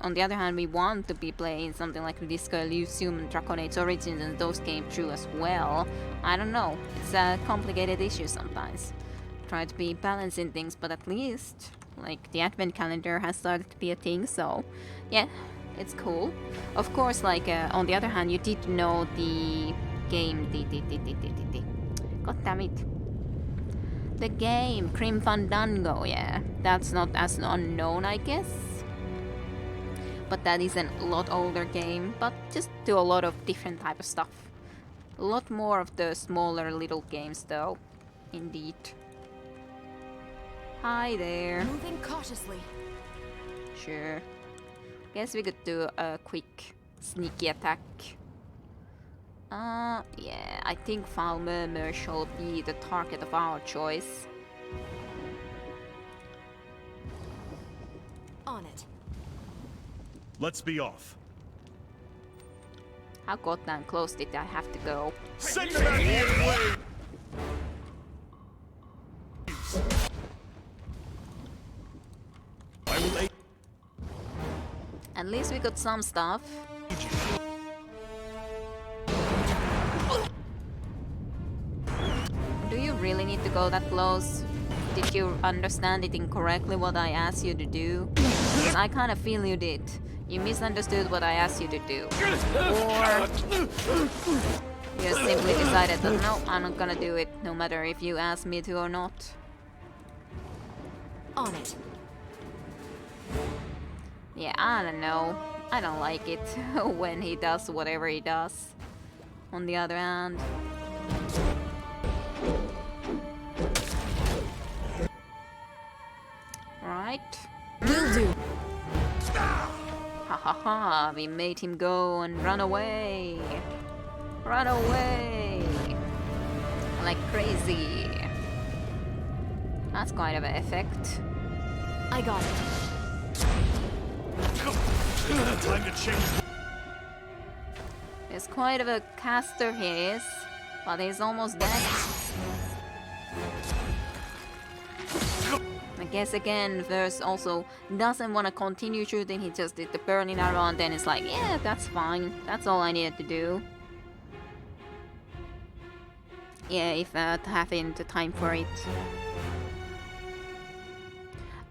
on the other hand, we want to be playing something like Disco Elysium and Dragon Age Origins and those came true as well. I don't know, it's a complicated issue sometimes. Try to be balancing things, but at least, like, the advent calendar has started to be a thing, so yeah, it's cool. Of course, like, on the other hand, you did know the game, god damn it. The game, Grim Fandango, yeah, that's not as unknown, I guess. but that is a lot older game, but just do a lot of different type of stuff. A lot more of the smaller little games though, indeed. Hi there. Moving cautiously. Sure. Guess we could do a quick sneaky attack. Yeah, I think Foul Murmur shall be the target of our choice. On it. Let's be off. How goddamn close did I have to go? Send them out here anyway! I will aid At least we got some stuff. you. Do you really need to go that close? Did you understand it incorrectly what I asked you to do? Because I kind of feel you did. You misunderstood what I asked you to do. Or you simply decided that no, I'm not gonna do it, no matter if you ask me to or not. On it. Yeah, I don't know. I don't like it when he does whatever he does. On the other hand. Right. Will do. Ha ha ha, we made him go and run away. Run away. Like crazy. That's quite of an effect. I got it. Time to change. There's quite of a caster he is, but he's almost dead. I guess again, Verse also doesn't want to continue shooting, he just did the burning arrow and then it's like, yeah, that's fine, that's all I needed to do. Yeah, if having the time for it.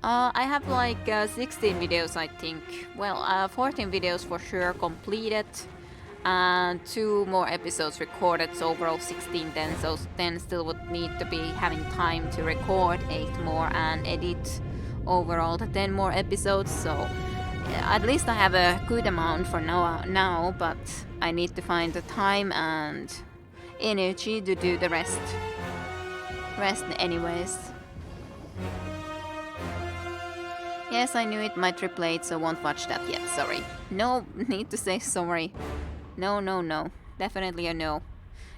I have like 16 videos I think, well 14 videos for sure completed. And 2 more episodes recorded, so overall 16 then, so then still would need to be having time to record 8 more and edit overall the 10 more episodes, so at least I have a good amount for now, but I need to find the time and energy to do the rest anyways. Yes, I knew it might replay it, so won't watch that yet, sorry. No need to say sorry. No. Definitely a no.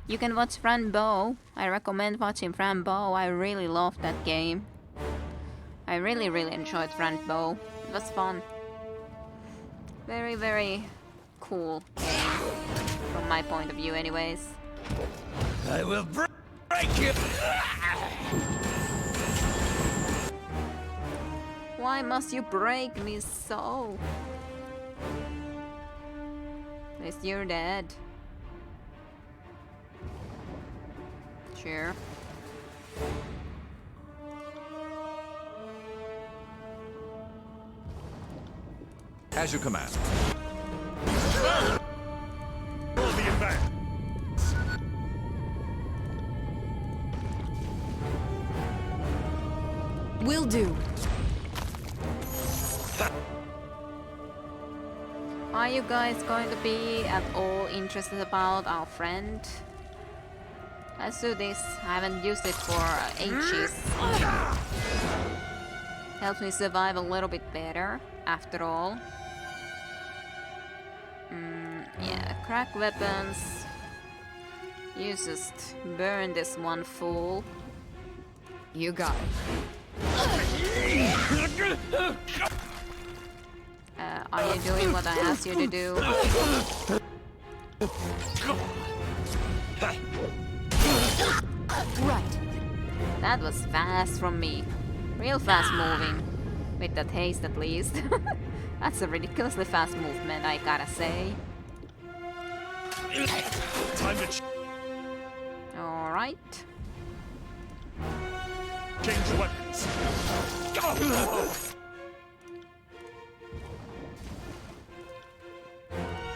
You can watch Frambo. I recommend watching Frambo. I really loved that game. I really enjoyed Frambo. It was fun. Very cool game. From my point of view anyways. I will break you! Why must you break me so? At least you're dead. Sure. As you command. Roll the advance. Will do. Are you guys going to be at all interested about our friend? Let's do this. I haven't used it for ages. Helps me survive a little bit better, after all. Yeah, crack weapons. You just burn this one fool. You got it. Are you doing what I asked you to do? Right. That was fast from me. Real fast moving. With that haste at least. That's a ridiculously fast movement, I gotta say. Time to Alright. change weapons.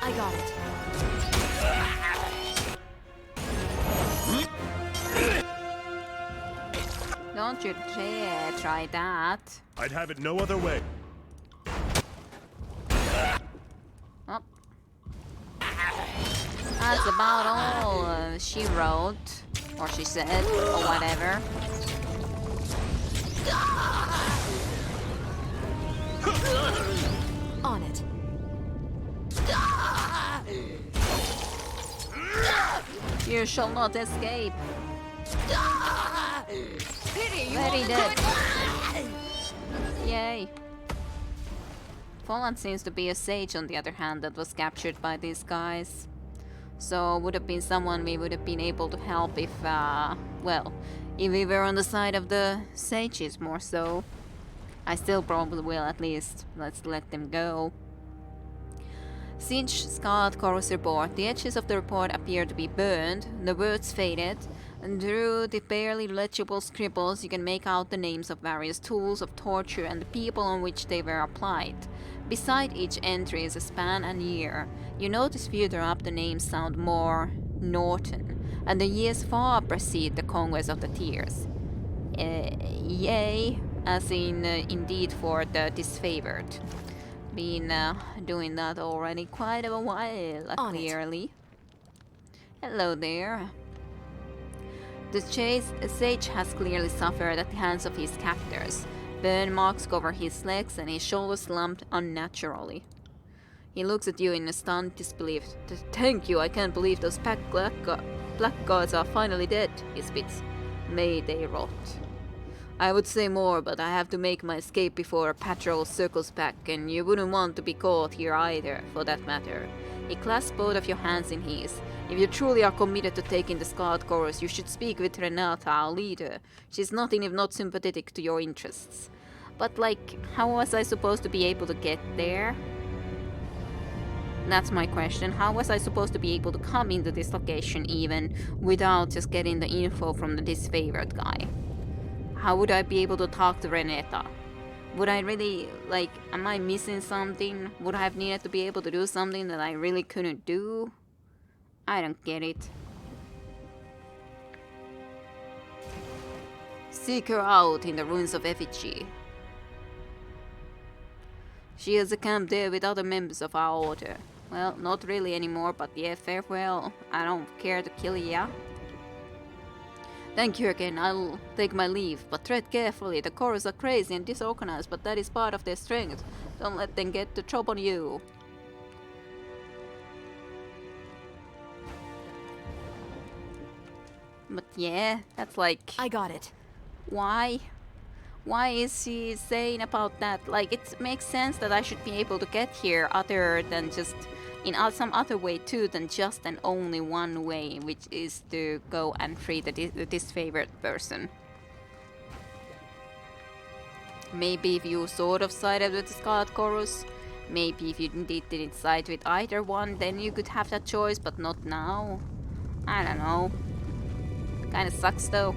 I got it. Don't you dare try that. I'd have it no other way. That's about all she wrote, or she said, or whatever. On it. You shall not escape. Pity, you Very won't dead. enjoy- Yay. Fallen seems to be a sage, on the other hand, that was captured by these guys. So would have been someone we would have been able to help if, well, if we were on the side of the sages more so. I still probably will, at least. Let's let them go. Siege Scarlet Chorus report. The edges of the report appear to be burned, the words faded, and through the barely legible scribbles you can make out the names of various tools of torture and the people on which they were applied. Beside each entry is a span and year. You notice further up the names sound more Norton, and the years far precede the conquest of the Tears. Yay, as in indeed for the disfavored. Been doing that already quite a while, On it. clearly. Hello there. The sage has clearly suffered at the hands of his captors. Burn marks cover his legs and his shoulders slumped unnaturally. He looks at you in a stunned disbelief. Thank you, I can't believe those blackguards are finally dead, he spits. May they rot. I would say more, but I have to make my escape before a patrol circles back, and you wouldn't want to be caught here either, for that matter. He clasps both of your hands in his. If you truly are committed to taking the Scarlet Chorus, you should speak with Renata, our leader. She's nothing if not sympathetic to your interests. But, like, how was I supposed to be able to get there? That's my question. How was I supposed to be able to come into this location even, without just getting the info from the disfavored guy? How would I be able to talk to Renata? Would I really, like, am I missing something? Would I have needed to be able to do something that I really couldn't do? I don't get it. Seek her out in the ruins of Effigy. She has a camp there with other members of our order. Well, not really anymore, but yeah, farewell. I don't care to kill ya. Thank you again, I'll take my leave, but tread carefully. The chorus are crazy and disorganized, but that is part of their strength. Don't let them get the drop on you. But yeah, that's like... I got it. Why? Why is she saying about that? Like, it makes sense that I should be able to get here other than just... in some other way too than just and only one way, which is to go and free the disfavored person. Maybe if you sort of sided with the Scarlet Chorus, maybe if you indeed didn't side with either one, then you could have that choice, but not now. I don't know. Kinda sucks though.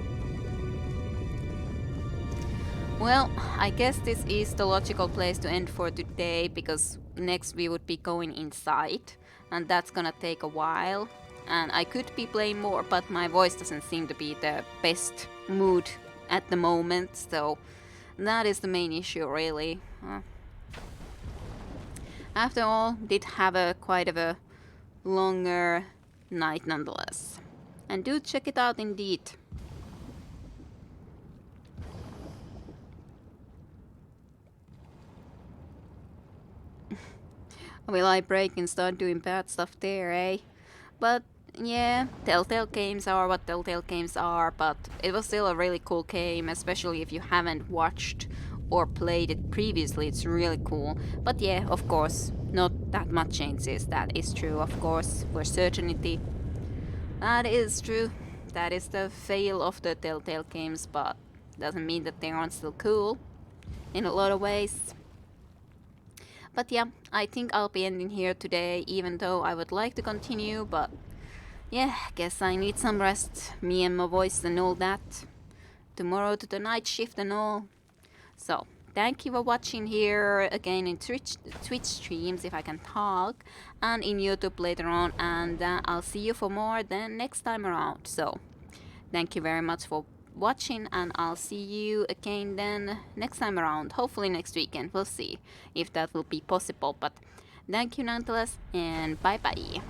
Well, I guess this is the logical place to end for today, because next we would be going inside, and that's gonna take a while. And I could be playing more, but my voice doesn't seem to be the best mood at the moment, so that is the main issue, really. After all, did have a quite of a longer night nonetheless. And do check it out indeed. Will I break and start doing bad stuff there, eh? But yeah, Telltale games are what Telltale games are, but it was still a really cool game, especially if you haven't watched or played it previously. It's really cool. But yeah, of course, not that much changes. That is true, of course, for certainty. That is true. That is the fail of the Telltale games, but doesn't mean that they aren't still cool in a lot of ways. But yeah, I think I'll be ending here today, even though I would like to continue, but yeah, guess I need some rest, me and my voice and all that. Tomorrow to the night shift and all. So, thank you for watching here again in Twitch streams, if I can talk, and in YouTube later on, and I'll see you for more then next time around. So, thank you very much for watching, and I'll see you again then next time around, hopefully next weekend. We'll see if that will be possible, but thank you nonetheless, and bye bye.